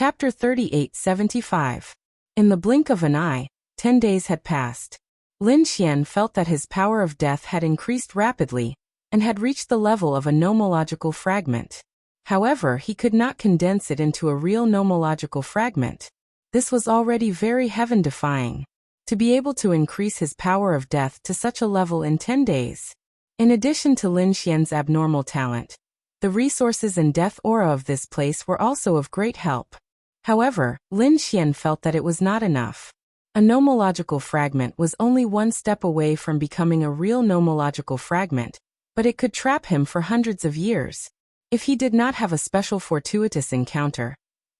Chapter 3875. In the blink of an eye, 10 days had passed. Lin Xian felt that his power of death had increased rapidly, and had reached the level of a nomological fragment. However, he could not condense it into a real nomological fragment. This was already very heaven-defying. To be able to increase his power of death to such a level in 10 days. In addition to Lin Xian's abnormal talent, the resources and death aura of this place were also of great help. However, Lin Xian felt that it was not enough. A nomological fragment was only one step away from becoming a real nomological fragment, but it could trap him for hundreds of years. If he did not have a special fortuitous encounter,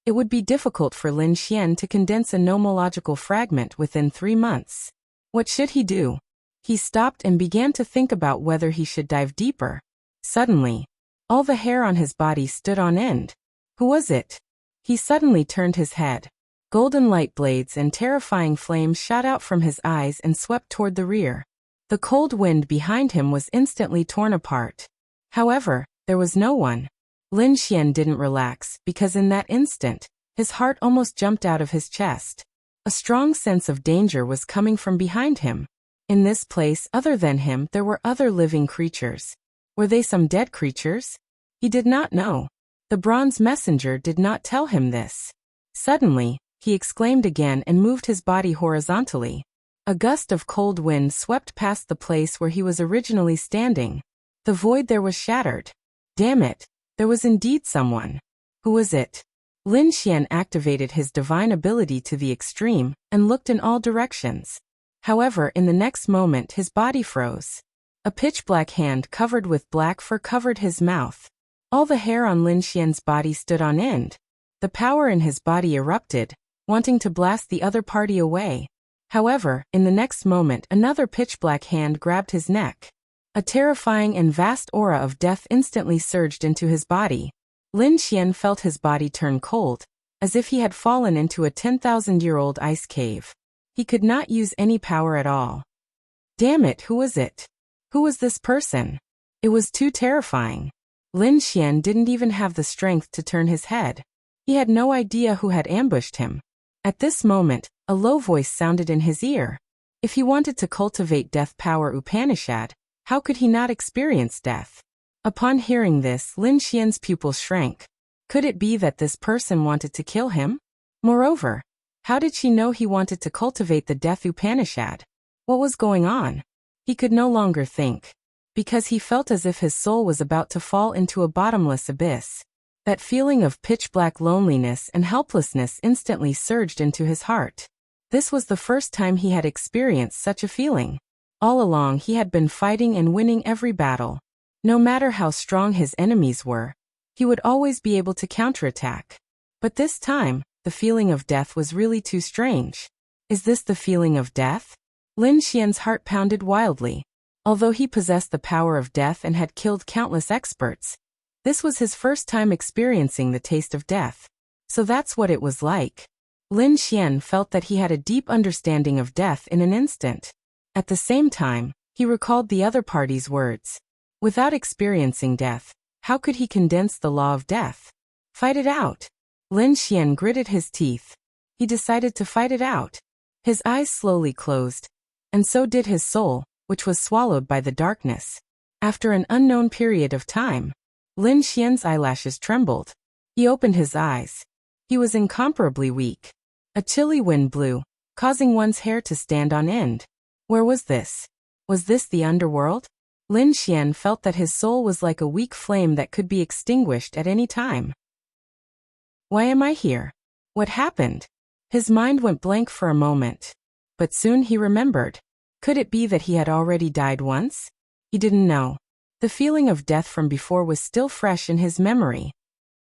it would be difficult for Lin Xian to condense a nomological fragment within 3 months. What should he do? He stopped and began to think about whether he should dive deeper. Suddenly, all the hair on his body stood on end. Who was it? He suddenly turned his head. Golden light blades and terrifying flames shot out from his eyes and swept toward the rear. The cold wind behind him was instantly torn apart. However, there was no one. Lin Xian didn't relax because in that instant, his heart almost jumped out of his chest. A strong sense of danger was coming from behind him. In this place other than him there were other living creatures. Were they some dead creatures? He did not know. The bronze messenger did not tell him this. Suddenly, he exclaimed again and moved his body horizontally. A gust of cold wind swept past the place where he was originally standing. The void there was shattered. Damn it, there was indeed someone. Who was it? Lin Xian activated his divine ability to the extreme and looked in all directions. However, in the next moment his body froze. A pitch-black hand covered with black fur covered his mouth. All the hair on Lin Xian's body stood on end. The power in his body erupted, wanting to blast the other party away. However, in the next moment another pitch-black hand grabbed his neck. A terrifying and vast aura of death instantly surged into his body. Lin Xian felt his body turn cold, as if he had fallen into a 10,000-year-old ice cave. He could not use any power at all. Damn it, who was it? Who was this person? It was too terrifying. Lin Xian didn't even have the strength to turn his head. He had no idea who had ambushed him. At this moment, a low voice sounded in his ear. If he wanted to cultivate death power Upanishad, how could he not experience death? Upon hearing this, Lin Xian's pupils shrank. Could it be that this person wanted to kill him? Moreover, how did she know he wanted to cultivate the death Upanishad? What was going on? He could no longer think, because he felt as if his soul was about to fall into a bottomless abyss. That feeling of pitch-black loneliness and helplessness instantly surged into his heart. This was the first time he had experienced such a feeling. All along he had been fighting and winning every battle. No matter how strong his enemies were, he would always be able to counterattack. But this time, the feeling of death was really too strange. Is this the feeling of death? Lin Xian's heart pounded wildly. Although he possessed the power of death and had killed countless experts, this was his first time experiencing the taste of death. So that's what it was like. Lin Xian felt that he had a deep understanding of death in an instant. At the same time, he recalled the other party's words. Without experiencing death, how could he condense the law of death? Fight it out. Lin Xian gritted his teeth. He decided to fight it out. His eyes slowly closed, and so did his soul, which was swallowed by the darkness. After an unknown period of time, Lin Xian's eyelashes trembled. He opened his eyes. He was incomparably weak. A chilly wind blew, causing one's hair to stand on end. Where was this? Was this the underworld? Lin Xian felt that his soul was like a weak flame that could be extinguished at any time. Why am I here? What happened? His mind went blank for a moment. But soon he remembered. Could it be that he had already died once? He didn't know. The feeling of death from before was still fresh in his memory.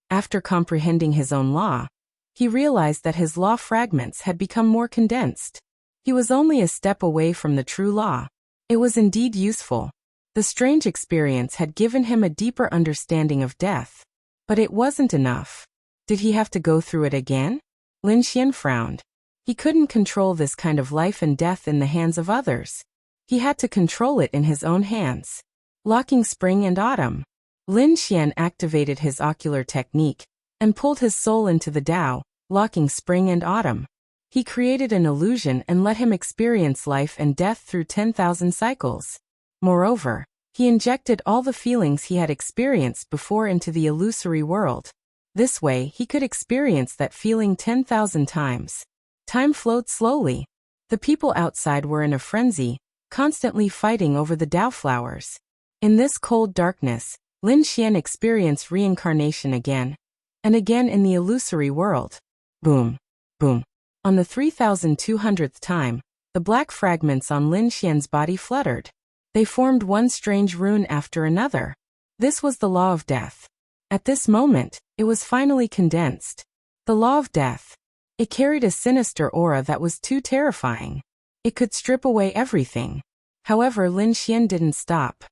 After comprehending his own law, he realized that his law fragments had become more condensed. He was only a step away from the true law. It was indeed useful. The strange experience had given him a deeper understanding of death. But it wasn't enough. Did he have to go through it again? Lin Xian frowned. He couldn't control this kind of life and death in the hands of others. He had to control it in his own hands. Locking spring and autumn. Lin Xian activated his ocular technique and pulled his soul into the Tao, locking spring and autumn. He created an illusion and let him experience life and death through 10,000 cycles. Moreover, he injected all the feelings he had experienced before into the illusory world. This way he could experience that feeling 10,000 times. Time flowed slowly. The people outside were in a frenzy, constantly fighting over the Dao flowers. In this cold darkness, Lin Xian experienced reincarnation again and again in the illusory world. Boom, boom. On the 3,200th time, the black fragments on Lin Xian's body fluttered. They formed one strange rune after another. This was the law of death. At this moment, it was finally condensed. The law of death. It carried a sinister aura that was too terrifying. It could strip away everything. However, Lin Xian didn't stop.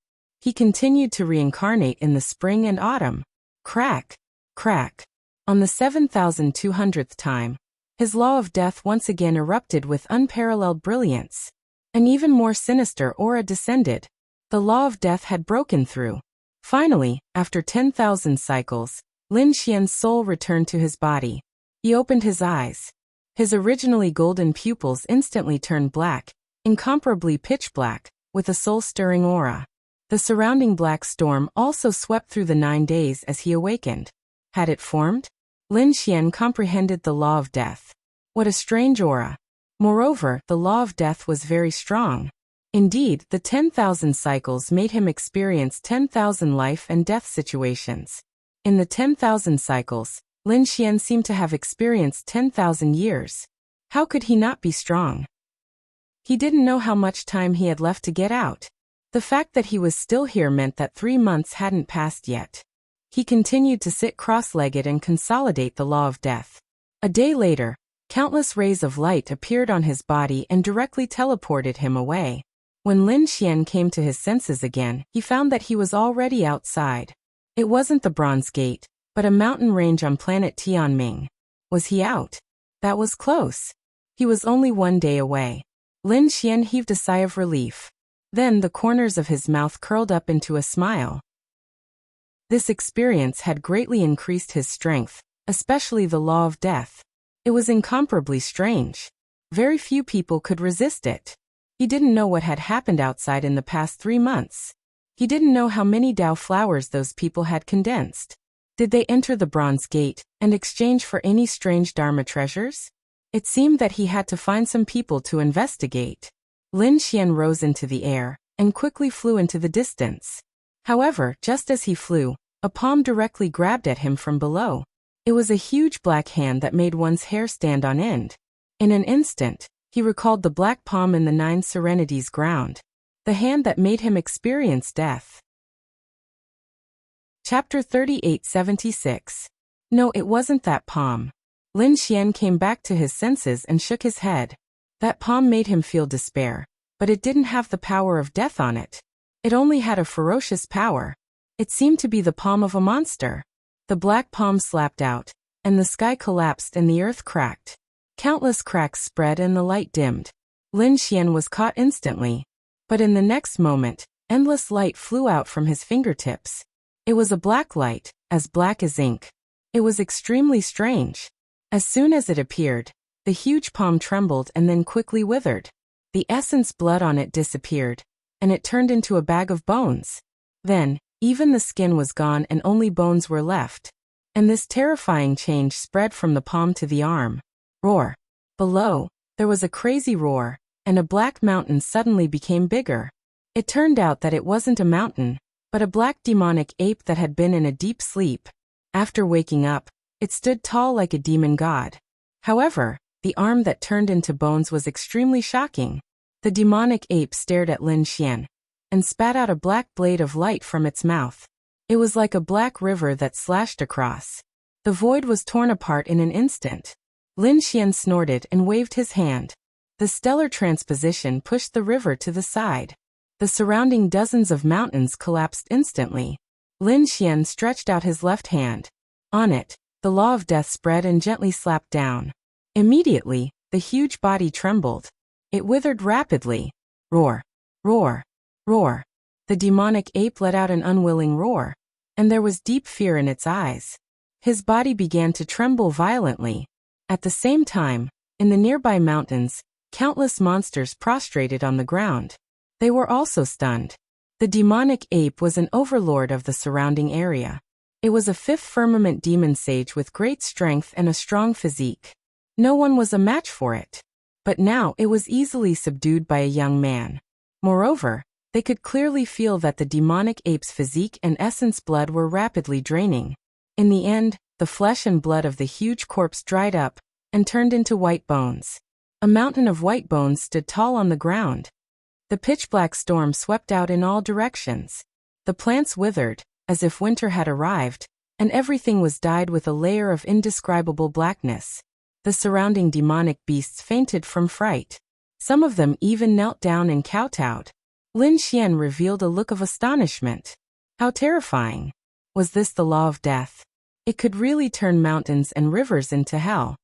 He continued to reincarnate in the spring and autumn. Crack, crack. On the 7,200th time, his law of death once again erupted with unparalleled brilliance. An even more sinister aura descended. The law of death had broken through. Finally, after 10,000 cycles, Lin Xian's soul returned to his body. He opened his eyes. His originally golden pupils instantly turned black, incomparably pitch black, with a soul-stirring aura. The surrounding black storm also swept through the 9 days as he awakened. Had it formed? Lin Xian comprehended the law of death. What a strange aura. Moreover, the law of death was very strong. Indeed, the 10,000 cycles made him experience 10,000 life and death situations. In the 10,000 cycles, Lin Xian seemed to have experienced 10,000 years. How could he not be strong? He didn't know how much time he had left to get out. The fact that he was still here meant that 3 months hadn't passed yet. He continued to sit cross-legged and consolidate the law of death. A day later, countless rays of light appeared on his body and directly teleported him away. When Lin Xian came to his senses again, he found that he was already outside. It wasn't the Bronze Gate, but a mountain range on planet Tianming. Was he out? That was close. He was only 1 day away. Lin Xian heaved a sigh of relief. Then the corners of his mouth curled up into a smile. This experience had greatly increased his strength, especially the law of death. It was incomparably strange. Very few people could resist it. He didn't know what had happened outside in the past 3 months. He didn't know how many Dao flowers those people had condensed. Did they enter the Bronze Gate and exchange for any strange Dharma treasures? It seemed that he had to find some people to investigate. Lin Xian rose into the air and quickly flew into the distance. However, just as he flew, a palm directly grabbed at him from below. It was a huge black hand that made one's hair stand on end. In an instant, he recalled the black palm in the 9 serenities ground. The hand that made him experience death. Chapter 3876. No, it wasn't that palm. Lin Xian came back to his senses and shook his head. That palm made him feel despair, but it didn't have the power of death on it. It only had a ferocious power. It seemed to be the palm of a monster. The black palm slapped out, and the sky collapsed and the earth cracked. Countless cracks spread and the light dimmed. Lin Xian was caught instantly. But in the next moment, endless light flew out from his fingertips. It was a black light, as black as ink. It was extremely strange. As soon as it appeared, the huge palm trembled and then quickly withered. The essence blood on it disappeared, and it turned into a bag of bones. Then, even the skin was gone and only bones were left. And this terrifying change spread from the palm to the arm. Roar. Below, there was a crazy roar, and a black mountain suddenly became bigger. It turned out that it wasn't a mountain, but a black demonic ape that had been in a deep sleep. After waking up, it stood tall like a demon god. However, the arm that turned into bones was extremely shocking. The demonic ape stared at Lin Xian and spat out a black blade of light from its mouth. It was like a black river that slashed across. The void was torn apart in an instant. Lin Xian snorted and waved his hand. The stellar transposition pushed the river to the side. The surrounding dozens of mountains collapsed instantly. Lin Xian stretched out his left hand. On it, the law of death spread and gently slapped down. Immediately, the huge body trembled. It withered rapidly. Roar, roar, roar. The demonic ape let out an unwilling roar, and there was deep fear in its eyes. His body began to tremble violently. At the same time, in the nearby mountains, countless monsters prostrated on the ground. They were also stunned. The demonic ape was an overlord of the surrounding area. It was a fifth firmament demon sage with great strength and a strong physique. No one was a match for it. But now it was easily subdued by a young man. Moreover, they could clearly feel that the demonic ape's physique and essence blood were rapidly draining. In the end, the flesh and blood of the huge corpse dried up and turned into white bones. A mountain of white bones stood tall on the ground. The pitch-black storm swept out in all directions. The plants withered, as if winter had arrived, and everything was dyed with a layer of indescribable blackness. The surrounding demonic beasts fainted from fright. Some of them even knelt down and kowtowed. Lin Xian revealed a look of astonishment. How terrifying! Was this the law of death? It could really turn mountains and rivers into hell.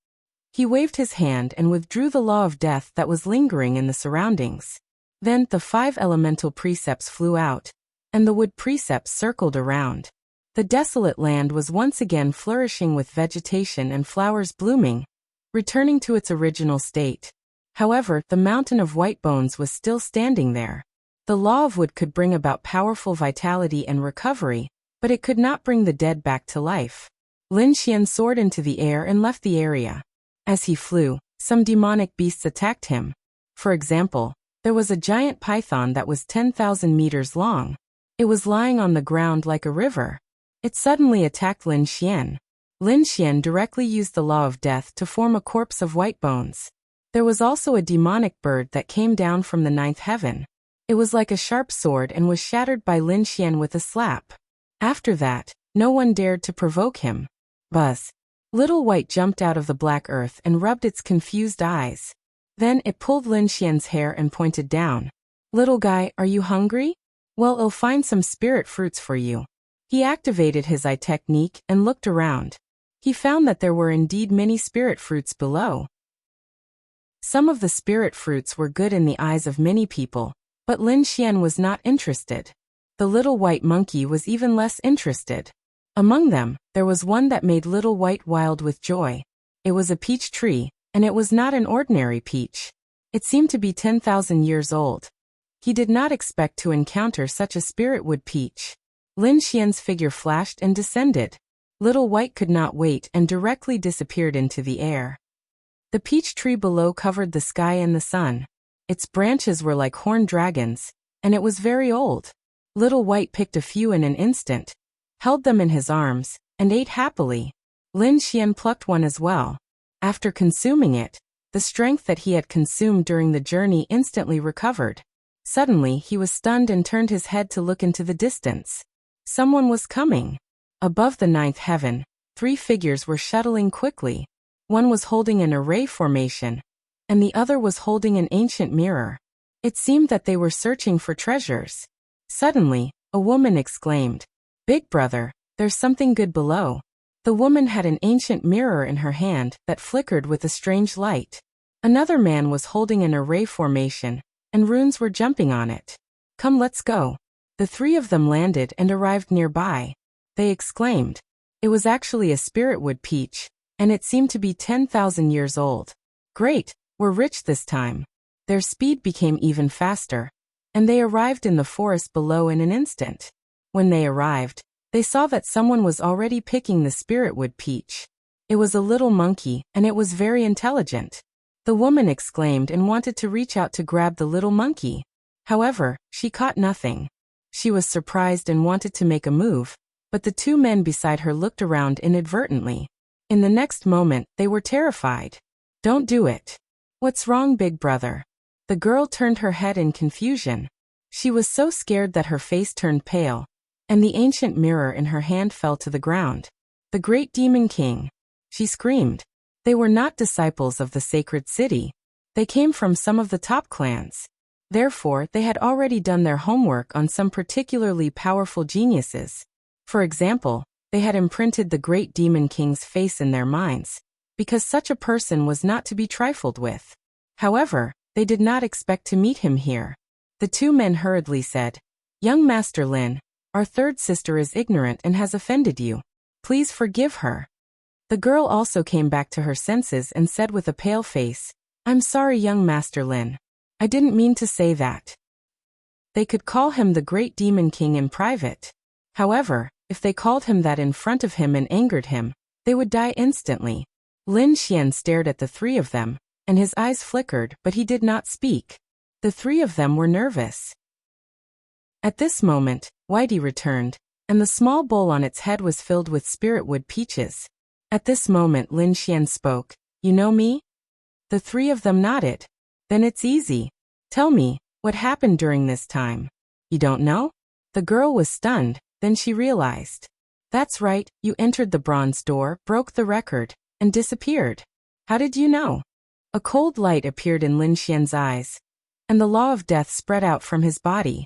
He waved his hand and withdrew the law of death that was lingering in the surroundings. Then the 5 elemental precepts flew out, and the wood precepts circled around. The desolate land was once again flourishing with vegetation and flowers blooming, returning to its original state. However, the mountain of white bones was still standing there. The law of wood could bring about powerful vitality and recovery, but it could not bring the dead back to life. Lin Xian soared into the air and left the area. As he flew, some demonic beasts attacked him. For example, there was a giant python that was 10,000 meters long. It was lying on the ground like a river. It suddenly attacked Lin Xian. Lin Xian directly used the law of death to form a corpse of white bones. There was also a demonic bird that came down from the 9th heaven. It was like a sharp sword and was shattered by Lin Xian with a slap. After that, no one dared to provoke him. Buzz! Little White jumped out of the black earth and rubbed its confused eyes. Then it pulled Lin Xian's hair and pointed down. Little guy, are you hungry? Well, I'll find some spirit fruits for you. He activated his eye technique and looked around. He found that there were indeed many spirit fruits below. Some of the spirit fruits were good in the eyes of many people, but Lin Xian was not interested. The little white monkey was even less interested. Among them, there was one that made Little White wild with joy. It was a peach tree, and it was not an ordinary peach. It seemed to be 10,000 years old. He did not expect to encounter such a spirit wood peach. Lin Xian's figure flashed and descended. Little White could not wait and directly disappeared into the air. The peach tree below covered the sky and the sun. Its branches were like horned dragons, and it was very old. Little White picked a few in an instant, held them in his arms, and ate happily. Lin Xian plucked one as well. After consuming it, the strength that he had consumed during the journey instantly recovered. Suddenly he was stunned and turned his head to look into the distance. Someone was coming. Above the 9th heaven, 3 figures were shuttling quickly. One was holding an array formation, and the other was holding an ancient mirror. It seemed that they were searching for treasures. Suddenly, a woman exclaimed, "Big brother, there's something good below." The woman had an ancient mirror in her hand that flickered with a strange light. Another man was holding an array formation, and runes were jumping on it. "Come, let's go." The 3 of them landed and arrived nearby. They exclaimed. It was actually a spirit wood peach, and it seemed to be 10,000 years old. "Great, we're rich this time." Their speed became even faster, and they arrived in the forest below in an instant. When they arrived, they saw that someone was already picking the spirit wood peach. It was a little monkey, and it was very intelligent. The woman exclaimed and wanted to reach out to grab the little monkey. However, she caught nothing. She was surprised and wanted to make a move, but the 2 men beside her looked around inadvertently. In the next moment, they were terrified. "Don't do it." "What's wrong, big brother?" The girl turned her head in confusion. She was so scared that her face turned pale, and the ancient mirror in her hand fell to the ground. "The great demon king!" she screamed. They were not disciples of the sacred city. They came from some of the top clans. Therefore, they had already done their homework on some particularly powerful geniuses. For example, they had imprinted the great demon king's face in their minds, because such a person was not to be trifled with. However, they did not expect to meet him here. The 2 men hurriedly said, "Young Master Lin, our 3rd sister is ignorant and has offended you. Please forgive her." The girl also came back to her senses and said with a pale face, "I'm sorry, young Master Lin. I didn't mean to say that." They could call him the Great Demon King in private. However, if they called him that in front of him and angered him, they would die instantly. Lin Xian stared at the three of them, and his eyes flickered, but he did not speak. The three of them were nervous. At this moment, Whitey returned, and the small bowl on its head was filled with spiritwood peaches. At this moment Lin Xian spoke, "You know me?" The three of them nodded. "Then it's easy. Tell me, what happened during this time?" "You don't know?" The girl was stunned, then she realized. "That's right, you entered the bronze door, broke the record, and disappeared. How did you know?" A cold light appeared in Lin Xian's eyes, and the law of death spread out from his body.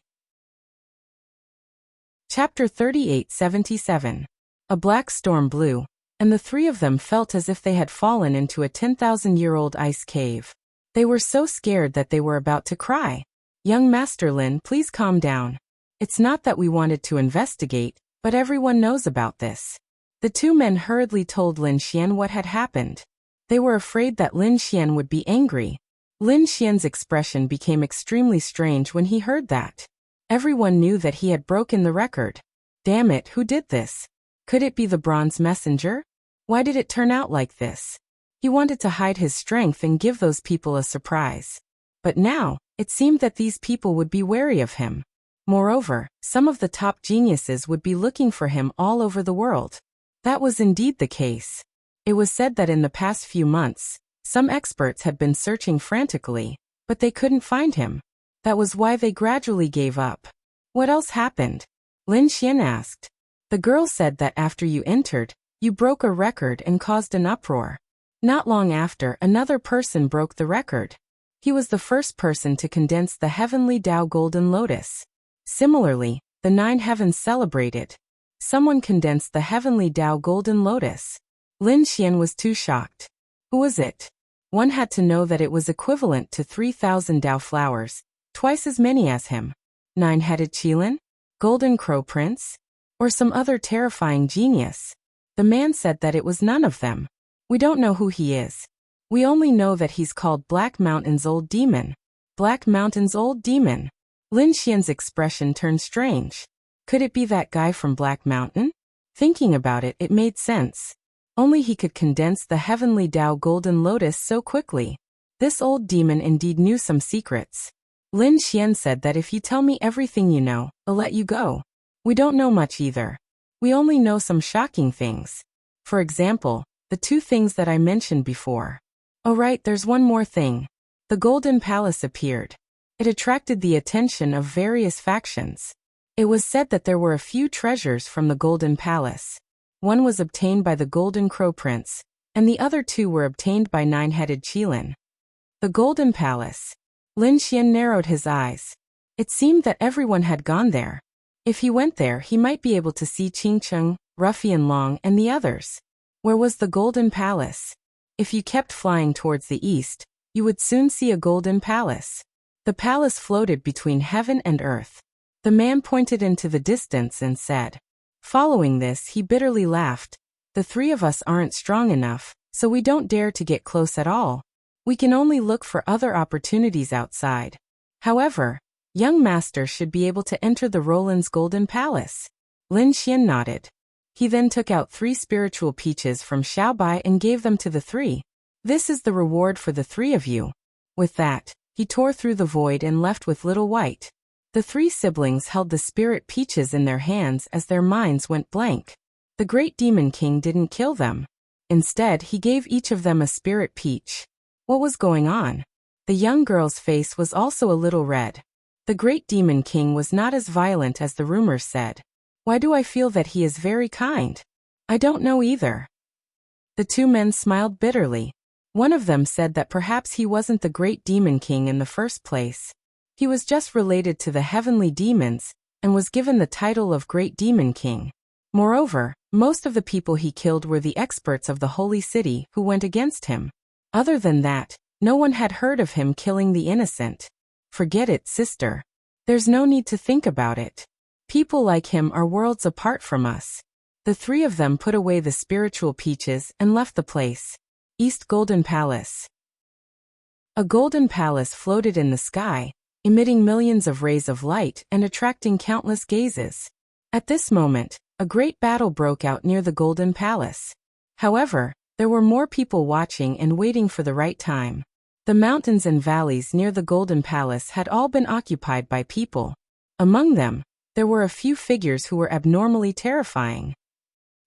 Chapter 3877. A black storm blew, and the three of them felt as if they had fallen into a 10,000-year-old ice cave. They were so scared that they were about to cry. "Young Master Lin, please calm down. It's not that we wanted to investigate, but everyone knows about this." The two men hurriedly told Lin Xian what had happened. They were afraid that Lin Xian would be angry. Lin Xian's expression became extremely strange when he heard that. Everyone knew that he had broken the record. Damn it, who did this? Could it be the bronze messenger? Why did it turn out like this? He wanted to hide his strength and give those people a surprise. But now, it seemed that these people would be wary of him. Moreover, some of the top geniuses would be looking for him all over the world. That was indeed the case. It was said that in the past few months, some experts had been searching frantically, but they couldn't find him. That was why they gradually gave up. "What else happened?" Lin Xian asked. The girl said that after you entered, you broke a record and caused an uproar. Not long after, another person broke the record. He was the first person to condense the heavenly Tao Golden Lotus. Similarly, the 9 heavens celebrated. Someone condensed the heavenly Tao Golden Lotus. Lin Xian was too shocked. Who was it? One had to know that it was equivalent to 3,000 Tao flowers, twice as many as him. 9-headed Qilin? Golden Crow Prince? Or some other terrifying genius? The man said that it was none of them. "We don't know who he is. We only know that he's called Black Mountain's Old Demon." Black Mountain's Old Demon? Lin Xian's expression turned strange. Could it be that guy from Black Mountain? Thinking about it, it made sense. Only he could condense the heavenly Tao Golden Lotus so quickly. This old demon indeed knew some secrets. Lin Xian said that if you tell me everything you know, I'll let you go. We don't know much either. We only know some shocking things. For example, the 2 things that I mentioned before. Oh right, there's one more thing. The Golden Palace appeared. It attracted the attention of various factions. It was said that there were a few treasures from the Golden Palace. One was obtained by the Golden Crow Prince, and the other 2 were obtained by 9-headed Qilin. The Golden Palace. Lin Xian narrowed his eyes. It seemed that everyone had gone there. If he went there, he might be able to see Qingcheng, Ruffian Long, and the others. Where was the Golden Palace? If you kept flying towards the east, you would soon see a Golden Palace. The palace floated between heaven and earth. The man pointed into the distance and said. Following this, he bitterly laughed. "The 3 of us aren't strong enough, so we don't dare to get close at all. We can only look for other opportunities outside. However, young master should be able to enter the Roland's Golden Palace." Lin Xian nodded. He then took out 3 spiritual peaches from Xiaobai and gave them to the 3. "This is the reward for the 3 of you." With that, he tore through the void and left with Little White. The 3 siblings held the spirit peaches in their hands as their minds went blank. The Great Demon King didn't kill them. Instead, he gave each of them a spirit peach. What was going on? The young girl's face was also a little red. The Great Demon King was not as violent as the rumors said. Why do I feel that he is very kind? I don't know either. The 2 men smiled bitterly. One of them said that perhaps he wasn't the Great Demon King in the first place. He was just related to the heavenly demons, and was given the title of Great Demon King. Moreover, most of the people he killed were the experts of the Holy City who went against him. Other than that, no one had heard of him killing the innocent. Forget it, sister. There's no need to think about it. People like him are worlds apart from us. The three of them put away the spiritual peaches and left the place. East Golden Palace. A golden palace floated in the sky, emitting millions of rays of light and attracting countless gazes. At this moment, a great battle broke out near the Golden Palace. However, there were more people watching and waiting for the right time. The mountains and valleys near the Golden Palace had all been occupied by people. Among them, there were a few figures who were abnormally terrifying.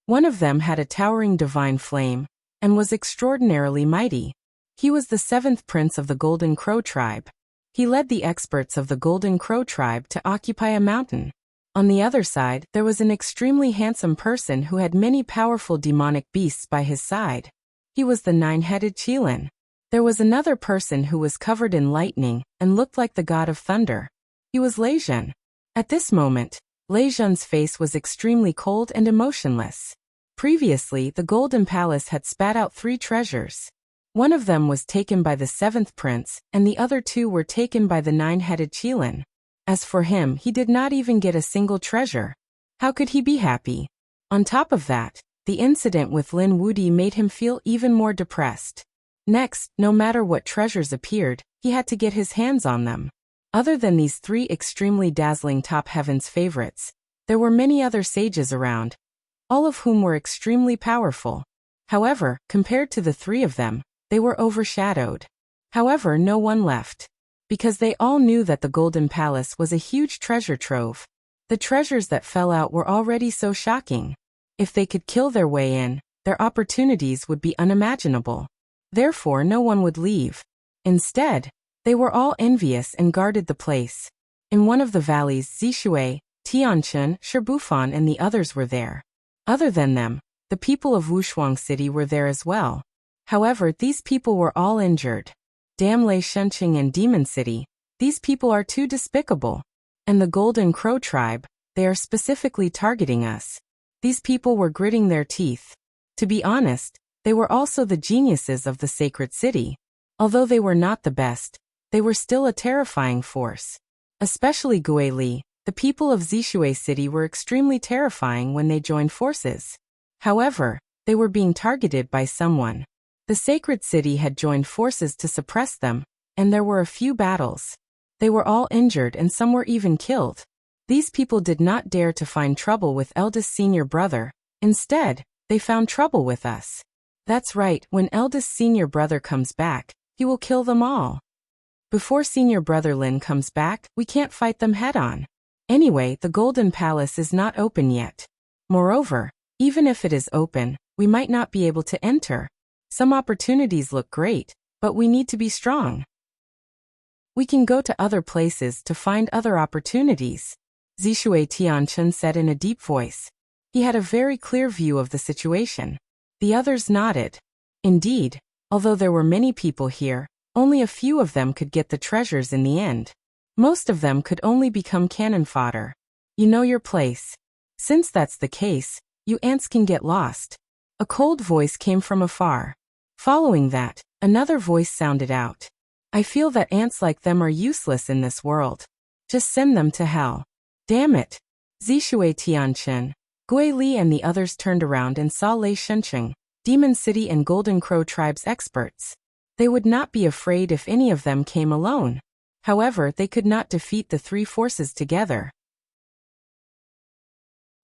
One of them had a towering divine flame and was extraordinarily mighty. He was the seventh prince of the Golden Crow tribe. He led the experts of the Golden Crow tribe to occupy a mountain. On the other side, there was an extremely handsome person who had many powerful demonic beasts by his side. He was the nine-headed Qilin. There was another person who was covered in lightning and looked like the god of thunder. He was Lei Zhen. At this moment, Lei Zhen's face was extremely cold and emotionless. Previously, the Golden Palace had spat out 3 treasures. One of them was taken by the seventh prince, and the other 2 were taken by the nine-headed Qilin. As for him, he did not even get a single treasure. How could he be happy? On top of that, the incident with Lin Wudi made him feel even more depressed. Next, no matter what treasures appeared, he had to get his hands on them. Other than these 3 extremely dazzling top heavens favorites, there were many other sages around, all of whom were extremely powerful. However, compared to the 3 of them, they were overshadowed. However, no one left, because they all knew that the Golden Palace was a huge treasure trove. The treasures that fell out were already so shocking. If they could kill their way in, their opportunities would be unimaginable. Therefore, no one would leave. Instead, they were all envious and guarded the place. In one of the valleys, Zishui, Tianqin, Shibufan and the others were there. Other than them, the people of Wuxia City were there as well. However, these people were all injured. Damn Lei Shunqing and Demon City, these people are too despicable. And the Golden Crow tribe, they are specifically targeting us. These people were gritting their teeth. To be honest, they were also the geniuses of the sacred city. Although they were not the best, they were still a terrifying force. Especially Gui Li, the people of Zishui City were extremely terrifying when they joined forces. However, they were being targeted by someone. The sacred city had joined forces to suppress them, and there were a few battles. They were all injured and some were even killed. These people did not dare to find trouble with eldest senior brother. Instead, they found trouble with us. That's right, when eldest senior brother comes back, he will kill them all. Before senior brother Lin comes back, we can't fight them head-on. Anyway, the Golden Palace is not open yet. Moreover, even if it is open, we might not be able to enter. Some opportunities look great, but we need to be strong. We can go to other places to find other opportunities, Zishui Tianqin said in a deep voice. He had a very clear view of the situation. The others nodded. Indeed, although there were many people here, only a few of them could get the treasures in the end. Most of them could only become cannon fodder. You know your place. Since that's the case, you ants can get lost. A cold voice came from afar. Following that, another voice sounded out. I feel that ants like them are useless in this world. Just send them to hell. Damn it. Zishui Tianqin, Gui Li and the others turned around and saw Lei Shunqing, Demon City and Golden Crow tribe's experts. They would not be afraid if any of them came alone. However, they could not defeat the 3 forces together.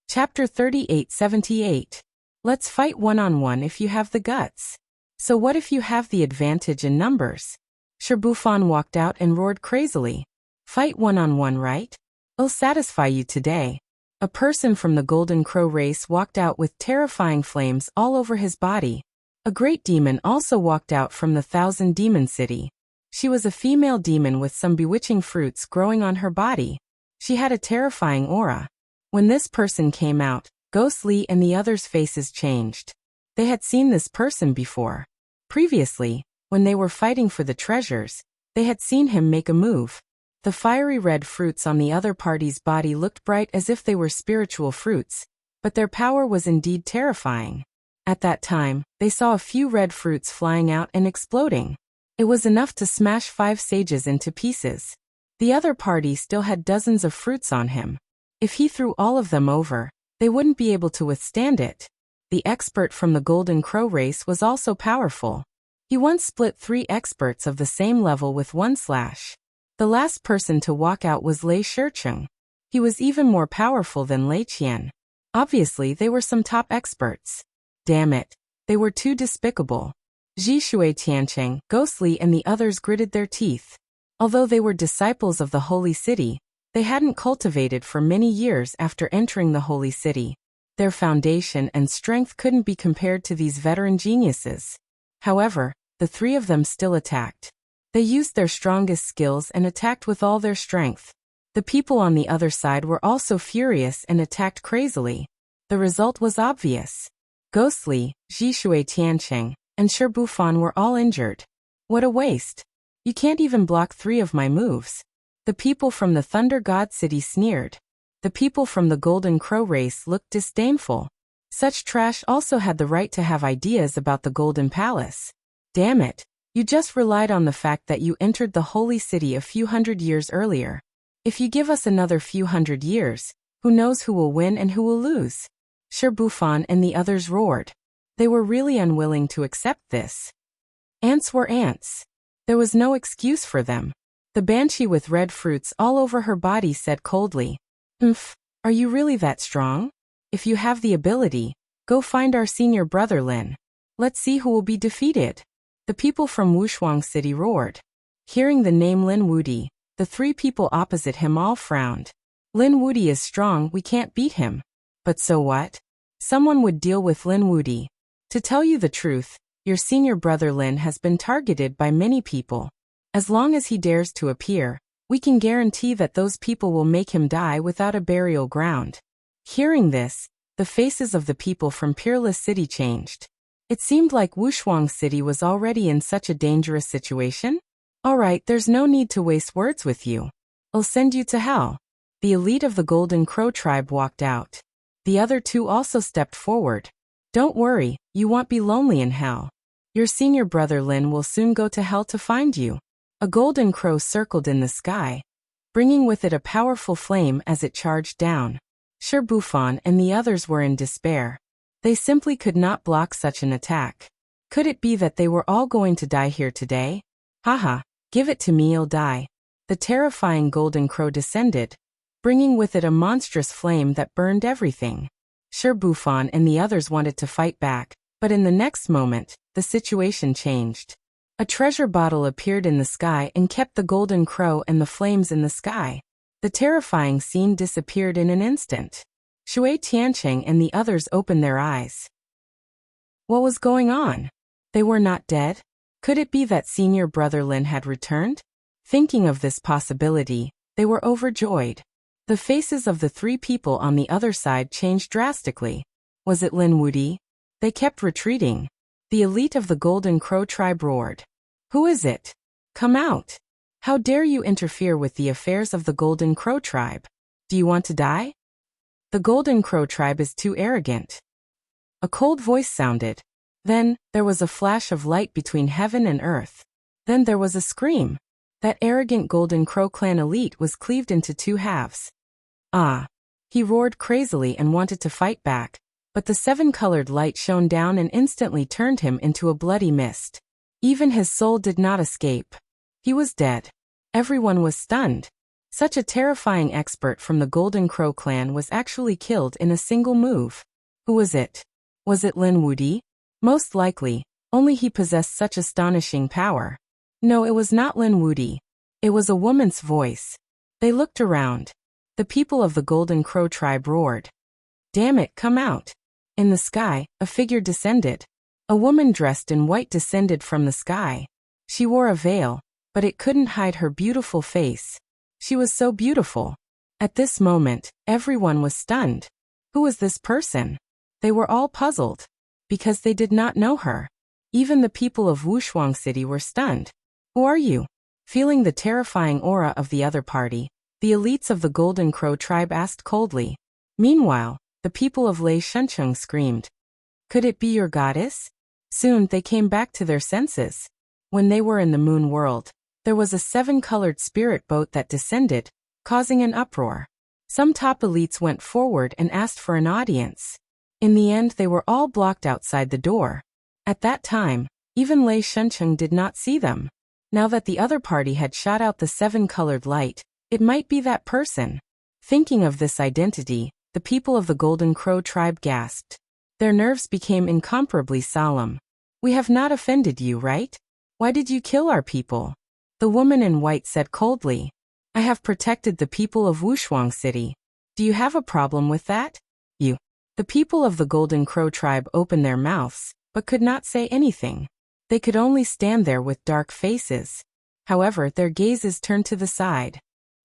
Chapter 3878. Let's fight one-on-one if you have the guts. So what if you have the advantage in numbers? Shibufan walked out and roared crazily. Fight one-on-one, right? I'll satisfy you today. A person from the Golden Crow race walked out with terrifying flames all over his body. A great demon also walked out from the Thousand Demon City. She was a female demon with some bewitching fruits growing on her body. She had a terrifying aura. When this person came out, Ghost Li and the others' faces changed. They had seen this person before. Previously, when they were fighting for the treasures, they had seen him make a move. The fiery red fruits on the other party's body looked bright as if they were spiritual fruits, but their power was indeed terrifying. At that time, they saw a few red fruits flying out and exploding. It was enough to smash 5 sages into pieces. The other party still had dozens of fruits on him. If he threw all of them over, They wouldn't be able to withstand it. The expert from the Golden Crow race was also powerful. He once split 3 experts of the same level with one slash. The last person to walk out was Lei Shicheng. He was even more powerful than Lei Qian. Obviously, they were some top experts. Damn it. They were too despicable. Ji Shui Tiancheng, Ghostly and the others gritted their teeth. Although they were disciples of the Holy City, they hadn't cultivated for many years after entering the Holy City. Their foundation and strength couldn't be compared to these veteran geniuses. However, the 3 of them still attacked. They used their strongest skills and attacked with all their strength. The people on the other side were also furious and attacked crazily. The result was obvious. Ghostly, Ji Shui Tiancheng, and Shi Bufan were all injured. What a waste. You can't even block 3 of my moves. The people from the Thunder God City sneered. The people from the Golden Crow race looked disdainful. Such trash also had the right to have ideas about the Golden Palace. Damn it. You just relied on the fact that you entered the Holy City a few hundred years earlier. If you give us another few hundred years, who knows who will win and who will lose? Shi Bufan and the others roared. They were really unwilling to accept this. Ants were ants. There was no excuse for them. The banshee with red fruits all over her body said coldly, are you really that strong? If you have the ability, go find our senior brother Lin. Let's see who will be defeated. The people from Wuxia City roared. Hearing the name Lin Wudi, the 3 people opposite him all frowned. Lin Wudi is strong, we can't beat him. But so what? Someone would deal with Lin Wudi. To tell you the truth, your senior brother Lin has been targeted by many people. As long as he dares to appear, we can guarantee that those people will make him die without a burial ground. Hearing this, the faces of the people from Peerless City changed. It seemed like Wuxia City was already in such a dangerous situation. Alright, there's no need to waste words with you. I'll send you to hell. The elite of the Golden Crow tribe walked out. The other 2 also stepped forward. Don't worry, you won't be lonely in hell. Your senior brother Lin will soon go to hell to find you. A golden crow circled in the sky, bringing with it a powerful flame as it charged down. Shi Bufan and the others were in despair. They simply could not block such an attack. Could it be that they were all going to die here today? Haha, give it to me, I'll die. The terrifying golden crow descended, bringing with it a monstrous flame that burned everything. Shi Bufan and the others wanted to fight back, but in the next moment, the situation changed. A treasure bottle appeared in the sky and kept the golden crow and the flames in the sky. The terrifying scene disappeared in an instant. Shui Tiancheng and the others opened their eyes. What was going on? They were not dead? Could it be that senior brother Lin had returned? Thinking of this possibility, they were overjoyed. The faces of the 3 people on the other side changed drastically. Was it Lin Wudi? They kept retreating. The elite of the Golden Crow tribe roared. Who is it? Come out. How dare you interfere with the affairs of the Golden Crow tribe? Do you want to die? The Golden Crow tribe is too arrogant. A cold voice sounded. Then, there was a flash of light between heaven and earth. Then there was a scream. That arrogant Golden Crow clan elite was cleaved into 2 halves. Ah! He roared crazily and wanted to fight back, but the 7-colored light shone down and instantly turned him into a bloody mist. Even his soul did not escape. He was dead. Everyone was stunned. Such a terrifying expert from the Golden Crow clan was actually killed in a single move. Who was it? Was it Lin Wudi? Most likely, only he possessed such astonishing power. No, it was not Lin Wudi. It was a woman's voice. They looked around. The people of the Golden Crow tribe roared. Damn it, come out. In the sky, a figure descended. A woman dressed in white descended from the sky. She wore a veil, but it couldn't hide her beautiful face. She was so beautiful. At this moment, everyone was stunned. Who was this person? They were all puzzled, because they did not know her. Even the people of Wuxia City were stunned. Who are you? Feeling the terrifying aura of the other party, the elites of the Golden Crow tribe asked coldly. Meanwhile, the people of Lei Shuncheng screamed. Could it be your goddess? Soon they came back to their senses. When they were in the moon world, there was a 7-colored spirit boat that descended, causing an uproar. Some top elites went forward and asked for an audience. In the end, they were all blocked outside the door. At that time, even Lei Shuncheng did not see them. Now that the other party had shot out the seven-colored light, it might be that person. Thinking of this identity, the people of the Golden Crow tribe gasped. Their nerves became incomparably solemn. We have not offended you, right? Why did you kill our people? The woman in white said coldly. I have protected the people of Wuxia City. Do you have a problem with that? You. The people of the Golden Crow tribe opened their mouths, but could not say anything. They could only stand there with dark faces. However, their gazes turned to the side.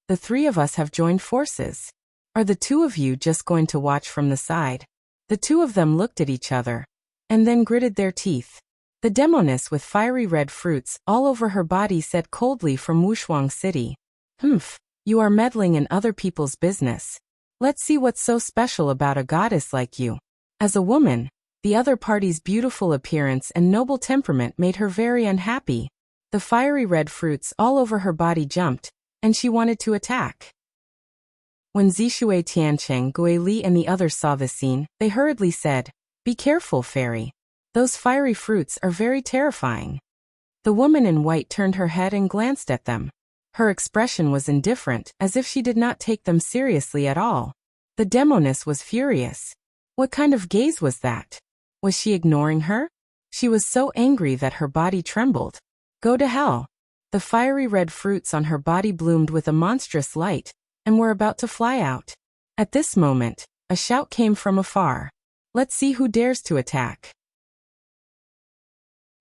The three of us have joined forces. Are the two of you just going to watch from the side? The two of them looked at each other, and then gritted their teeth. The demoness with fiery red fruits all over her body said coldly from Wuxia City. Humph, you are meddling in other people's business. Let's see what's so special about a goddess like you. As a woman, the other party's beautiful appearance and noble temperament made her very unhappy. The fiery red fruits all over her body jumped, and she wanted to attack. When Zishui Tiancheng, Gui Li and the others saw the scene, they hurriedly said, Be careful, fairy. Those fiery fruits are very terrifying. The woman in white turned her head and glanced at them. Her expression was indifferent, as if she did not take them seriously at all. The demoness was furious. What kind of gaze was that? Was she ignoring her? She was so angry that her body trembled. Go to hell. The fiery red fruits on her body bloomed with a monstrous light, and were about to fly out. At this moment, a shout came from afar. Let's see who dares to attack.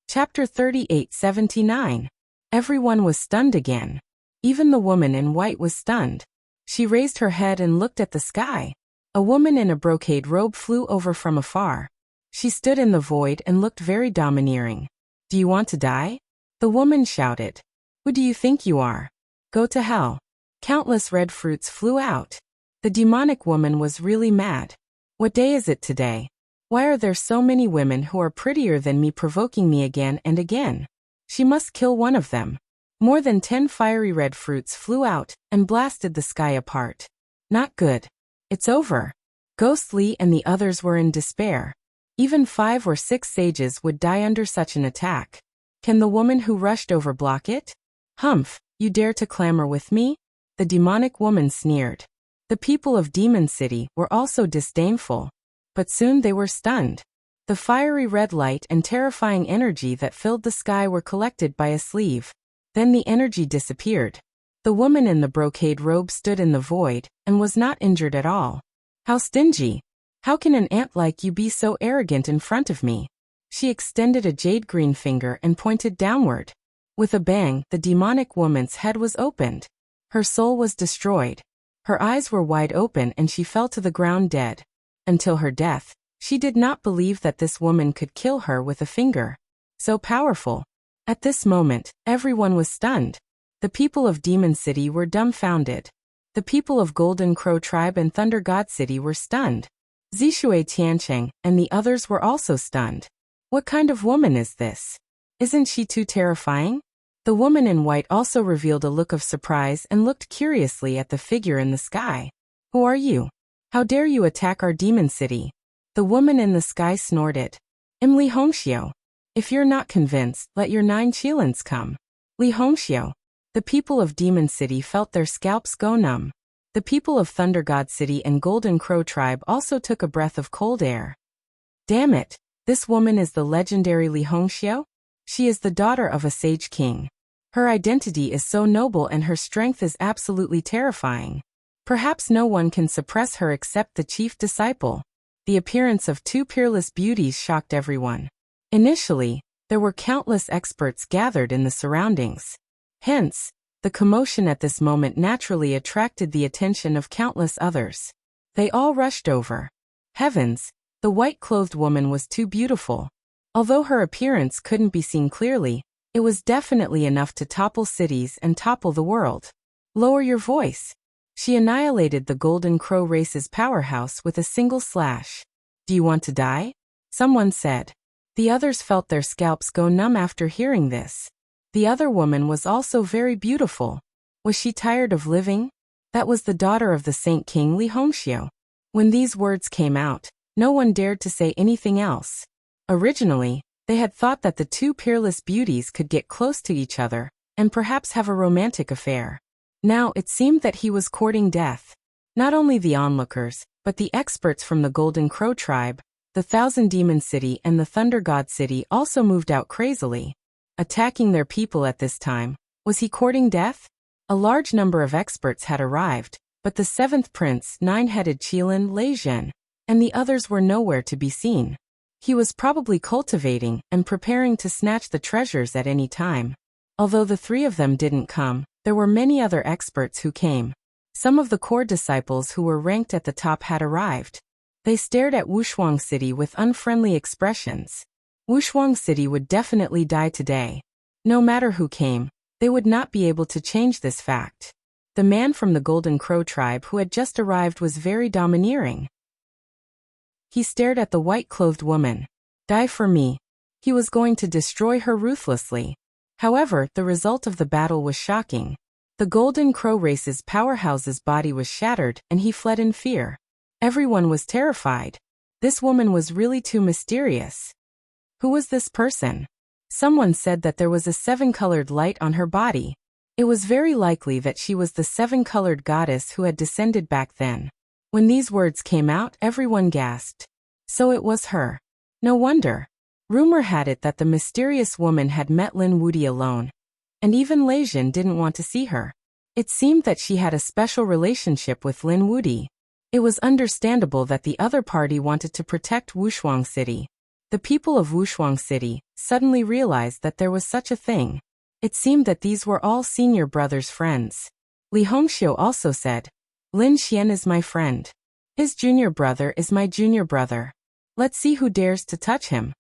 Chapter 38-79. Everyone was stunned again. Even the woman in white was stunned. She raised her head and looked at the sky. A woman in a brocade robe flew over from afar. She stood in the void and looked very domineering. Do you want to die? The woman shouted. Who do you think you are? Go to hell. Countless red fruits flew out. The demonic woman was really mad. What day is it today? Why are there so many women who are prettier than me provoking me again and again? She must kill one of them. More than 10 fiery red fruits flew out and blasted the sky apart. Not good. It's over. Ghost Li and the others were in despair. Even 5 or 6 sages would die under such an attack. Can the woman who rushed over block it? Humph, you dare to clamor with me? The demonic woman sneered. The people of Demon City were also disdainful. But soon they were stunned. The fiery red light and terrifying energy that filled the sky were collected by a sleeve. Then the energy disappeared. The woman in the brocade robe stood in the void, and was not injured at all. How stingy! How can an ant like you be so arrogant in front of me? She extended a jade green finger and pointed downward. With a bang, the demonic woman's head was opened. Her soul was destroyed. Her eyes were wide open and she fell to the ground dead. Until her death, she did not believe that this woman could kill her with a finger. So powerful. At this moment, everyone was stunned. The people of Demon City were dumbfounded. The people of Golden Crow Tribe and Thunder God City were stunned. Zishui Tiancheng and the others were also stunned. What kind of woman is this? Isn't she too terrifying? The woman in white also revealed a look of surprise and looked curiously at the figure in the sky. Who are you? How dare you attack our Demon City? The woman in the sky snorted. I'm Li Hongxiu. If you're not convinced, let your 9 Qilins come. Li Hongxiu. The people of Demon City felt their scalps go numb. The people of Thunder God City and Golden Crow Tribe also took a breath of cold air. Damn it, this woman is the legendary Li Hongxiu? She is the daughter of a sage king. Her identity is so noble and her strength is absolutely terrifying. Perhaps no one can suppress her except the chief disciple. The appearance of 2 peerless beauties shocked everyone. Initially, there were countless experts gathered in the surroundings. Hence, the commotion at this moment naturally attracted the attention of countless others. They all rushed over. Heavens, the white-clothed woman was too beautiful. Although her appearance couldn't be seen clearly, it was definitely enough to topple cities and topple the world. Lower your voice. She annihilated the Golden Crow race's powerhouse with a single slash. Do you want to die? Someone said. The others felt their scalps go numb after hearing this. The other woman was also very beautiful. Was she tired of living? That was the daughter of the Saint King Li Hongxiu. When these words came out, no one dared to say anything else. Originally, they had thought that the two peerless beauties could get close to each other, and perhaps have a romantic affair. Now it seemed that he was courting death. Not only the onlookers, but the experts from the Golden Crow tribe, the Thousand Demon City and the Thunder God City also moved out crazily. Attacking their people at this time. Was he courting death? A large number of experts had arrived, but the seventh prince, nine-headed Qilin Lei Zhen, and the others were nowhere to be seen. He was probably cultivating and preparing to snatch the treasures at any time. Although the three of them didn't come, there were many other experts who came. Some of the core disciples who were ranked at the top had arrived. They stared at Wushuang City with unfriendly expressions. Wushuang City would definitely die today. No matter who came, they would not be able to change this fact. The man from the Golden Crow tribe who had just arrived was very domineering. He stared at the white-clothed woman. Die for me. He was going to destroy her ruthlessly. However, the result of the battle was shocking. The Golden Crow race's powerhouse's body was shattered and he fled in fear. Everyone was terrified. This woman was really too mysterious. Who was this person? Someone said that there was a seven-colored light on her body. It was very likely that she was the seven-colored goddess who had descended back then. When these words came out, everyone gasped. So it was her. No wonder. Rumor had it that the mysterious woman had met Lin Wudi alone. And even Lei Zhen didn't want to see her. It seemed that she had a special relationship with Lin Wudi. It was understandable that the other party wanted to protect Wushuang City. The people of Wushuang City suddenly realized that there was such a thing. It seemed that these were all senior brothers' friends. Li Hongxiu also said, Lin Xian is my friend. His junior brother is my junior brother. Let's see who dares to touch him.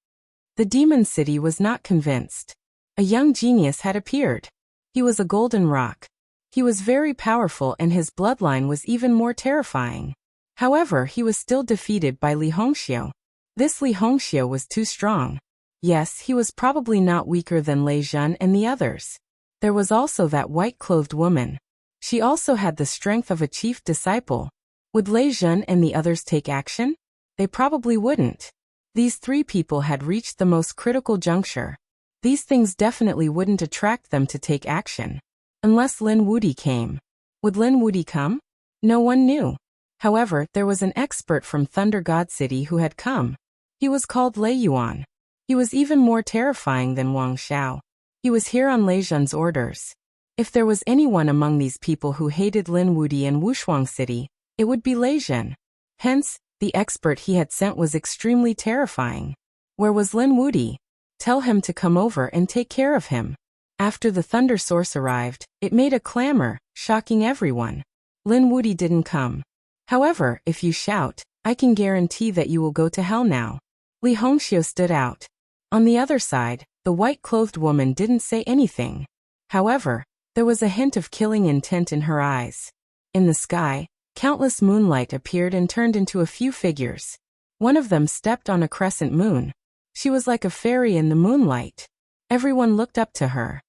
The Demon City was not convinced. A young genius had appeared. He was a golden rock. He was very powerful and his bloodline was even more terrifying. However, he was still defeated by Li Hongxiu. This Li Hongxiu was too strong. Yes, he was probably not weaker than Lei Zhen and the others. There was also that white-clothed woman. She also had the strength of a chief disciple. Would Lei Zhen and the others take action? They probably wouldn't. These three people had reached the most critical juncture. These things definitely wouldn't attract them to take action. Unless Lin Wudi came. Would Lin Wudi come? No one knew. However, there was an expert from Thunder God City who had come. He was called Lei Yuan. He was even more terrifying than Wang Xiao. He was here on Lei Zhen's orders. If there was anyone among these people who hated Lin Wudi and Wushuang City, it would be Lei Zhen. Hence, the expert he had sent was extremely terrifying. Where was Lin Wudi? Tell him to come over and take care of him. After the Thunder Source arrived, it made a clamor, shocking everyone. Lin Wudi didn't come. However, if you shout, I can guarantee that you will go to hell now. Li Hongxiu stood out. On the other side, the white-clothed woman didn't say anything. However, there was a hint of killing intent in her eyes. In the sky, countless moonlight appeared and turned into a few figures. One of them stepped on a crescent moon. She was like a fairy in the moonlight. Everyone looked up to her.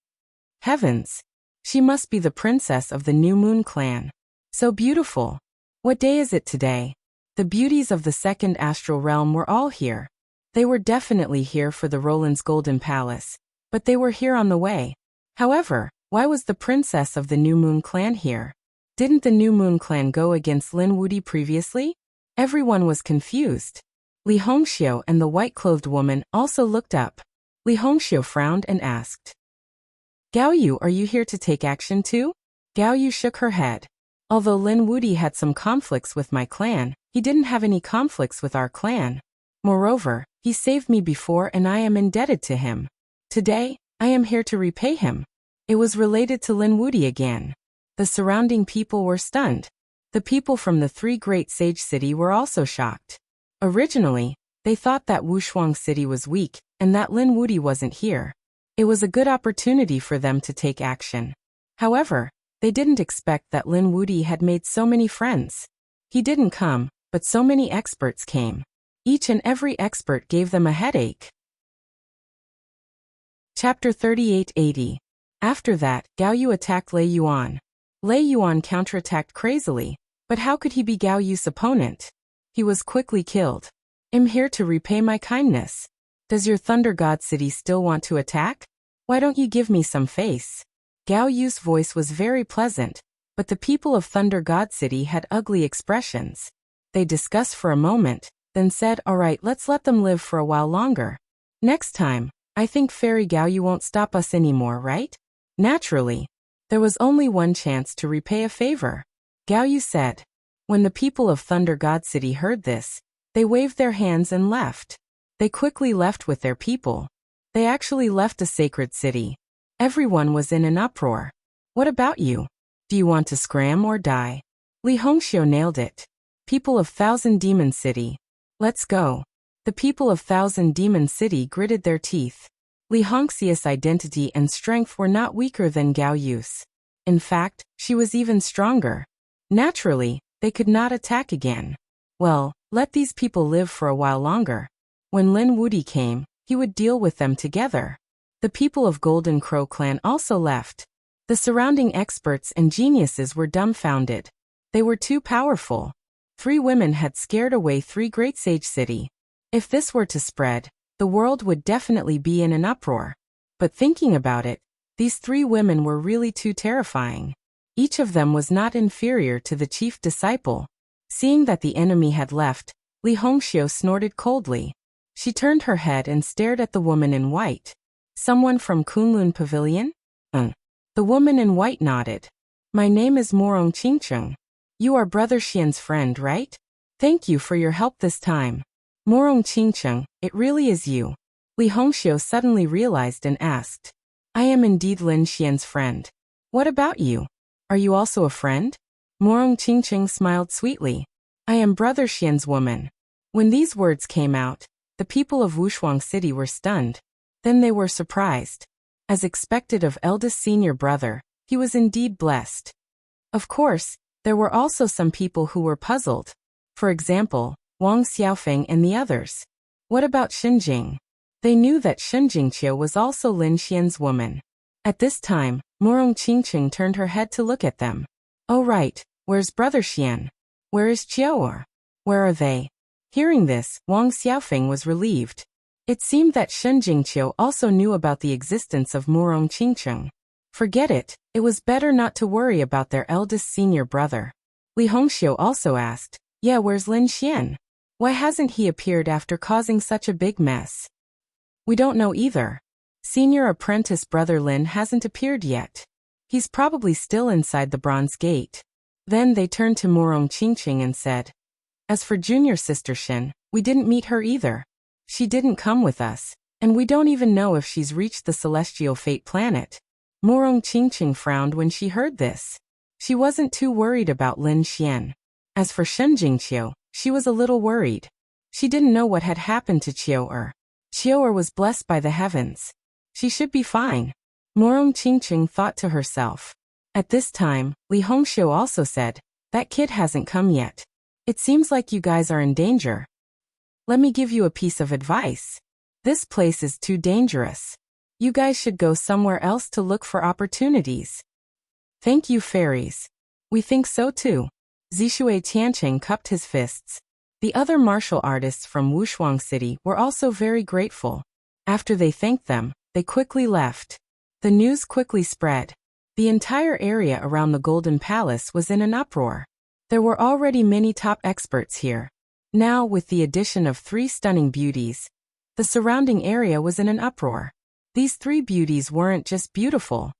Heavens! She must be the princess of the New Moon clan. So beautiful. What day is it today? The beauties of the second astral realm were all here. They were definitely here for the Roland's Golden Palace, but they were here on the way. However, why was the princess of the New Moon clan here? Didn't the New Moon clan go against Lin Wudi previously? Everyone was confused. Li Hongxiu and the white-clothed woman also looked up. Li Hongxiu frowned and asked, Gao Yu, are you here to take action too? Gao Yu shook her head. Although Lin Wudi had some conflicts with my clan, he didn't have any conflicts with our clan. Moreover, he saved me before and I am indebted to him. Today, I am here to repay him. It was related to Lin Wudi again. The surrounding people were stunned. The people from the three great sage city were also shocked. Originally, they thought that Wushuang City was weak and that Lin Wudi wasn't here. It was a good opportunity for them to take action. However, they didn't expect that Lin Wudi had made so many friends. He didn't come, but so many experts came. Each and every expert gave them a headache. Chapter 3880. After that, Gao Yu attacked Lei Yuan. Lei Yuan counterattacked crazily, but how could he be Gao Yu's opponent? He was quickly killed. I'm here to repay my kindness. Does your Thunder God City still want to attack? Why don't you give me some face? Gao Yu's voice was very pleasant, but the people of Thunder God City had ugly expressions. They discussed for a moment, then said, all right, let's let them live for a while longer. Next time, I think Fairy Gao Yu won't stop us anymore, right? Naturally. There was only one chance to repay a favor. Gao Yu said. When the people of Thunder God City heard this, they waved their hands and left. They quickly left with their people. They actually left a sacred city. Everyone was in an uproar. What about you? Do you want to scram or die? Li Hongxiu nailed it. People of Thousand Demon City. Let's go. The people of Thousand Demon City gritted their teeth. Li Hongxia's identity and strength were not weaker than Gao Yu's. In fact, she was even stronger. Naturally, they could not attack again. Well, let these people live for a while longer. When Lin Wudi came, he would deal with them together. The people of Golden Crow clan also left. The surrounding experts and geniuses were dumbfounded. They were too powerful. 3 women had scared away 3 great sage city. If this were to spread, the world would definitely be in an uproar. But thinking about it, these 3 women were really too terrifying. Each of them was not inferior to the chief disciple. Seeing that the enemy had left, Li Hongxiu snorted coldly. She turned her head and stared at the woman in white. Someone from Kunlun Pavilion? The woman in white nodded. My name is Morong Qingcheng. You are Brother Xian's friend, right? Thank you for your help this time. Morong Qingcheng, it really is you. Li Hongxiu suddenly realized and asked. I am indeed Lin Xian's friend. What about you? Are you also a friend? Morong Qingcheng smiled sweetly. I am Brother Xian's woman. When these words came out, the people of Wushuang City were stunned. Then they were surprised. As expected of eldest senior brother, he was indeed blessed. Of course, there were also some people who were puzzled. For example, Wang Xiaofeng and the others. What about Xinjing? They knew that Xinjingqiu was also Lin Xian's woman. At this time, Morong Qingcheng turned her head to look at them. Oh right, where's Brother Xian? Where is Qiu'er? Where are they? Hearing this, Wang Xiaofeng was relieved. It seemed that Xinjingqiu also knew about the existence of Morong Qingcheng. Forget it, it was better not to worry about their eldest senior brother. Li Hongxiu also asked, yeah, where's Lin Xian? Why hasn't he appeared after causing such a big mess? We don't know either. Senior apprentice brother Lin hasn't appeared yet. He's probably still inside the Bronze Gate. Then they turned to Morong Qingcheng and said, as for junior sister Xin, we didn't meet her either. She didn't come with us, and we don't even know if she's reached the celestial fate planet. Morong Qingcheng frowned when she heard this. She wasn't too worried about Lin Xian. As for Xinjingqiu, she was a little worried. She didn't know what had happened to Qiu'er. Qiu'er was blessed by the heavens. She should be fine. Morong Qingcheng thought to herself. At this time, Li Hongxiu also said, that kid hasn't come yet. It seems like you guys are in danger. Let me give you a piece of advice. This place is too dangerous. You guys should go somewhere else to look for opportunities. Thank you, fairies. We think so too. Zishui Tiancheng cupped his fists. The other martial artists from Wushuang City were also very grateful. After they thanked them, they quickly left. The news quickly spread. The entire area around the Golden Palace was in an uproar. There were already many top experts here. Now, with the addition of 3 stunning beauties, the surrounding area was in an uproar. These 3 beauties weren't just beautiful.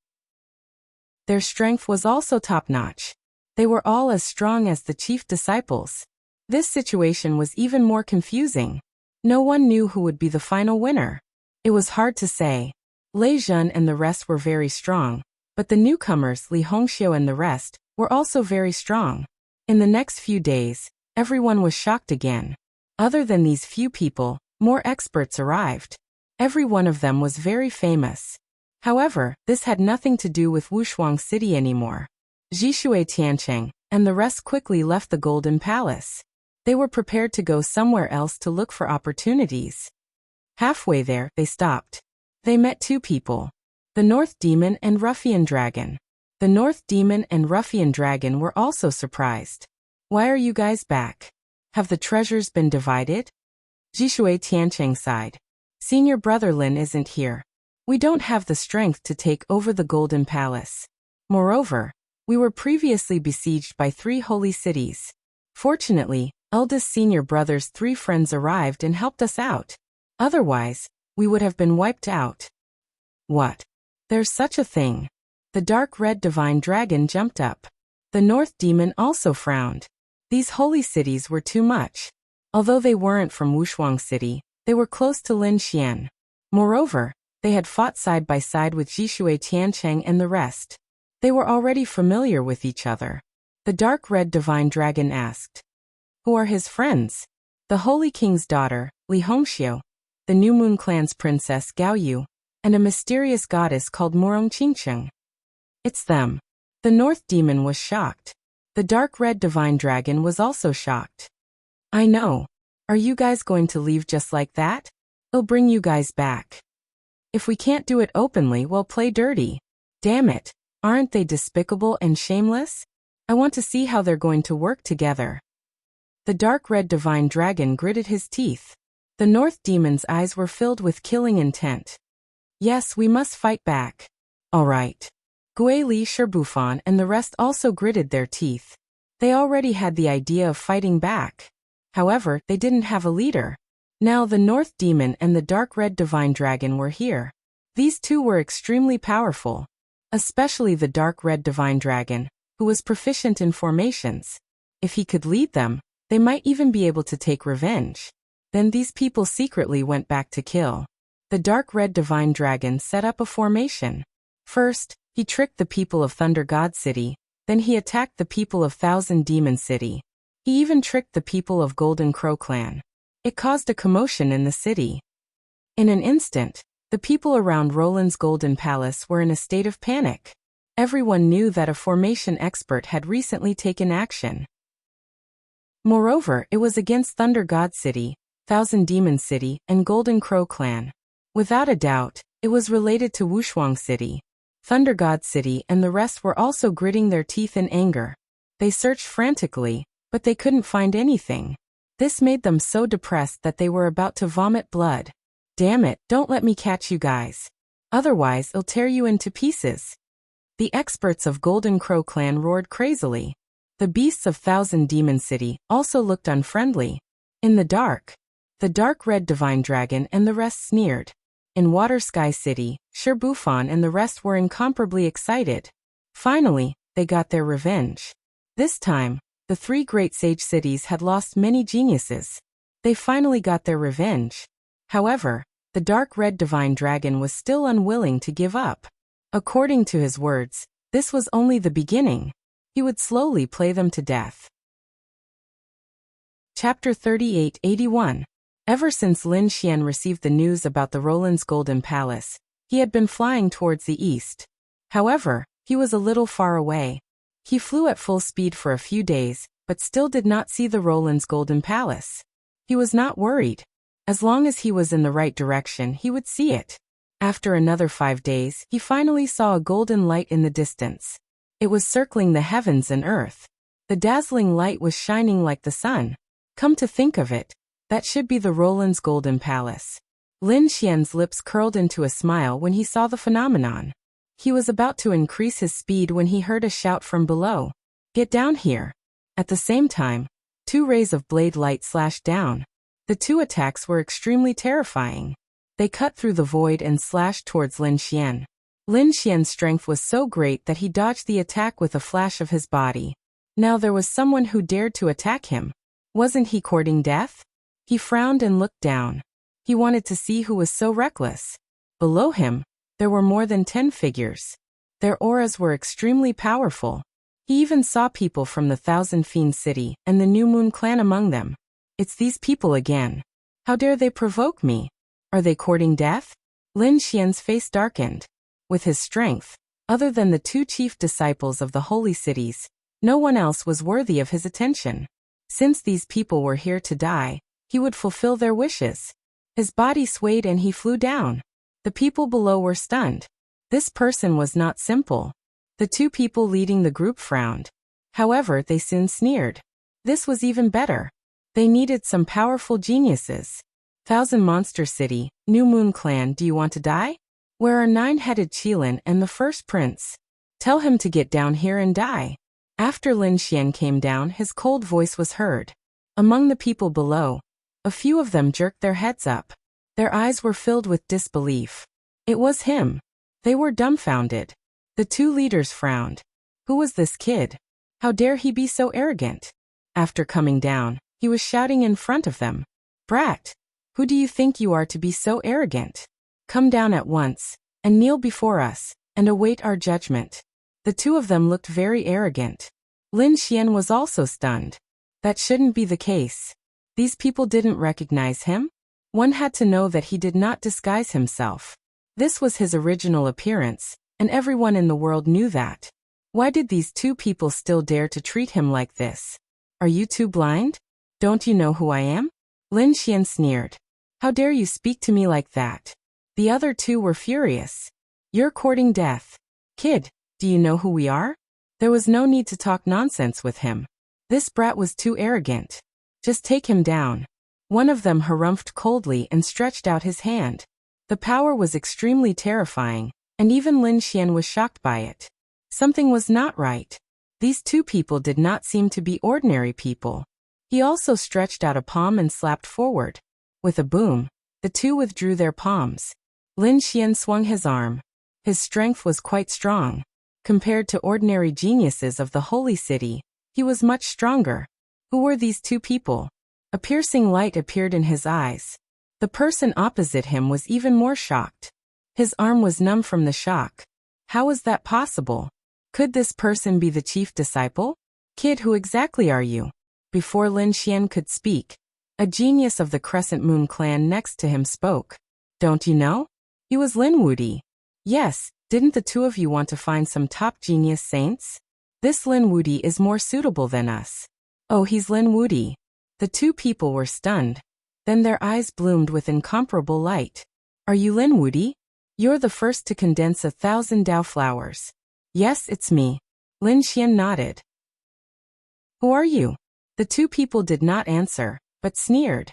Their strength was also top-notch. They were all as strong as the chief disciples. This situation was even more confusing. No one knew who would be the final winner. It was hard to say. Lei Zhen and the rest were very strong, but the newcomers Li Hongxiu and the rest were also very strong. In the next few days, everyone was shocked again. Other than these few people, more experts arrived. Every one of them was very famous. However, this had nothing to do with Wushuang City anymore. Zishui Tiancheng and the rest quickly left the Golden Palace. They were prepared to go somewhere else to look for opportunities. Halfway there, they stopped. They met 2 people. The North Demon and Ruffian Dragon. The North Demon and Ruffian Dragon were also surprised. Why are you guys back? Have the treasures been divided? Jishui Tiancheng sighed. Senior brother Lin isn't here. We don't have the strength to take over the Golden Palace. Moreover, we were previously besieged by 3 holy cities. Fortunately, eldest senior brother's 3 friends arrived and helped us out. Otherwise, we would have been wiped out. What? There's such a thing. The dark red divine dragon jumped up. The North Demon also frowned. These holy cities were too much. Although they weren't from Wuxia City, they were close to Lin Xian. Moreover, they had fought side by side with Jishui Tiancheng and the rest. They were already familiar with each other. The dark red divine dragon asked. Who are his friends? The Holy King's daughter, Li Hongxiu, the New Moon Clan's princess Gao Yu, and a mysterious goddess called Morong Qingcheng. It's them. The North Demon was shocked. The dark red divine dragon was also shocked. I know. Are you guys going to leave just like that? I'll bring you guys back. If we can't do it openly, we'll play dirty. Damn it. Aren't they despicable and shameless? I want to see how they're going to work together. The dark red divine dragon gritted his teeth. The North Demon's eyes were filled with killing intent. Yes, we must fight back. All right. Gui Li Shirbufan and the rest also gritted their teeth. They already had the idea of fighting back. However, they didn't have a leader. Now the North Demon and the dark red divine dragon were here. These two were extremely powerful. Especially the dark red divine dragon, who was proficient in formations. If he could lead them, they might even be able to take revenge. Then these people secretly went back to kill. The dark red divine dragon set up a formation. First, he tricked the people of Thunder God City, then he attacked the people of Thousand Demon City. He even tricked the people of Golden Crow Clan. It caused a commotion in the city. In an instant, the people around Roland's Golden Palace were in a state of panic. Everyone knew that a formation expert had recently taken action. Moreover, it was against Thunder God City, Thousand Demon City, and Golden Crow Clan. Without a doubt, it was related to Wuxia City. Thunder God City and the rest were also gritting their teeth in anger. They searched frantically, but they couldn't find anything. This made them so depressed that they were about to vomit blood. Damn it, don't let me catch you guys. Otherwise, I'll tear you into pieces. The experts of Golden Crow Clan roared crazily. The beasts of Thousand Demon City also looked unfriendly. In the dark red divine dragon and the rest sneered. In Water Sky City, Shirbufan and the rest were incomparably excited. Finally, they got their revenge. This time, the 3 great sage cities had lost many geniuses. They finally got their revenge. However, the dark red divine dragon was still unwilling to give up. According to his words, this was only the beginning. He would slowly play them to death. Chapter 38-81. Ever since Lin Xian received the news about the Roland's Golden Palace, he had been flying towards the east. However, he was a little far away. He flew at full speed for a few days, but still did not see the Roland's Golden Palace. He was not worried. As long as he was in the right direction, he would see it. After another 5 days, he finally saw a golden light in the distance. It was circling the heavens and earth. The dazzling light was shining like the sun. Come to think of it, that should be the Roland's Golden Palace. Lin Xian's lips curled into a smile when he saw the phenomenon. He was about to increase his speed when he heard a shout from below. Get down here. At the same time, 2 rays of blade light slashed down. The 2 attacks were extremely terrifying. They cut through the void and slashed towards Lin Xian. Lin Xian's strength was so great that he dodged the attack with a flash of his body. Now there was someone who dared to attack him. Wasn't he courting death? He frowned and looked down. He wanted to see who was so reckless. Below him, there were more than 10 figures. Their auras were extremely powerful. He even saw people from the Thousand Fiend City and the New Moon Clan among them. It's these people again. How dare they provoke me? Are they courting death? Lin Xian's face darkened. With his strength, other than the 2 chief disciples of the holy cities, no one else was worthy of his attention. Since these people were here to die, he would fulfill their wishes. His body swayed and he flew down. The people below were stunned. This person was not simple. The two people leading the group frowned. However, they soon sneered. This was even better. They needed some powerful geniuses. Thousand Monster City, New Moon Clan, do you want to die? Where are nine-headed Qilin and the first prince? Tell him to get down here and die. After Lin Xian came down, his cold voice was heard. Among the people below, a few of them jerked their heads up. Their eyes were filled with disbelief. It was him. They were dumbfounded. The two leaders frowned. Who was this kid? How dare he be so arrogant? After coming down, he was shouting in front of them. Brat! Who do you think you are to be so arrogant? Come down at once, and kneel before us, and await our judgment. The two of them looked very arrogant. Lin Xian was also stunned. That shouldn't be the case. These people didn't recognize him? One had to know that he did not disguise himself. This was his original appearance, and everyone in the world knew that. Why did these two people still dare to treat him like this? Are you two blind? Don't you know who I am? Lin Xian sneered. How dare you speak to me like that? The other two were furious. You're courting death. Kid, do you know who we are? There was no need to talk nonsense with him. This brat was too arrogant. Just take him down. One of them harumphed coldly and stretched out his hand. The power was extremely terrifying, and even Lin Xian was shocked by it. Something was not right. These two people did not seem to be ordinary people. He also stretched out a palm and slapped forward. With a boom, the two withdrew their palms. Lin Xian swung his arm. His strength was quite strong. Compared to ordinary geniuses of the holy city, he was much stronger. Who were these two people? A piercing light appeared in his eyes. The person opposite him was even more shocked. His arm was numb from the shock. How was that possible? Could this person be the chief disciple? Kid, who exactly are you? Before Lin Xian could speak, a genius of the Crescent Moon clan next to him spoke. Don't you know? He was Lin Wudi. Yes, didn't the two of you want to find some top genius saints? This Lin Wudi is more suitable than us. Oh, he's Lin Wudi. The two people were stunned. Then their eyes bloomed with incomparable light. Are you Lin Wudi? You're the first to condense 1,000 Dao flowers. Yes, it's me. Lin Xian nodded. Who are you? The two people did not answer, but sneered.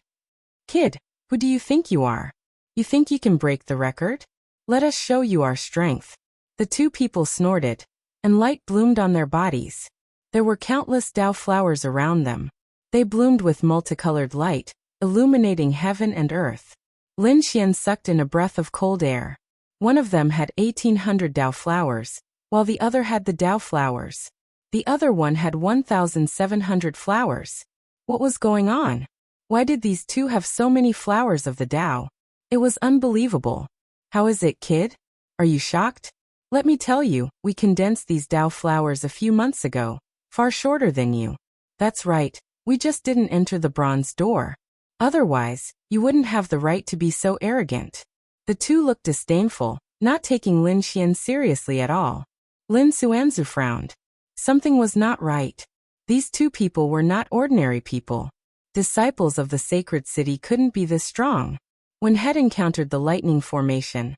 Kid, who do you think you are? You think you can break the record? Let us show you our strength. The two people snorted, and light bloomed on their bodies. There were countless Dao flowers around them. They bloomed with multicolored light, illuminating heaven and earth. Lin Xian sucked in a breath of cold air. One of them had 1,800 Dao flowers, while the other had the Dao flowers. The other one had 1,700 flowers. What was going on? Why did these two have so many flowers of the Dao? It was unbelievable. How is it, kid? Are you shocked? Let me tell you, we condensed these Dao flowers a few months ago, far shorter than you. That's right, we just didn't enter the bronze door. Otherwise, you wouldn't have the right to be so arrogant. The two looked disdainful, not taking Lin Xian seriously at all. Lin Xuanzu frowned. Something was not right. These two people were not ordinary people. Disciples of the sacred city couldn't be this strong. When Head encountered the lightning formation,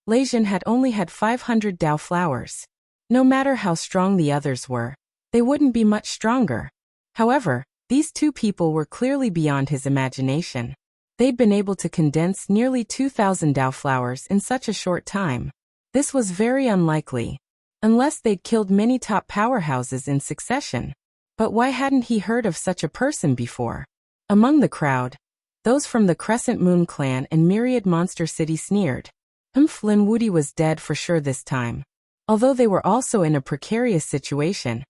Leijin had only had 500 Dao flowers. No matter how strong the others were, they wouldn't be much stronger. However, these two people were clearly beyond his imagination. They'd been able to condense nearly 2,000 Dao flowers in such a short time. This was very unlikely, unless they'd killed many top powerhouses in succession. But why hadn't he heard of such a person before? Among the crowd, those from the Crescent Moon clan and Myriad Monster City sneered. Lin Wudi was dead for sure this time. Although they were also in a precarious situation,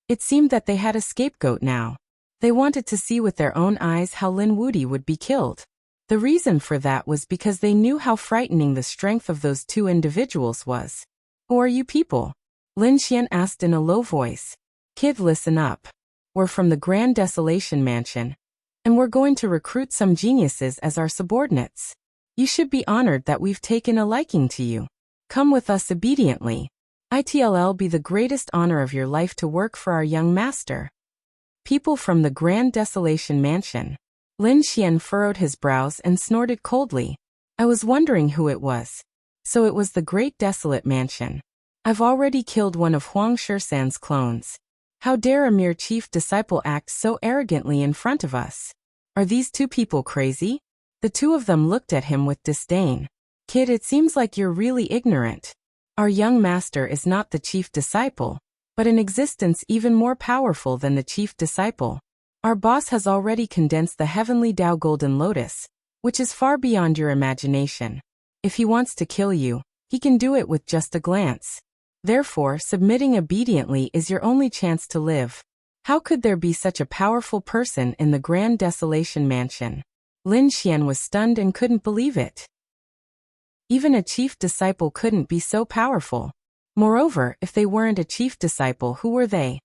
it seemed that they had a scapegoat now. They wanted to see with their own eyes how Lin Wudi would be killed. The reason for that was because they knew how frightening the strength of those two individuals was. Who are you people? Lin Xian asked in a low voice. Kid, listen up. We're from the Grand Desolation Mansion, and we're going to recruit some geniuses as our subordinates. You should be honored that we've taken a liking to you. Come with us obediently. It'll be the greatest honor of your life to work for our young master. People from the Grand Desolation Mansion. Lin Xian furrowed his brows and snorted coldly. I was wondering who it was. So it was the Great Desolate Mansion. I've already killed one of Huang Shisan's clones. How dare a mere chief disciple act so arrogantly in front of us? Are these two people crazy? The two of them looked at him with disdain. Kid, it seems like you're really ignorant. Our young master is not the chief disciple, but an existence even more powerful than the chief disciple. Our boss has already condensed the heavenly Tao Golden Lotus, which is far beyond your imagination. If he wants to kill you, he can do it with just a glance. Therefore, submitting obediently is your only chance to live. How could there be such a powerful person in the Grand Desolation Mansion? Lin Xian was stunned and couldn't believe it. Even a chief disciple couldn't be so powerful. Moreover, if they weren't a chief disciple, who were they?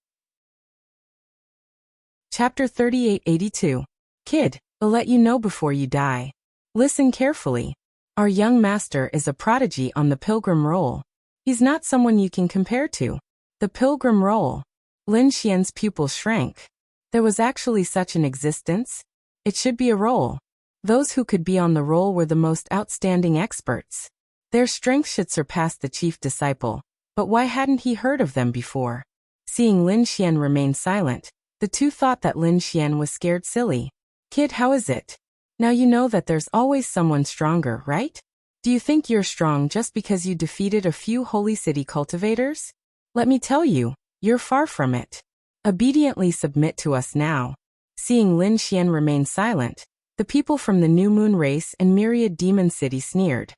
Chapter 3882. Kid, I'll let you know before you die. Listen carefully. Our young master is a prodigy on the pilgrim role. He's not someone you can compare to. The pilgrim role. Lin Xian's pupils shrank. There was actually such an existence? It should be a role. Those who could be on the role were the most outstanding experts. Their strength should surpass the chief disciple, but why hadn't he heard of them before? Seeing Lin Xian remain silent, the two thought that Lin Xian was scared silly. Kid, how is it? Now you know that there's always someone stronger, right? Do you think you're strong just because you defeated a few holy city cultivators? Let me tell you, you're far from it. Obediently submit to us now. Seeing Lin Xian remain silent, the people from the New Moon race and Myriad Demon City sneered.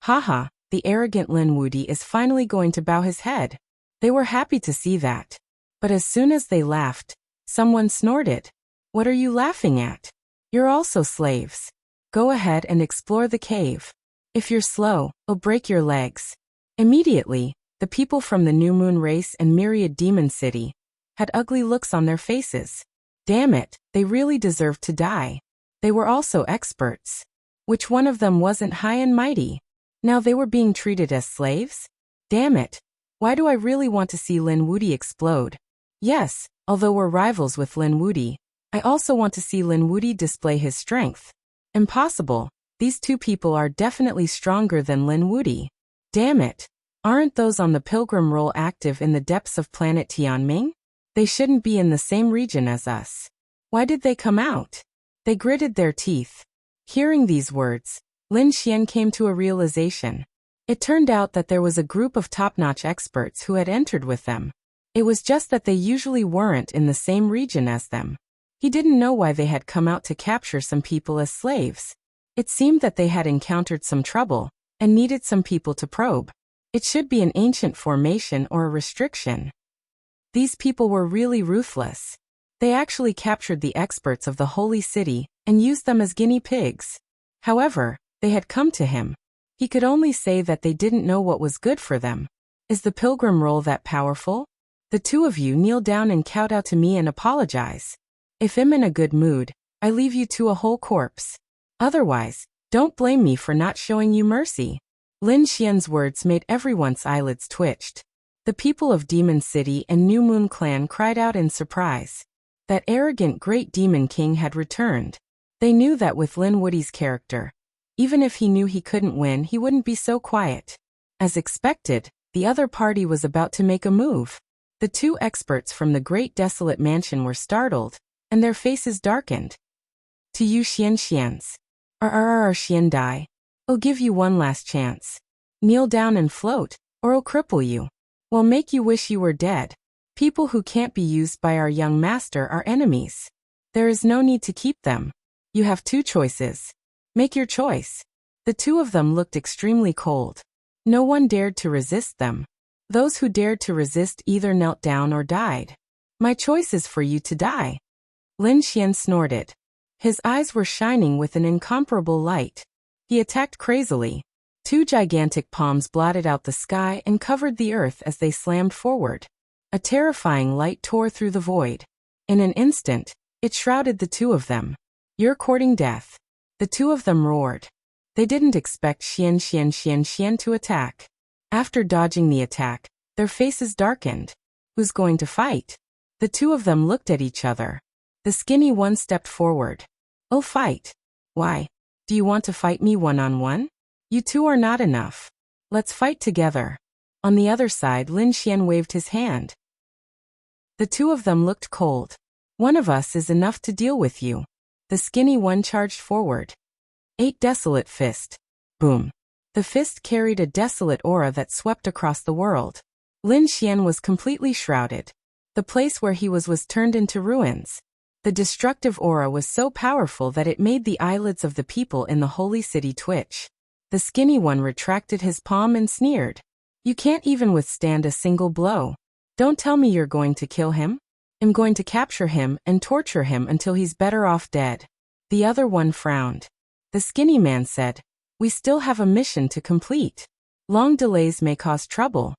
Haha, the arrogant Lin Wudi is finally going to bow his head. They were happy to see that. But as soon as they laughed, someone snorted. What are you laughing at? You're also slaves. Go ahead and explore the cave. If you're slow, I'll break your legs. Immediately, the people from the New Moon race and Myriad Demon City had ugly looks on their faces. Damn it, they really deserved to die. They were also experts. Which one of them wasn't high and mighty? Now they were being treated as slaves? Damn it. Why do I really want to see Lin Wudi explode? Yes, although we're rivals with Lin Wudi, I also want to see Lin Wudi display his strength. Impossible. These two people are definitely stronger than Lin Wudi. Damn it. Aren't those on the pilgrim role active in the depths of planet Tianming? They shouldn't be in the same region as us. Why did they come out? They gritted their teeth. Hearing these words, Lin Xian came to a realization. It turned out that there was a group of top-notch experts who had entered with them. It was just that they usually weren't in the same region as them. He didn't know why they had come out to capture some people as slaves. It seemed that they had encountered some trouble and needed some people to probe. It should be an ancient formation or a restriction. These people were really ruthless. They actually captured the experts of the holy city and used them as guinea pigs. However, they had come to him. He could only say that they didn't know what was good for them. Is the pilgrim role that powerful? The two of you kneel down and kowtow to me and apologize. If I'm in a good mood, I leave you to a whole corpse. Otherwise, don't blame me for not showing you mercy. Lin Xian's words made everyone's eyelids twitched. The people of Demon City and New Moon Clan cried out in surprise. That arrogant great demon king had returned. They knew that with Lin Wudi's character, even if he knew he couldn't win, he wouldn't be so quiet. As expected, the other party was about to make a move. The two experts from the Great Desolate Mansion were startled, and their faces darkened. To you Xians. Xian die. I'll give you one last chance. Kneel down and float, or I'll cripple you. We'll make you wish you were dead. People who can't be used by our young master are enemies. There is no need to keep them. You have two choices. Make your choice. The two of them looked extremely cold. No one dared to resist them. Those who dared to resist either knelt down or died. My choice is for you to die. Lin Xian snorted. His eyes were shining with an incomparable light. He attacked crazily. Two gigantic palms blotted out the sky and covered the earth as they slammed forward. A terrifying light tore through the void. In an instant, it shrouded the two of them. You're courting death. The two of them roared. They didn't expect Xian to attack. After dodging the attack, their faces darkened. Who's going to fight? The two of them looked at each other. The skinny one stepped forward. I'll fight. Why? Do you want to fight me one-on-one? You two are not enough. Let's fight together. On the other side, Lin Xian waved his hand. The two of them looked cold. One of us is enough to deal with you. The skinny one charged forward. 8 desolate fist. Boom. The fist carried a desolate aura that swept across the world. Lin Xian was completely shrouded. The place where he was turned into ruins. The destructive aura was so powerful that it made the eyelids of the people in the holy city twitch. The skinny one retracted his palm and sneered. You can't even withstand a single blow. Don't tell me you're going to kill him? I'm going to capture him and torture him until he's better off dead. The other one frowned. The skinny man said, we still have a mission to complete. Long delays may cause trouble.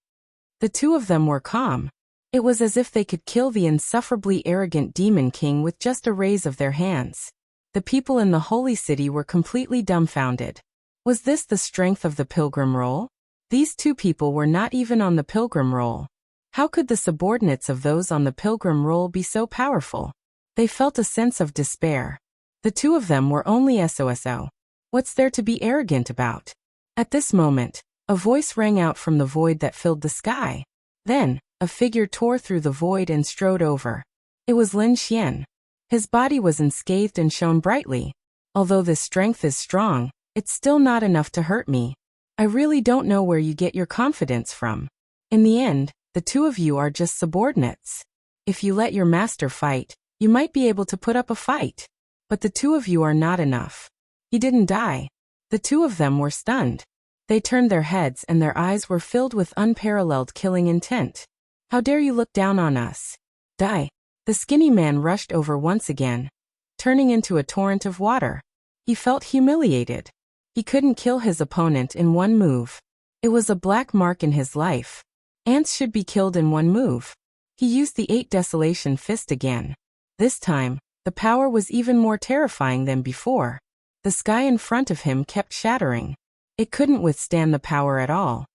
The two of them were calm. It was as if they could kill the insufferably arrogant demon king with just a raise of their hands. The people in the holy city were completely dumbfounded. Was this the strength of the pilgrim roll? These two people were not even on the pilgrim roll. How could the subordinates of those on the pilgrim roll be so powerful? They felt a sense of despair. The two of them were only SOSO. What's there to be arrogant about? At this moment, a voice rang out from the void that filled the sky. Then, a figure tore through the void and strode over. It was Lin Xian. His body was unscathed and shone brightly. Although this strength is strong, it's still not enough to hurt me. I really don't know where you get your confidence from. In the end, the two of you are just subordinates. If you let your master fight, you might be able to put up a fight. But the two of you are not enough. He didn't die. The two of them were stunned. They turned their heads and their eyes were filled with unparalleled killing intent. How dare you look down on us? Die. The skinny man rushed over once again, turning into a torrent of water. He felt humiliated. He couldn't kill his opponent in one move. It was a black mark in his life. Ants should be killed in one move. He used the 8 desolation fist again. This time, the power was even more terrifying than before. The sky in front of him kept shattering. It couldn't withstand the power at all.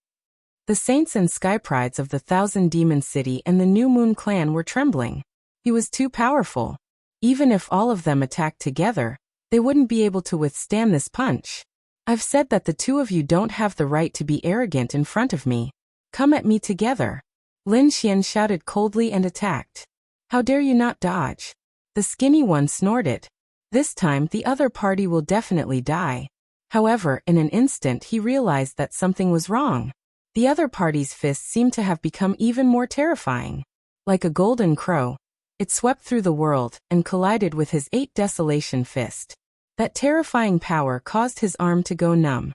The saints and sky prides of the Thousand Demon City and the New Moon clan were trembling. He was too powerful. Even if all of them attacked together, they wouldn't be able to withstand this punch. I've said that the two of you don't have the right to be arrogant in front of me. Come at me together. Lin Xian shouted coldly and attacked. How dare you not dodge? The skinny one snorted. This time the other party will definitely die. However, in an instant he realized that something was wrong. The other party's fists seemed to have become even more terrifying. Like a golden crow, it swept through the world and collided with his 8 desolation fist. That terrifying power caused his arm to go numb.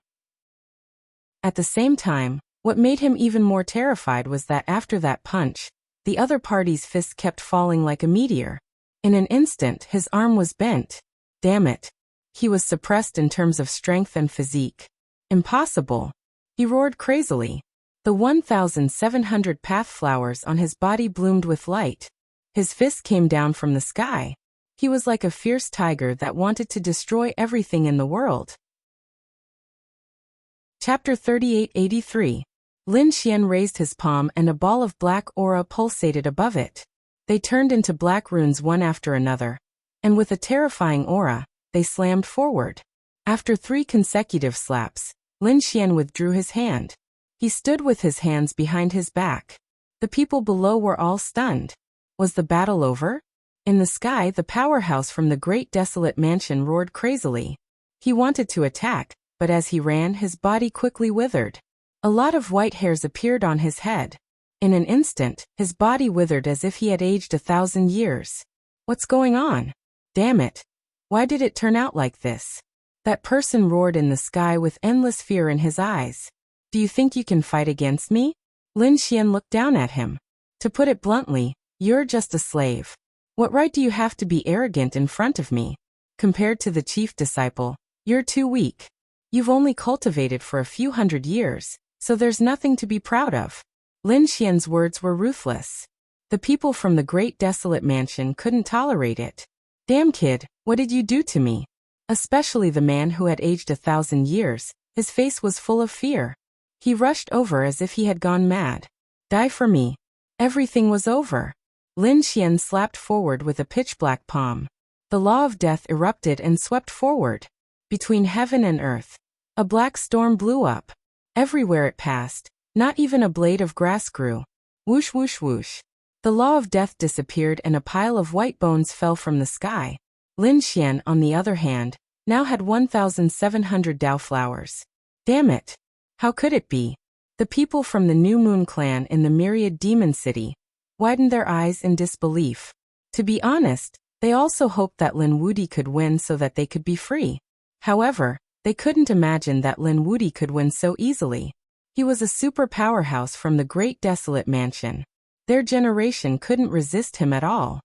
At the same time, what made him even more terrified was that after that punch, the other party's fist kept falling like a meteor. In an instant, his arm was bent. Damn it. He was suppressed in terms of strength and physique. Impossible. He roared crazily. The 1,700 path flowers on his body bloomed with light. His fist came down from the sky. He was like a fierce tiger that wanted to destroy everything in the world. Chapter 3883. Lin Xian raised his palm and a ball of black aura pulsated above it. They turned into black runes one after another. And with a terrifying aura, they slammed forward. After 3 consecutive slaps, Lin Xian withdrew his hand. He stood with his hands behind his back. The people below were all stunned. Was the battle over? In the sky, the powerhouse from the great desolate mansion roared crazily. He wanted to attack, but as he ran, his body quickly withered. A lot of white hairs appeared on his head. In an instant, his body withered as if he had aged 1,000 years. What's going on? Damn it. Why did it turn out like this? That person roared in the sky with endless fear in his eyes. Do you think you can fight against me? Lin Xian looked down at him. To put it bluntly, you're just a slave. What right do you have to be arrogant in front of me? Compared to the chief disciple, you're too weak. You've only cultivated for a few hundred years, so there's nothing to be proud of. Lin Xian's words were ruthless. The people from the great desolate mansion couldn't tolerate it. Damn kid, what did you do to me? Especially the man who had aged 1,000 years, his face was full of fear. He rushed over as if he had gone mad. Die for me. Everything was over. Lin Xian slapped forward with a pitch-black palm. The law of death erupted and swept forward. Between heaven and earth, a black storm blew up. Everywhere it passed, Not even a blade of grass grew. Whoosh whoosh whoosh. The law of death disappeared and a pile of white bones fell from the sky. Lin Xian, on the other hand, now had 1,700 Dao flowers. Damn it! How could it be? The people from the New Moon clan in the Myriad Demon City widened their eyes in disbelief. To be honest, they also hoped that Lin Wudi could win so that they could be free. However, they couldn't imagine that Lin Wudi could win so easily. He was a super powerhouse from the Great Desolate Mansion. Their generation couldn't resist him at all.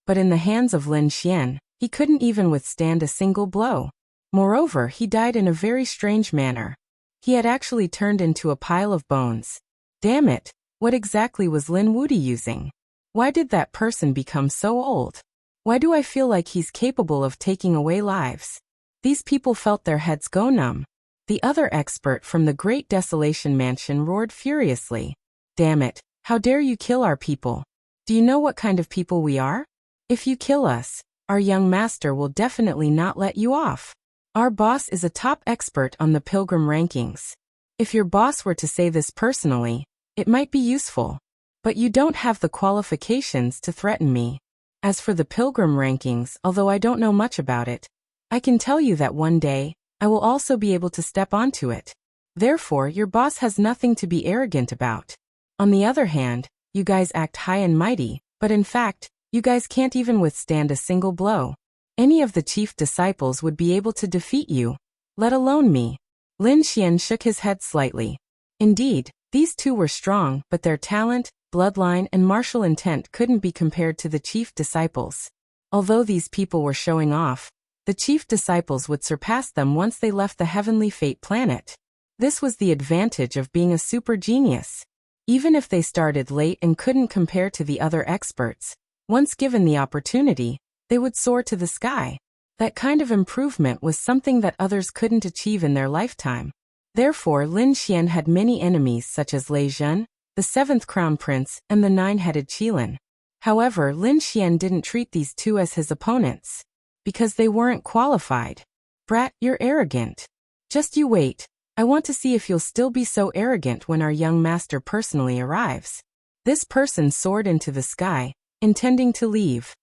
But in the hands of Lin Xian, he couldn't even withstand a single blow. Moreover, he died in a very strange manner. He had actually turned into a pile of bones. Damn it, what exactly was Lin Wudi using? Why did that person become so old? Why do I feel like he's capable of taking away lives? These people felt their heads go numb. The other expert from the Great Desolation Mansion roared furiously. Damn it, how dare you kill our people? Do you know what kind of people we are? If you kill us, our young master will definitely not let you off. Our boss is a top expert on the pilgrim rankings. If your boss were to say this personally, it might be useful. But you don't have the qualifications to threaten me. As for the pilgrim rankings, although I don't know much about it, I can tell you that one day, I will also be able to step onto it. Therefore, your boss has nothing to be arrogant about. On the other hand, you guys act high and mighty, but in fact, you guys can't even withstand a single blow. Any of the chief disciples would be able to defeat you, let alone me. Lin Xian shook his head slightly. Indeed, these two were strong, but their talent, bloodline, and martial intent couldn't be compared to the chief disciples. Although these people were showing off, the chief disciples would surpass them once they left the Heavenly Fate planet. This was the advantage of being a super genius. Even if they started late and couldn't compare to the other experts, once given the opportunity, they would soar to the sky. That kind of improvement was something that others couldn't achieve in their lifetime. Therefore, Lin Xian had many enemies such as Lei Zhen, the 7th Crown Prince, and the 9-headed Qilin. However, Lin Xian didn't treat these two as his opponents, because they weren't qualified. Brat, you're arrogant. Just you wait. I want to see if you'll still be so arrogant when our young master personally arrives. This person soared into the sky, intending to leave.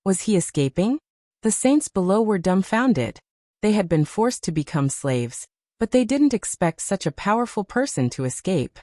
Was he escaping? The saints below were dumbfounded. They had been forced to become slaves, but they didn't expect such a powerful person to escape.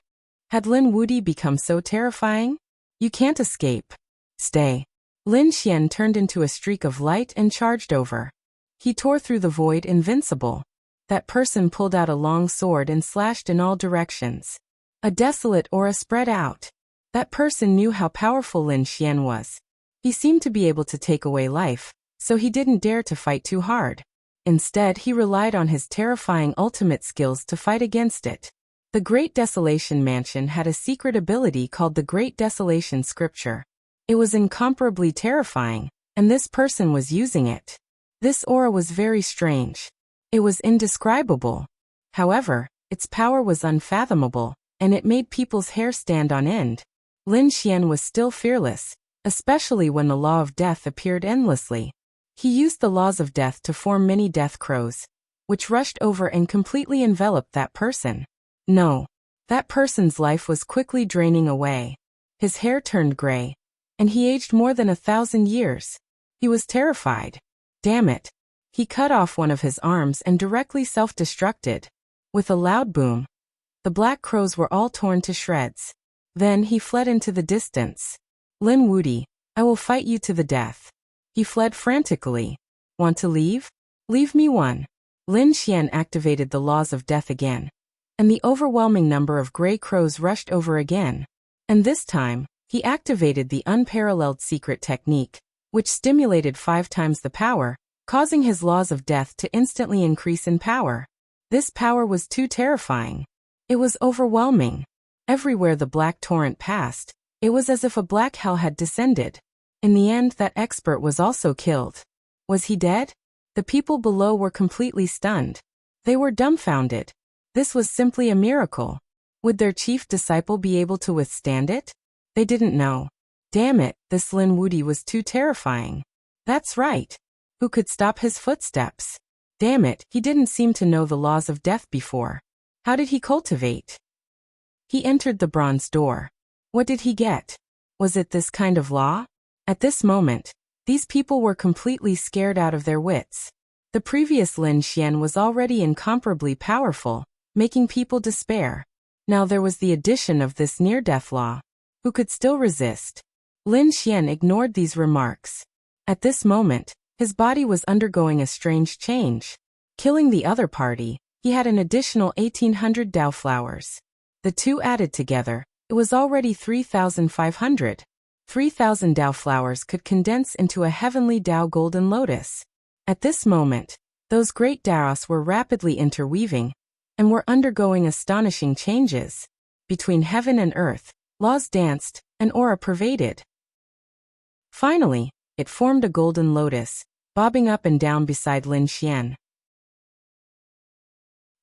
Had Lin Wudi become so terrifying? You can't escape. Stay. Lin Xian turned into a streak of light and charged over. He tore through the void invincible. That person pulled out a long sword and slashed in all directions. A desolate aura spread out. That person knew how powerful Lin Xian was. He seemed to be able to take away life, so he didn't dare to fight too hard. Instead, he relied on his terrifying ultimate skills to fight against it. The Great Desolation Mansion had a secret ability called the Great Desolation Scripture. It was incomparably terrifying, and this person was using it. This aura was very strange. It was indescribable. However, its power was unfathomable, and it made people's hair stand on end. Lin Xian was still fearless, especially when the law of death appeared endlessly. He used the laws of death to form many death crows, which rushed over and completely enveloped that person. No. That person's life was quickly draining away. His hair turned gray, and he aged more than 1,000 years. He was terrified. Damn it. He cut off one of his arms and directly self-destructed. With a loud boom, the black crows were all torn to shreds. Then he fled into the distance. Lin Wudi, I will fight you to the death. He fled frantically. Want to leave? Leave me one. Lin Xian activated the laws of death again, and the overwhelming number of gray crows rushed over again. And this time, he activated the unparalleled secret technique, which stimulated 5 times the power, causing his laws of death to instantly increase in power. This power was too terrifying. It was overwhelming. Everywhere the black torrent passed, it was as if a black hell had descended. In the end, that expert was also killed. Was he dead? The people below were completely stunned. They were dumbfounded. This was simply a miracle. Would their chief disciple be able to withstand it? They didn't know. Damn it, this Lin Wudi was too terrifying. That's right. Who could stop his footsteps? Damn it, he didn't seem to know the laws of death before. How did he cultivate? He entered the bronze door. What did he get? Was it this kind of law? At this moment, these people were completely scared out of their wits. The previous Lin Xian was already incomparably powerful, making people despair. Now there was the addition of this near-death law. Who could still resist? Lin Xian ignored these remarks. At this moment, his body was undergoing a strange change. Killing the other party, he had an additional 1,800 Dao flowers. The two added together, it was already 3,500. 3,000 Dao flowers could condense into a heavenly Dao golden lotus. At this moment, those great Daos were rapidly interweaving and were undergoing astonishing changes. Between heaven and earth, laws danced, and aura pervaded. Finally, it formed a golden lotus, bobbing up and down beside Lin Xian.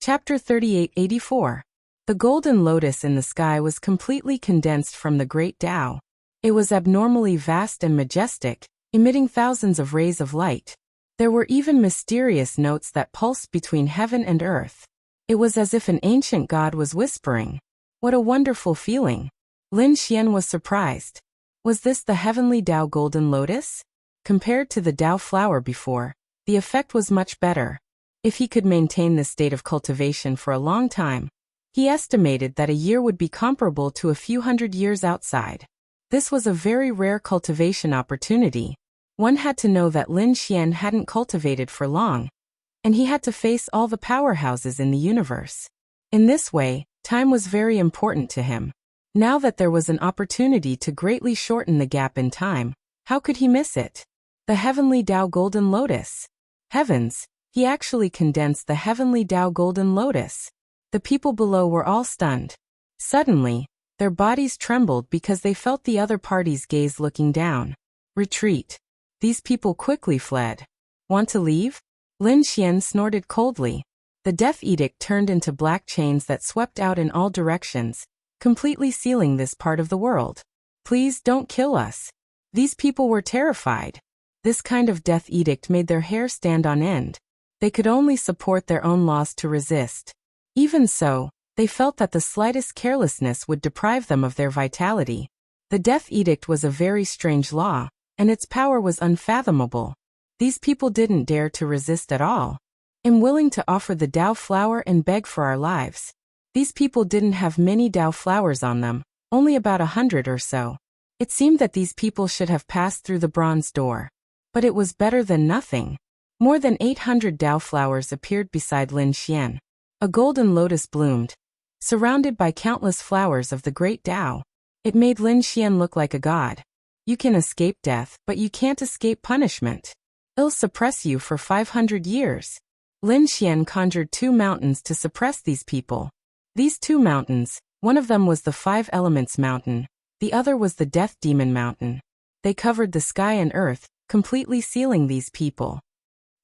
Chapter 3884. The golden lotus in the sky was completely condensed from the great Tao. It was abnormally vast and majestic, emitting thousands of rays of light. There were even mysterious notes that pulsed between heaven and earth. It was as if an ancient god was whispering. What a wonderful feeling! Lin Xian was surprised. Was this the heavenly Dao golden lotus? Compared to the Dao flower before, the effect was much better. If he could maintain this state of cultivation for a long time, he estimated that a year would be comparable to a few hundred years outside. This was a very rare cultivation opportunity. One had to know that Lin Xian hadn't cultivated for long, and he had to face all the powerhouses in the universe. In this way, time was very important to him. Now that there was an opportunity to greatly shorten the gap in time, how could he miss it? The heavenly Dao golden lotus. Heavens, he actually condensed the heavenly Dao golden lotus. The people below were all stunned. Suddenly, their bodies trembled because they felt the other party's gaze looking down. Retreat. These people quickly fled. Want to leave? Lin Xian snorted coldly. The death edict turned into black chains that swept out in all directions, completely sealing this part of the world. Please don't kill us. These people were terrified. This kind of death edict made their hair stand on end. They could only support their own laws to resist. Even so, they felt that the slightest carelessness would deprive them of their vitality. The death edict was a very strange law, and its power was unfathomable. These people didn't dare to resist at all. I'm willing to offer the Dao flower and beg for our lives. These people didn't have many Dao flowers on them, only about 100 or so. It seemed that these people should have passed through the bronze door. But it was better than nothing. More than 800 Dao flowers appeared beside Lin Xian. A golden lotus bloomed, surrounded by countless flowers of the great Dao. It made Lin Xian look like a god. You can escape death, but you can't escape punishment. It'll suppress you for 500 years. Lin Xian conjured 2 mountains to suppress these people. These 2 mountains, one of them was the 5 Elements Mountain, the other was the Death Demon Mountain. They covered the sky and earth, completely sealing these people.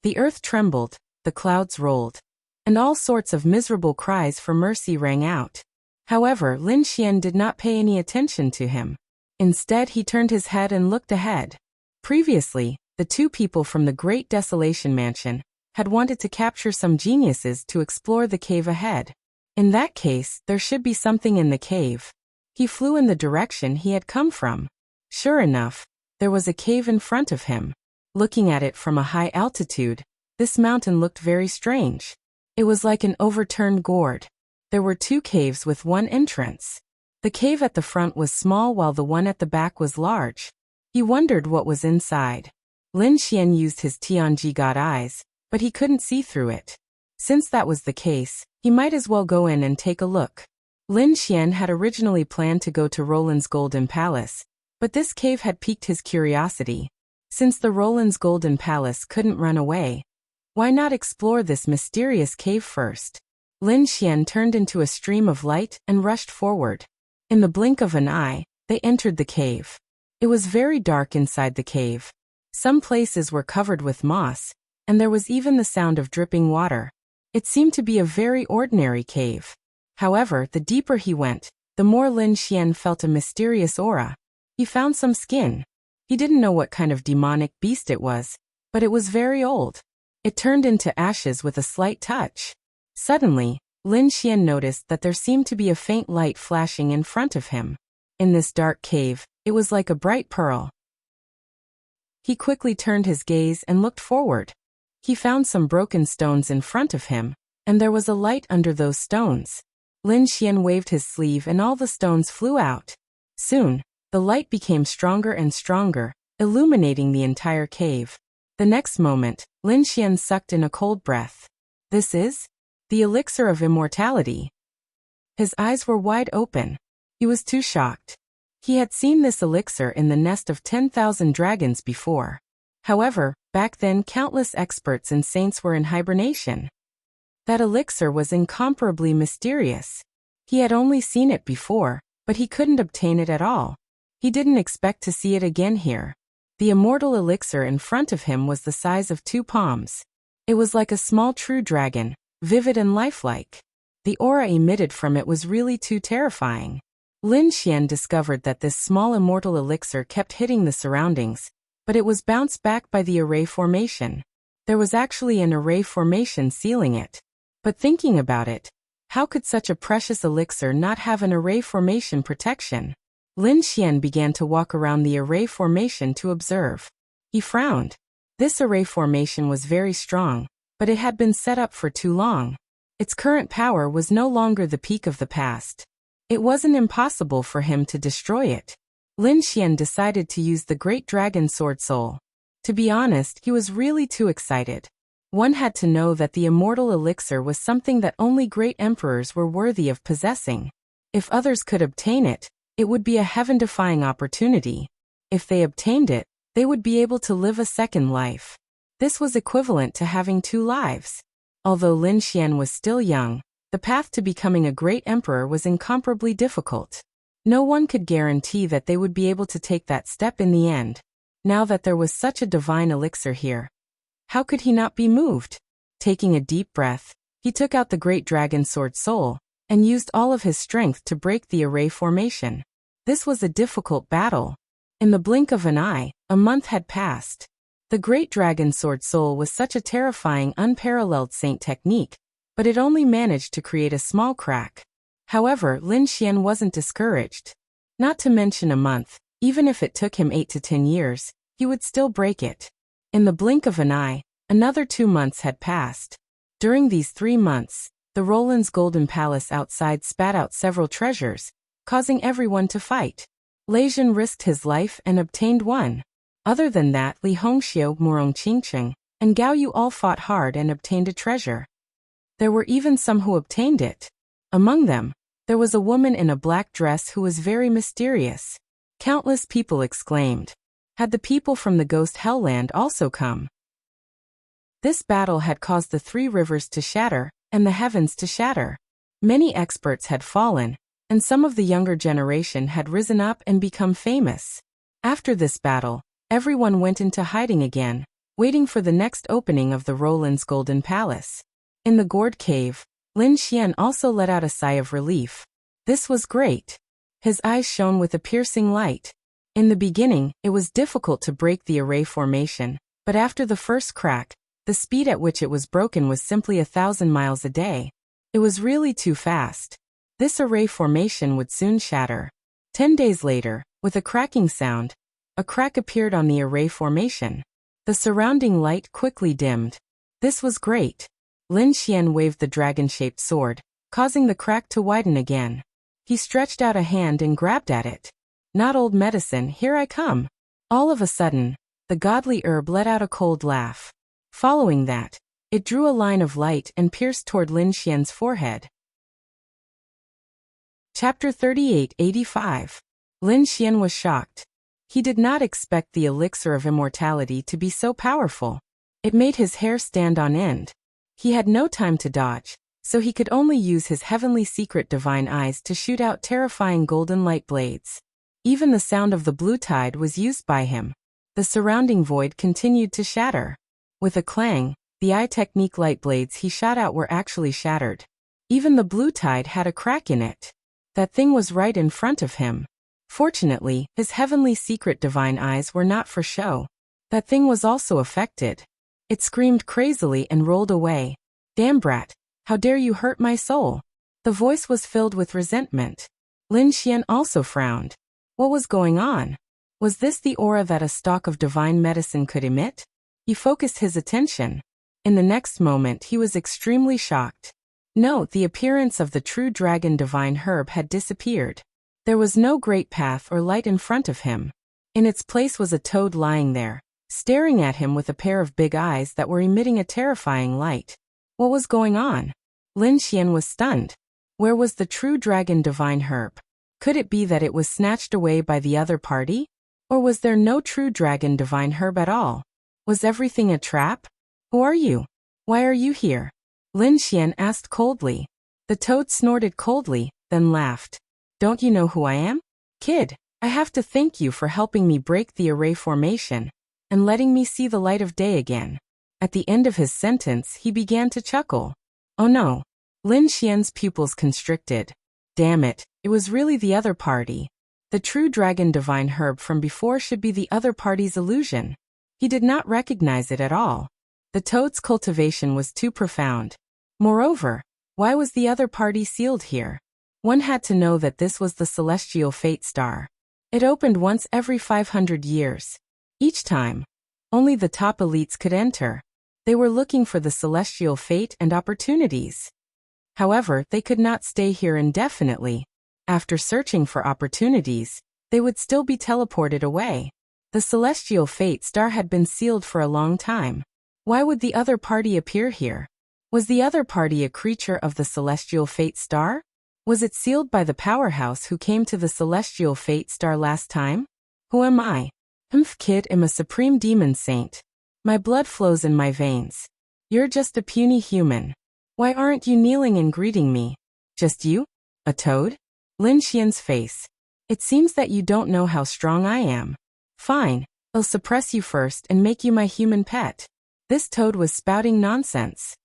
The earth trembled, the clouds rolled, and all sorts of miserable cries for mercy rang out. However, Lin Xian did not pay any attention to him. Instead, he turned his head and looked ahead. Previously, the 2 people from the Great Desolation Mansion had wanted to capture some geniuses to explore the cave ahead. In that case, there should be something in the cave. He flew in the direction he had come from. Sure enough, there was a cave in front of him. Looking at it from a high altitude, this mountain looked very strange. It was like an overturned gourd. There were 2 caves with 1 entrance. The cave at the front was small while the one at the back was large. He wondered what was inside. Lin Xian used his Tianji God eyes, but he couldn't see through it. Since that was the case, he might as well go in and take a look. Lin Xian had originally planned to go to Roland's Golden Palace, but this cave had piqued his curiosity. Since the Roland's Golden Palace couldn't run away, why not explore this mysterious cave first? Lin Xian turned into a stream of light and rushed forward. In the blink of an eye, they entered the cave. It was very dark inside the cave. Some places were covered with moss, and there was even the sound of dripping water. It seemed to be a very ordinary cave. However, the deeper he went, the more Lin Xian felt a mysterious aura. He found some skin. He didn't know what kind of demonic beast it was, but it was very old. It turned into ashes with a slight touch. Suddenly, Lin Xian noticed that there seemed to be a faint light flashing in front of him. In this dark cave, it was like a bright pearl. He quickly turned his gaze and looked forward. He found some broken stones in front of him, and there was a light under those stones. Lin Xian waved his sleeve and all the stones flew out. Soon, the light became stronger and stronger, illuminating the entire cave. The next moment, Lin Xian sucked in a cold breath. This is the elixir of immortality. His eyes were wide open. He was too shocked. He had seen this elixir in the nest of 10,000 dragons before. However, back then countless experts and saints were in hibernation. That elixir was incomparably mysterious. He had only seen it before, but he couldn't obtain it at all. He didn't expect to see it again here. The immortal elixir in front of him was the size of 2 palms. It was like a small true dragon, vivid and lifelike. The aura emitted from it was really too terrifying. Lin Xian discovered that this small immortal elixir kept hitting the surroundings, but it was bounced back by the array formation. There was actually an array formation sealing it. But thinking about it, how could such a precious elixir not have an array formation protection? Lin Xian began to walk around the array formation to observe. He frowned. This array formation was very strong, but it had been set up for too long. Its current power was no longer the peak of the past. It wasn't impossible for him to destroy it. Lin Xian decided to use the Great Dragon Sword Soul. To be honest, he was really too excited. One had to know that the immortal elixir was something that only great emperors were worthy of possessing. If others could obtain it, it would be a heaven-defying opportunity. If they obtained it, they would be able to live a second life. This was equivalent to having 2 lives. Although Lin Xian was still young, the path to becoming a great emperor was incomparably difficult. No one could guarantee that they would be able to take that step in the end. Now that there was such a divine elixir here, how could he not be moved? Taking a deep breath, he took out the Great Dragon Sword Soul, and used all of his strength to break the array formation. This was a difficult battle. In the blink of an eye, a month had passed. The Great Dragon Sword Soul was such a terrifying, unparalleled saint technique, but it only managed to create a small crack. However, Lin Xian wasn't discouraged. Not to mention a month, even if it took him 8 to 10 years, he would still break it. In the blink of an eye, another 2 months had passed. During these 3 months, the Roland's Golden Palace outside spat out several treasures, causing everyone to fight. Lei Zhen risked his life and obtained one. Other than that, Li Hongxiu, Murong Qingcheng, and Gao Yu all fought hard and obtained a treasure. There were even some who obtained it. Among them, there was a woman in a black dress who was very mysterious. Countless people exclaimed. Had the people from the Ghost Hellland also come? This battle had caused the 3 rivers to shatter, and the heavens to shatter. Many experts had fallen, and some of the younger generation had risen up and become famous. After this battle, everyone went into hiding again, waiting for the next opening of the Roland's Golden Palace. In the gourd cave, Lin Xian also let out a sigh of relief. This was great. His eyes shone with a piercing light. In the beginning, it was difficult to break the array formation, but after the first crack, the speed at which it was broken was simply 1,000 miles a day. It was really too fast. This array formation would soon shatter. 10 days later, with a cracking sound, a crack appeared on the array formation. The surrounding light quickly dimmed. This was great. Lin Xian waved the dragon-shaped sword, causing the crack to widen again. He stretched out a hand and grabbed at it. Not old medicine, here I come. All of a sudden, the godly herb let out a cold laugh. Following that, it drew a line of light and pierced toward Lin Xian's forehead. Chapter 3885. Lin Xian was shocked. He did not expect the elixir of immortality to be so powerful. It made his hair stand on end. He had no time to dodge, so he could only use his heavenly secret divine eyes to shoot out terrifying golden light blades. Even the sound of the blue tide was used by him. The surrounding void continued to shatter. With a clang, the eye technique light blades he shot out were actually shattered. Even the blue tide had a crack in it. That thing was right in front of him. Fortunately, his heavenly secret divine eyes were not for show. That thing was also affected. It screamed crazily and rolled away. Damn brat, How dare you hurt my soul? The voice was filled with resentment. Lin Xian also frowned. What was going on? Was this the aura that a stalk of divine medicine could emit? He focused his attention. In the next moment he was extremely shocked. No, the appearance of the true dragon divine herb had disappeared. There was no great path or light in front of him. In its place was a toad lying there, staring at him with a pair of big eyes that were emitting a terrifying light. What was going on? Lin Xian was stunned. Where was the true dragon divine herb? Could it be that it was snatched away by the other party? Or was there no true dragon divine herb at all? Was everything a trap? Who are you? Why are you here? Lin Xian asked coldly. The toad snorted coldly, then laughed. Don't you know who I am? Kid, I have to thank you for helping me break the array formation and letting me see the light of day again. At the end of his sentence he began to chuckle. Oh no. Lin Xian's pupils constricted. Damn it, it was really the other party. The true dragon divine herb from before should be the other party's illusion. He did not recognize it at all. The toad's cultivation was too profound. Moreover, why was the other party sealed here? One had to know that this was the celestial fate star. It opened once every 500 years. Each time, only the top elites could enter. They were looking for the celestial fate and opportunities. However, they could not stay here indefinitely. After searching for opportunities, they would still be teleported away. The celestial fate star had been sealed for a long time. Why would the other party appear here? Was the other party a creature of the celestial fate star? Was it sealed by the powerhouse who came to the celestial fate star last time? Who am I? Kid, am a supreme demon saint. My blood flows in my veins. You're just a puny human. Why aren't you kneeling and greeting me? Just you? A toad? Lin Xian's face. It seems that you don't know how strong I am. Fine, I'll suppress you first and make you my human pet. This toad was spouting nonsense.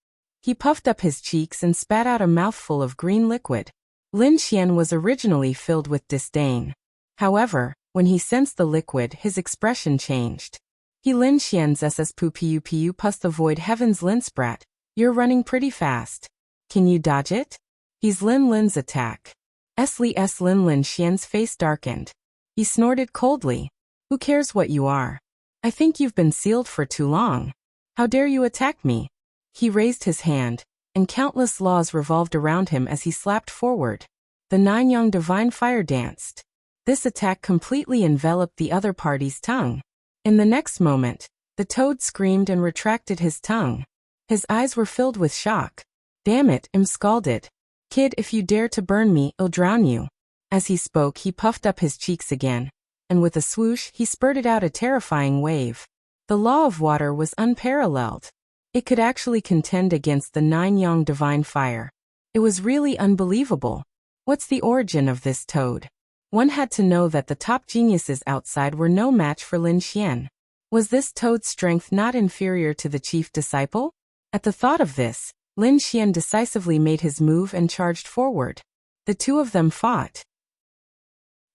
He puffed up his cheeks and spat out a mouthful of green liquid. Lin Xian was originally filled with disdain. However, when he sensed the liquid, his expression changed. He Lin Xian's ss pu pus the void heavens Linsprat. You're running pretty fast. Can you dodge it? He's Lin's attack. Lin Xian's face darkened. He snorted coldly. Who cares what you are? I think you've been sealed for too long. How dare you attack me? He raised his hand, and countless laws revolved around him as he slapped forward. The nine-yang divine fire danced. This attack completely enveloped the other party's tongue. In the next moment, the toad screamed and retracted his tongue. His eyes were filled with shock. Damn it, I'm scalded. Kid, if you dare to burn me, I'll drown you. As he spoke, he puffed up his cheeks again, and with a swoosh, he spurted out a terrifying wave. The law of water was unparalleled. It could actually contend against the nine-yang divine fire. It was really unbelievable. What's the origin of this toad? One had to know that the top geniuses outside were no match for Lin Xian. Was this toad's strength not inferior to the chief disciple? At the thought of this, Lin Xian decisively made his move and charged forward. The two of them fought.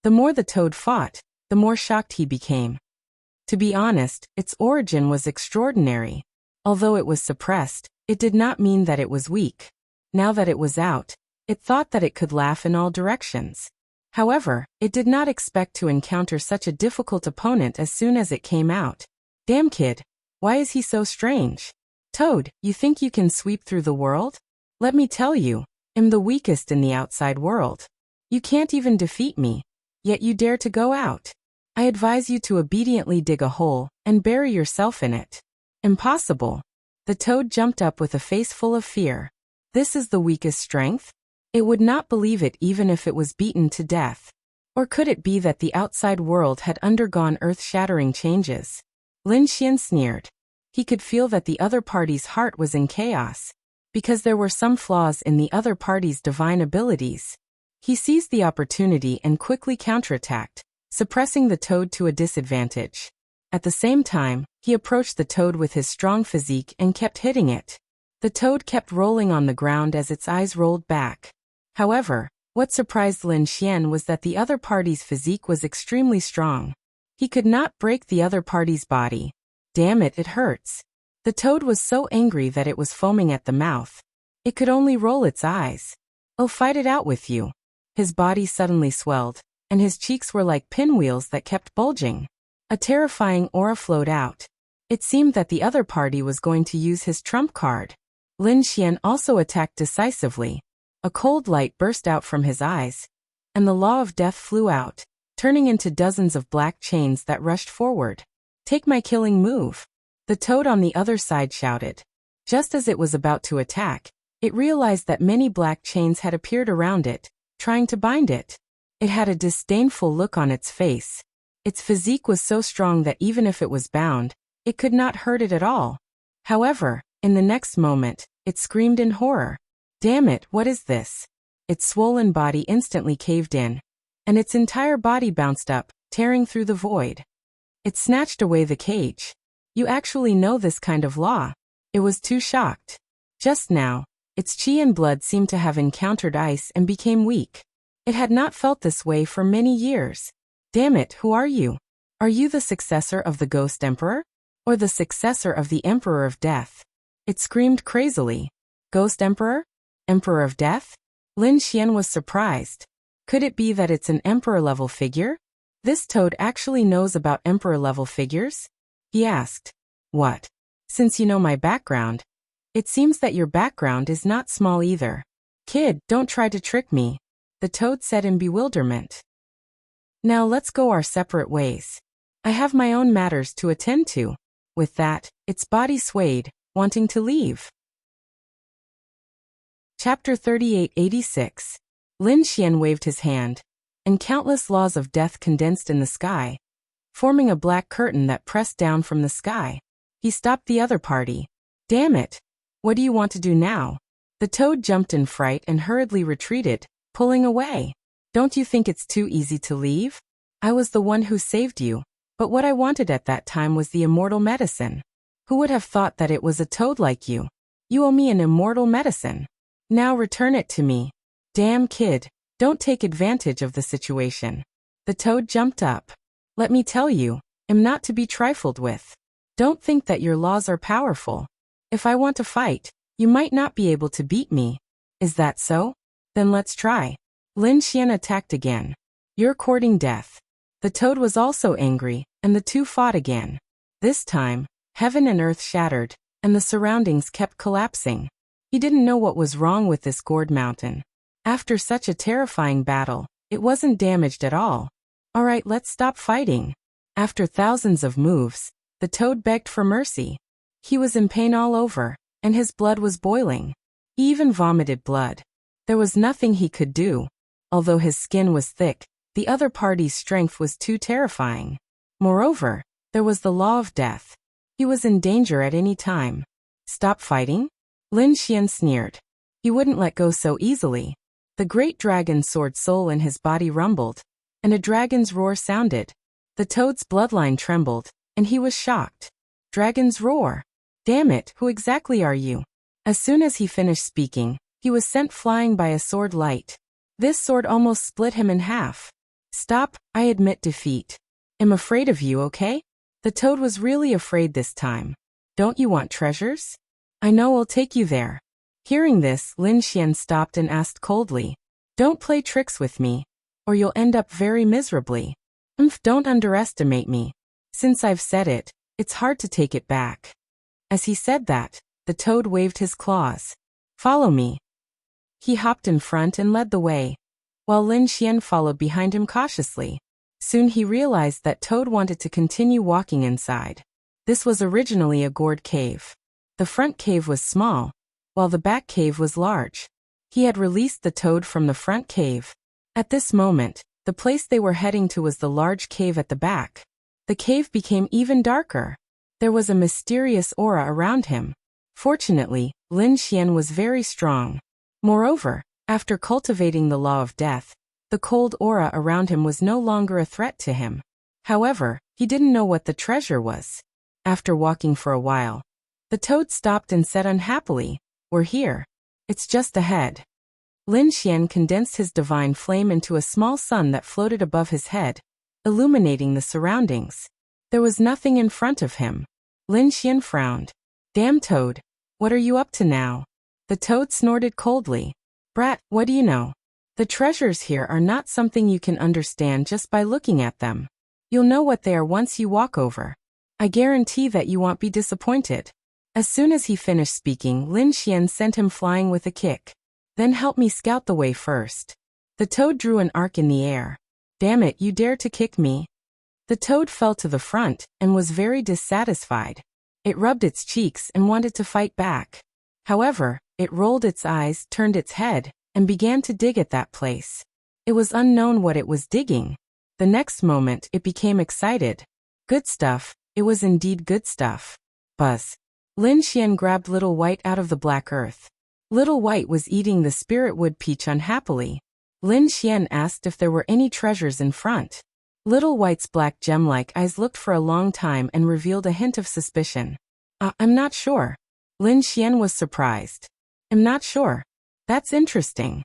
The more the toad fought, the more shocked he became. To be honest, its origin was extraordinary. Although it was suppressed, it did not mean that it was weak. Now that it was out, it thought that it could laugh in all directions. However, it did not expect to encounter such a difficult opponent as soon as it came out. Damn kid, why is he so strange? Toad, you think you can sweep through the world? Let me tell you, I'm the weakest in the outside world. You can't even defeat me, yet you dare to go out. I advise you to obediently dig a hole and bury yourself in it. Impossible. The toad jumped up with a face full of fear. This is the weakest strength? It would not believe it even if it was beaten to death. Or could it be that the outside world had undergone earth-shattering changes? Lin Xian sneered. He could feel that the other party's heart was in chaos, because there were some flaws in the other party's divine abilities. He seized the opportunity and quickly counterattacked, suppressing the toad to a disadvantage. At the same time, he approached the toad with his strong physique and kept hitting it. The toad kept rolling on the ground as its eyes rolled back. However, what surprised Lin Xian was that the other party's physique was extremely strong. He could not break the other party's body. Damn it, it hurts. The toad was so angry that it was foaming at the mouth. It could only roll its eyes. "I'll fight it out with you." His body suddenly swelled, and his cheeks were like pinwheels that kept bulging. A terrifying aura flowed out. It seemed that the other party was going to use his trump card. Lin Xian also attacked decisively. A cold light burst out from his eyes, and the law of death flew out, turning into dozens of black chains that rushed forward. "Take my killing move," the toad on the other side shouted. Just as it was about to attack, it realized that many black chains had appeared around it, trying to bind it. It had a disdainful look on its face. Its physique was so strong that even if it was bound, it could not hurt it at all. However, in the next moment, it screamed in horror. "Damn it, what is this?" Its swollen body instantly caved in, and its entire body bounced up, tearing through the void. It snatched away the cage. "You actually know this kind of law." It was too shocked. Just now, its chi and blood seemed to have encountered ice and became weak. It had not felt this way for many years. "Damn it, who are you? Are you the successor of the Ghost Emperor? Or the successor of the Emperor of Death?" It screamed crazily. "Ghost Emperor? Emperor of Death?" Lin Xian was surprised. Could it be that it's an Emperor-level figure? This toad actually knows about Emperor-level figures? He asked. "What? Since you know my background, it seems that your background is not small either." "Kid, don't try to trick me," the toad said in bewilderment. "Now let's go our separate ways. I have my own matters to attend to." With that, its body swayed, wanting to leave. Chapter 3886. Lin Xian waved his hand, and countless laws of death condensed in the sky, forming a black curtain that pressed down from the sky. He stopped the other party. "Damn it! What do you want to do now?" The toad jumped in fright and hurriedly retreated, pulling away. "Don't you think it's too easy to leave? I was the one who saved you, but what I wanted at that time was the immortal medicine. Who would have thought that it was a toad like you? You owe me an immortal medicine. Now return it to me." "Damn kid, don't take advantage of the situation." The toad jumped up. "Let me tell you, I'm not to be trifled with. Don't think that your laws are powerful. If I want to fight, you might not be able to beat me. Is that so? Then let's try." Lin Xian attacked again. "You're courting death." The toad was also angry, and the two fought again. This time, heaven and earth shattered, and the surroundings kept collapsing. He didn't know what was wrong with this gourd mountain. After such a terrifying battle, it wasn't damaged at all. "All right, let's stop fighting." After thousands of moves, the toad begged for mercy. He was in pain all over, and his blood was boiling. He even vomited blood. There was nothing he could do. Although his skin was thick, the other party's strength was too terrifying. Moreover, there was the law of death. He was in danger at any time. "Stop fighting?" Lin Xian sneered. He wouldn't let go so easily. The great dragon sword soul in his body rumbled, and a dragon's roar sounded. The toad's bloodline trembled, and he was shocked. "Dragon's roar? Damn it, who exactly are you?" As soon as he finished speaking, he was sent flying by a sword light. This sword almost split him in half. "Stop, I admit defeat. I'm afraid of you, okay?" The toad was really afraid this time. "Don't you want treasures? I know I'll take you there." Hearing this, Lin Xian stopped and asked coldly, "Don't play tricks with me, or you'll end up very miserably. Don't underestimate me. Since I've said it, it's hard to take it back." As he said that, the toad waved his claws. "Follow me." He hopped in front and led the way, while Lin Xian followed behind him cautiously. Soon he realized that Toad wanted to continue walking inside. This was originally a gourd cave. The front cave was small, while the back cave was large. He had released the toad from the front cave. At this moment, the place they were heading to was the large cave at the back. The cave became even darker. There was a mysterious aura around him. Fortunately, Lin Xian was very strong. Moreover, after cultivating the law of death, the cold aura around him was no longer a threat to him. However, he didn't know what the treasure was. After walking for a while, the toad stopped and said unhappily, "We're here. It's just ahead." Lin Xian condensed his divine flame into a small sun that floated above his head, illuminating the surroundings. There was nothing in front of him. Lin Xian frowned. "Damn Toad, what are you up to now?" The toad snorted coldly. Brat, what do you know? The treasures here are not something you can understand just by looking at them. You'll know what they are once you walk over. I guarantee that you won't be disappointed. As soon as he finished speaking, Lin Xian sent him flying with a kick. Then help me scout the way first. The toad drew an arc in the air. Damn it, you dare to kick me? The toad fell to the front and was very dissatisfied. It rubbed its cheeks and wanted to fight back. However, it rolled its eyes, turned its head, and began to dig at that place. It was unknown what it was digging. The next moment it became excited. Good stuff, it was indeed good stuff. Buzz. Lin Xian grabbed Little White out of the black earth. Little White was eating the spirit wood peach unhappily. Lin Xian asked if there were any treasures in front. Little White's black gem-like eyes looked for a long time and revealed a hint of suspicion. I'm not sure. Lin Xian was surprised. I'm not sure. That's interesting.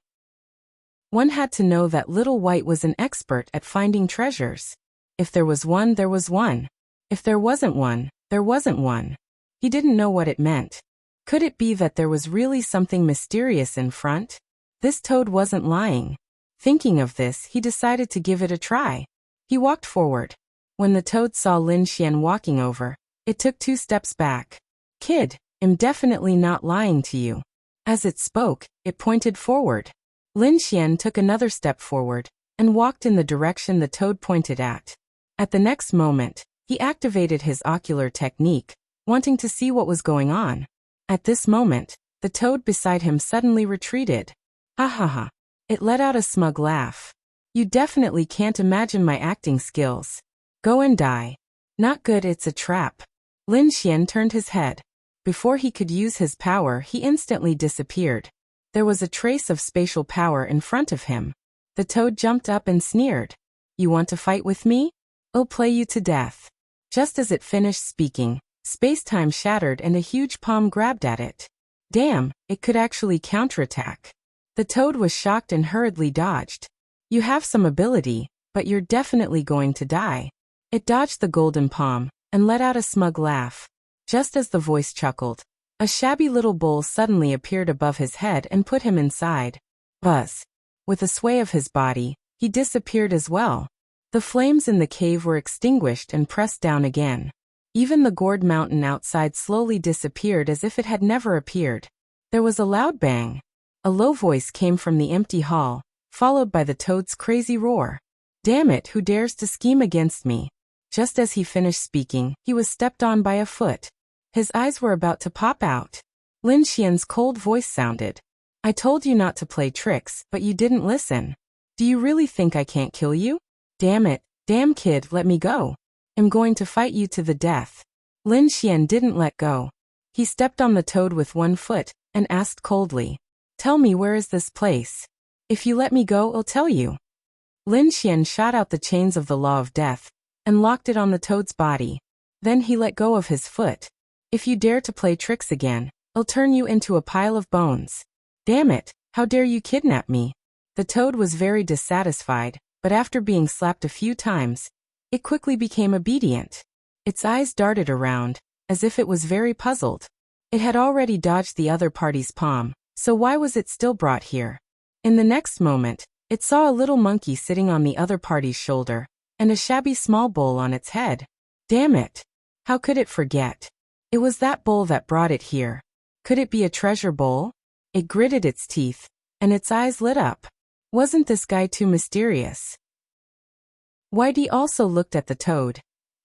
One had to know that Little White was an expert at finding treasures. If there was one, there was one. If there wasn't one, there wasn't one. He didn't know what it meant. Could it be that there was really something mysterious in front? This toad wasn't lying. Thinking of this, he decided to give it a try. He walked forward. When the toad saw Lin Xian walking over, it took 2 steps back. Kid, I'm definitely not lying to you. As it spoke, it pointed forward. Lin Xian took another step forward and walked in the direction the toad pointed at. At the next moment, he activated his ocular technique, wanting to see what was going on. At this moment, the toad beside him suddenly retreated. Ha ha ha. It let out a smug laugh. You definitely can't imagine my acting skills. Go and die. Not good, it's a trap. Lin Xian turned his head. Before he could use his power, he instantly disappeared. There was a trace of spatial power in front of him. The toad jumped up and sneered. You want to fight with me? I'll play you to death. Just as it finished speaking, space-time shattered and a huge palm grabbed at it. Damn, it could actually counterattack. The toad was shocked and hurriedly dodged. You have some ability, but you're definitely going to die. It dodged the golden palm and let out a smug laugh. Just as the voice chuckled, a shabby little bowl suddenly appeared above his head and put him inside. Buzz. With a sway of his body, he disappeared as well. The flames in the cave were extinguished and pressed down again. Even the gourd mountain outside slowly disappeared as if it had never appeared. There was a loud bang. A low voice came from the empty hall, followed by the toad's crazy roar. Damn it, who dares to scheme against me? Just as he finished speaking, he was stepped on by a foot. His eyes were about to pop out. Lin Xian's cold voice sounded. I told you not to play tricks, but you didn't listen. Do you really think I can't kill you? Damn it, damn kid, let me go. I'm going to fight you to the death. Lin Xian didn't let go. He stepped on the toad with one foot and asked coldly. Tell me, where is this place? If you let me go, I'll tell you. Lin Xian shot out the chains of the law of death and locked it on the toad's body. Then he let go of his foot. If you dare to play tricks again, I'll turn you into a pile of bones. Damn it, how dare you kidnap me? The toad was very dissatisfied, but after being slapped a few times, it quickly became obedient. Its eyes darted around, as if it was very puzzled. It had already dodged the other party's palm, so why was it still brought here? In the next moment, it saw a little monkey sitting on the other party's shoulder, and a shabby small bowl on its head. Damn it! How could it forget? It was that bowl that brought it here. Could it be a treasure bowl? It gritted its teeth, and its eyes lit up. Wasn't this guy too mysterious? Whitey also looked at the toad,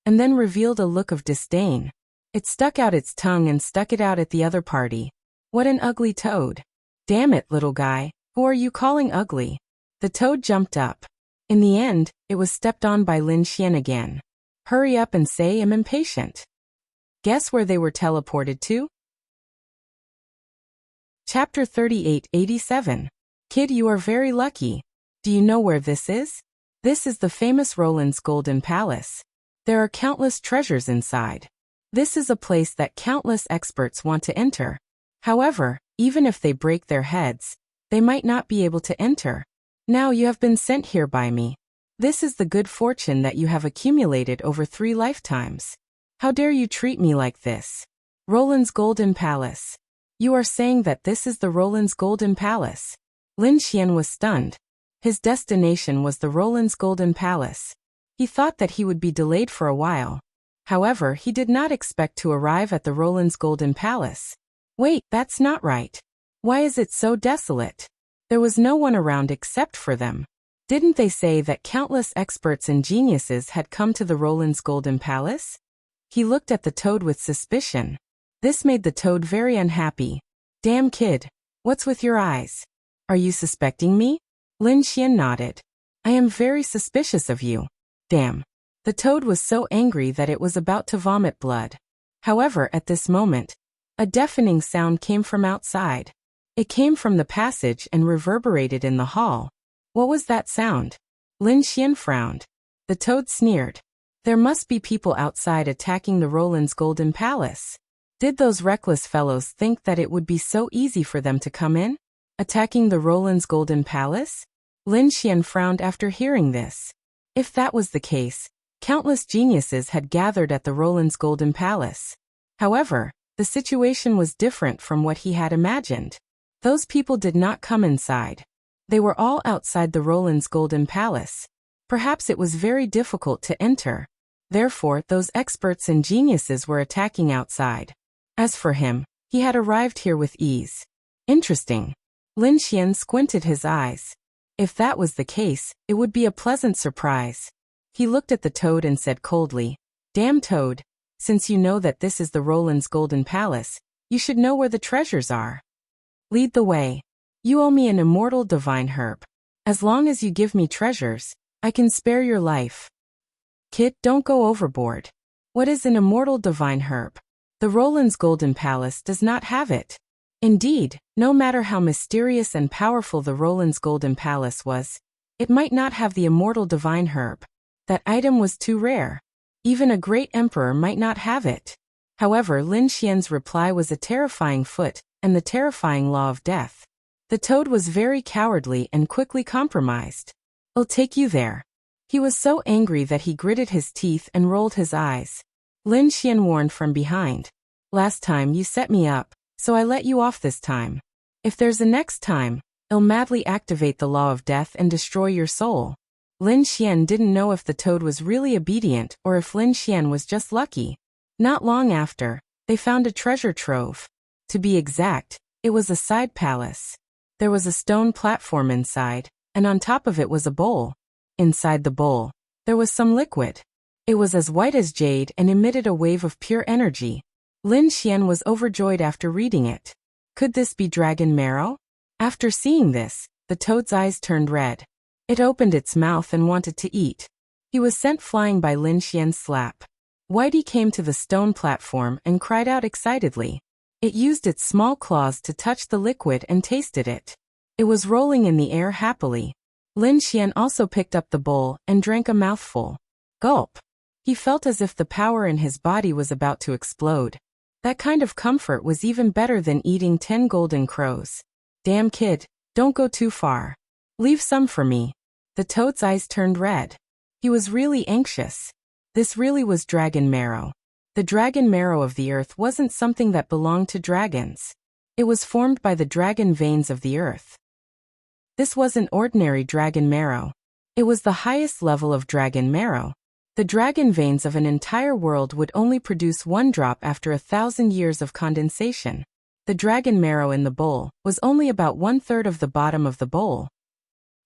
and then revealed a look of disdain. It stuck out its tongue and stuck it out at the other party. What an ugly toad. Damn it, little guy, who are you calling ugly? The toad jumped up. In the end, it was stepped on by Lin Xian again. Hurry up and say I'm impatient. Guess where they were teleported to? Chapter 3887. Kid, you are very lucky. Do you know where this is? This is the famous Roland's Golden Palace. There are countless treasures inside. This is a place that countless experts want to enter. However, even if they break their heads, they might not be able to enter. Now you have been sent here by me. This is the good fortune that you have accumulated over 3 lifetimes. How dare you treat me like this? Roland's Golden Palace. You are saying that this is the Roland's Golden Palace? Lin Xian was stunned. His destination was the Roland's Golden Palace. He thought that he would be delayed for a while. However, he did not expect to arrive at the Roland's Golden Palace. Wait, that's not right. Why is it so desolate? There was no one around except for them. Didn't they say that countless experts and geniuses had come to the Roland's Golden Palace? He looked at the toad with suspicion. This made the toad very unhappy. Damn kid, what's with your eyes? Are you suspecting me? Lin Xian nodded. I am very suspicious of you. Damn. The toad was so angry that it was about to vomit blood. However, at this moment, a deafening sound came from outside. It came from the passage and reverberated in the hall. What was that sound? Lin Xian frowned. The toad sneered. There must be people outside attacking the Roland's Golden Palace. Did those reckless fellows think that it would be so easy for them to come in? Attacking the Roland's Golden Palace? Lin Xian frowned after hearing this. If that was the case, countless geniuses had gathered at the Roland's Golden Palace. However, the situation was different from what he had imagined. Those people did not come inside. They were all outside the Roland's Golden Palace. Perhaps it was very difficult to enter. Therefore, those experts and geniuses were attacking outside. As for him, he had arrived here with ease. Interesting. Lin Xian squinted his eyes. If that was the case, it would be a pleasant surprise. He looked at the toad and said coldly, Damn toad, since you know that this is the Roland's Golden Palace, you should know where the treasures are. Lead the way. You owe me an immortal divine herb. As long as you give me treasures, I can spare your life. Kid, don't go overboard. What is an immortal divine herb? The Roland's Golden Palace does not have it. Indeed, no matter how mysterious and powerful the Roland's Golden Palace was, it might not have the immortal divine herb. That item was too rare. Even a great emperor might not have it. However, Lin Xian's reply was a terrifying foot, and the terrifying law of death. The toad was very cowardly and quickly compromised. I'll take you there. He was so angry that he gritted his teeth and rolled his eyes. Lin Xian warned from behind. Last time you set me up, so I let you off this time. If there's a next time, I'll madly activate the law of death and destroy your soul. Lin Xian didn't know if the toad was really obedient or if Lin Xian was just lucky. Not long after, they found a treasure trove. To be exact, it was a side palace. There was a stone platform inside, and on top of it was a bowl. Inside the bowl, there was some liquid. It was as white as jade and emitted a wave of pure energy. Lin Xian was overjoyed after reading it. Could this be dragon marrow? After seeing this, the toad's eyes turned red. It opened its mouth and wanted to eat. He was sent flying by Lin Xian's slap. Whitey came to the stone platform and cried out excitedly. It used its small claws to touch the liquid and tasted it. It was rolling in the air happily. Lin Xian also picked up the bowl and drank a mouthful. Gulp! He felt as if the power in his body was about to explode. That kind of comfort was even better than eating 10 golden crows. Damn kid, don't go too far. Leave some for me. The toad's eyes turned red. He was really anxious. This really was dragon marrow. The dragon marrow of the earth wasn't something that belonged to dragons. It was formed by the dragon veins of the earth. This wasn't ordinary dragon marrow. It was the highest level of dragon marrow. The dragon veins of an entire world would only produce one drop after 1,000 years of condensation. The dragon marrow in the bowl was only about 1/3 of the bottom of the bowl.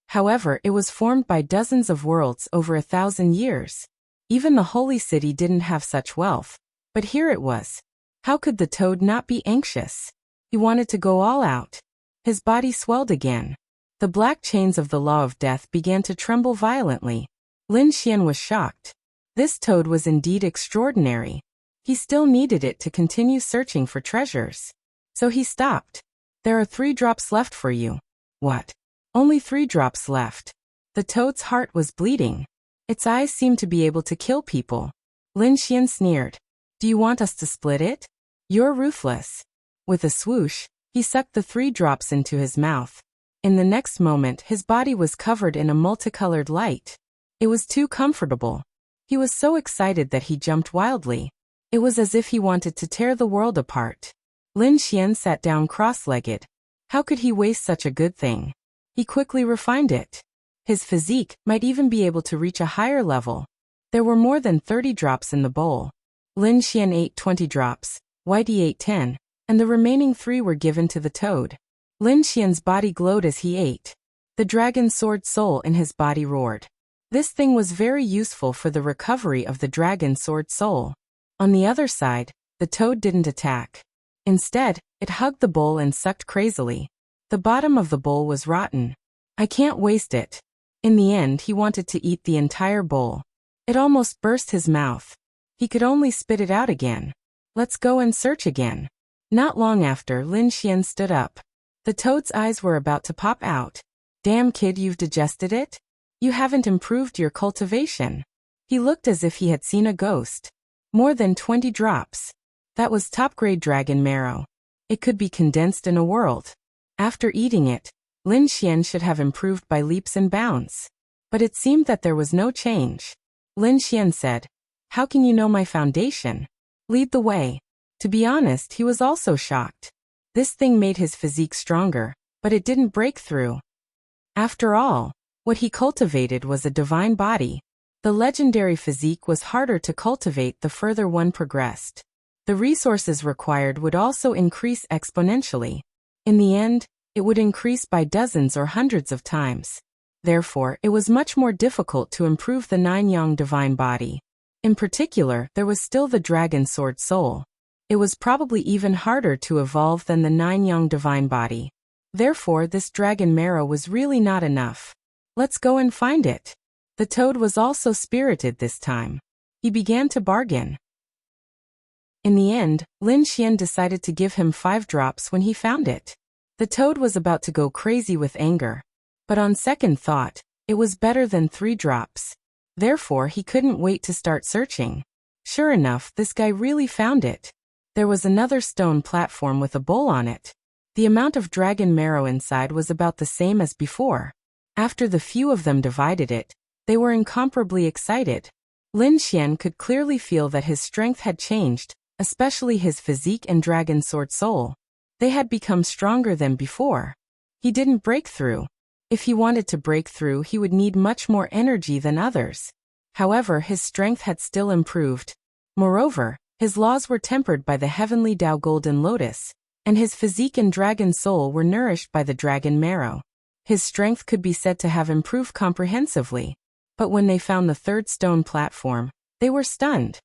However, it was formed by dozens of worlds over 1,000 years. Even the holy city didn't have such wealth. But here it was. How could the toad not be anxious? He wanted to go all out. His body swelled again. The black chains of the law of death began to tremble violently. Lin Xian was shocked. This toad was indeed extraordinary. He still needed it to continue searching for treasures. So he stopped. There are 3 drops left for you. What? Only 3 drops left. The toad's heart was bleeding. Its eyes seemed to be able to kill people. Lin Xian sneered. Do you want us to split it? You're ruthless. With a swoosh, he sucked the 3 drops into his mouth. In the next moment, his body was covered in a multicolored light. It was too comfortable. He was so excited that he jumped wildly. It was as if he wanted to tear the world apart. Lin Xian sat down cross-legged. How could he waste such a good thing? He quickly refined it. His physique might even be able to reach a higher level. There were more than 30 drops in the bowl. Lin Xian ate 20 drops, Whitey ate 10, and the remaining 3 were given to the toad. Lin Xian's body glowed as he ate. The dragon sword soul in his body roared. This thing was very useful for the recovery of the dragon sword soul. On the other side, the toad didn't attack. Instead, it hugged the bowl and sucked crazily. The bottom of the bowl was rotten. I can't waste it. In the end, he wanted to eat the entire bowl. It almost burst his mouth. He could only spit it out again. Let's go and search again. Not long after, Lin Xian stood up. The toad's eyes were about to pop out. Damn kid, you've digested it? You haven't improved your cultivation. He looked as if he had seen a ghost. More than 20 drops. That was top-grade dragon marrow. It could be condensed in a world. After eating it, Lin Xian should have improved by leaps and bounds. But it seemed that there was no change. Lin Xian said, "How can you know my foundation? Lead the way." To be honest, he was also shocked. This thing made his physique stronger, but it didn't break through. After all, what he cultivated was a divine body. The legendary physique was harder to cultivate the further one progressed. The resources required would also increase exponentially. In the end, it would increase by dozens or hundreds of times. Therefore, it was much more difficult to improve the nine-yang divine body. In particular, there was still the dragon sword soul. It was probably even harder to evolve than the nine-yang divine body. Therefore, this dragon marrow was really not enough. Let's go and find it. The toad was also spirited this time. He began to bargain. In the end, Lin Xian decided to give him 5 drops when he found it. The toad was about to go crazy with anger. But on second thought, it was better than 3 drops. Therefore, he couldn't wait to start searching. Sure enough, this guy really found it. There was another stone platform with a bowl on it. The amount of dragon marrow inside was about the same as before. After the few of them divided it, they were incomparably excited. Lin Xian could clearly feel that his strength had changed, especially his physique and dragon sword soul. They had become stronger than before. He didn't break through. If he wanted to break through, he would need much more energy than others. However, his strength had still improved. Moreover, his laws were tempered by the heavenly Tao Golden Lotus, and his physique and dragon soul were nourished by the dragon marrow. His strength could be said to have improved comprehensively. But when they found the third stone platform, they were stunned.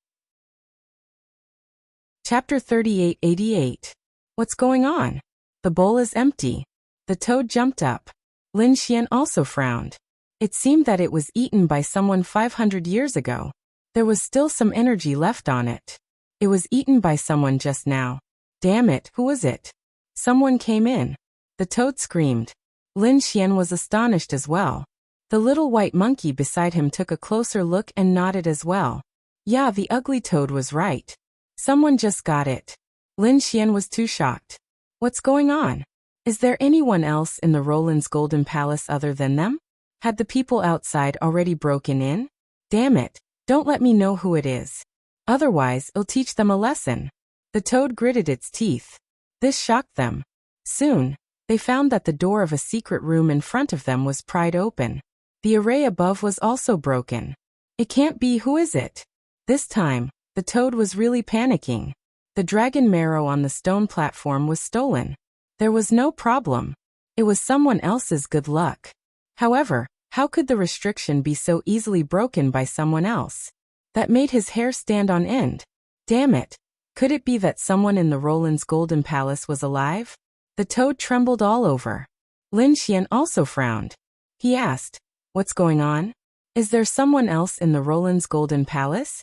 Chapter 3888. What's going on? The bowl is empty. The toad jumped up. Lin Xian also frowned. It seemed that it was eaten by someone 500 years ago. There was still some energy left on it. It was eaten by someone just now. Damn it, who was it? Someone came in. The toad screamed. Lin Xian was astonished as well. The little white monkey beside him took a closer look and nodded as well. Yeah, the ugly toad was right. Someone just got it. Lin Xian was too shocked. What's going on? Is there anyone else in the Roland's Golden Palace other than them? Had the people outside already broken in? Damn it, don't let me know who it is. Otherwise, I'll teach them a lesson. The toad gritted its teeth. This shocked them. Soon, they found that the door of a secret room in front of them was pried open. The array above was also broken. It can't be, who is it? This time, the toad was really panicking. The dragon marrow on the stone platform was stolen. There was no problem. It was someone else's good luck. However, how could the restriction be so easily broken by someone else? That made his hair stand on end. Damn it. Could it be that someone in the Roland's Golden Palace was alive? The toad trembled all over. Lin Xian also frowned. He asked, "What's going on? Is there someone else in the Roland's Golden Palace?"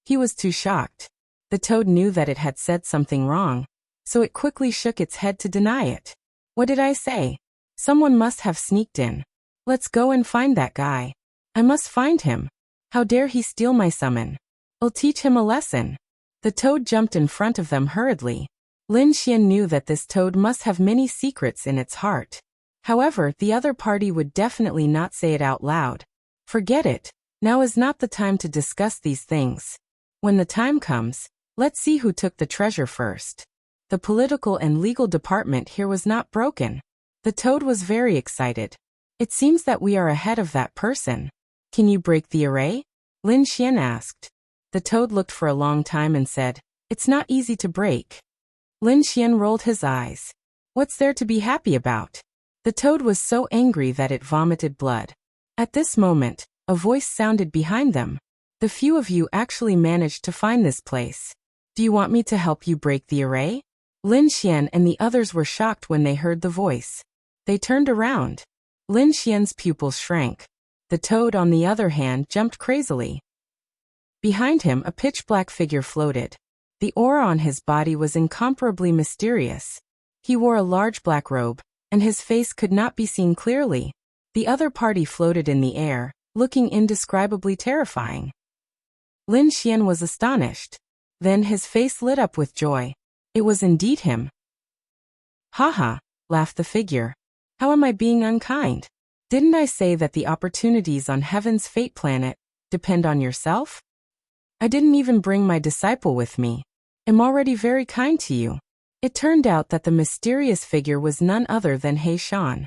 He was too shocked. The toad knew that it had said something wrong, so it quickly shook its head to deny it. What did I say? Someone must have sneaked in. Let's go and find that guy. I must find him. How dare he steal my summon? I'll teach him a lesson. The toad jumped in front of them hurriedly. Lin Xian knew that this toad must have many secrets in its heart. However, the other party would definitely not say it out loud. Forget it. Now is not the time to discuss these things. When the time comes, let's see who took the treasure first. The political and legal department here was not broken. The toad was very excited. It seems that we are ahead of that person. Can you break the array? Lin Xian asked. The toad looked for a long time and said, "It's not easy to break." Lin Xian rolled his eyes. What's there to be happy about? The toad was so angry that it vomited blood. At this moment, a voice sounded behind them. The few of you actually managed to find this place. Do you want me to help you break the array? Lin Xian and the others were shocked when they heard the voice. They turned around. Lin Xian's pupils shrank. The toad, on the other hand, jumped crazily. Behind him, a pitch-black figure floated. The aura on his body was incomparably mysterious. He wore a large black robe, and his face could not be seen clearly. The other party floated in the air, looking indescribably terrifying. Lin Xian was astonished. Then his face lit up with joy. It was indeed him. "Haha," laughed the figure. "How am I being unkind? Didn't I say that the opportunities on Heaven's fate planet depend on yourself? I didn't even bring my disciple with me. I'm already very kind to you." It turned out that the mysterious figure was none other than He Shan.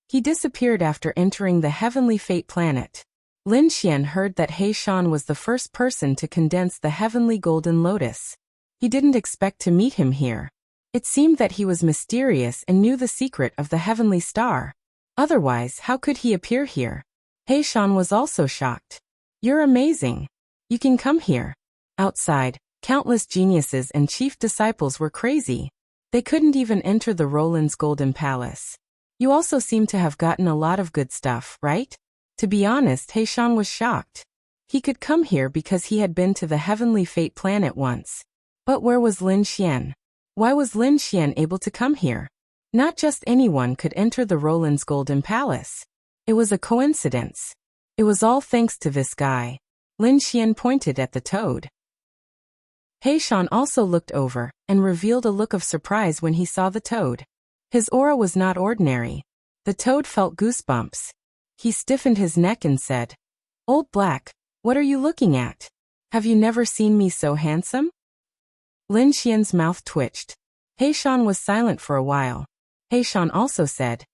He disappeared after entering the heavenly fate planet. Lin Xian heard that He Shan was the first person to condense the heavenly golden lotus. He didn't expect to meet him here. It seemed that he was mysterious and knew the secret of the heavenly star. Otherwise, how could he appear here? He Shan was also shocked. "You're amazing. You can come here." Outside, countless geniuses and chief disciples were crazy. They couldn't even enter the Roland's Golden Palace. "You also seem to have gotten a lot of good stuff, right?" To be honest, He Shan was shocked. He could come here because he had been to the heavenly fate planet once. But where was Lin Xian? Why was Lin Xian able to come here? Not just anyone could enter the Roland's Golden Palace. It was a coincidence. It was all thanks to this guy. Lin Xian pointed at the toad. He Shan also looked over and revealed a look of surprise when he saw the toad. His aura was not ordinary. The toad felt goosebumps. He stiffened his neck and said, "Old Black, what are you looking at? Have you never seen me so handsome?" Lin Xian's mouth twitched. He Shan was silent for a while. He Shan also said,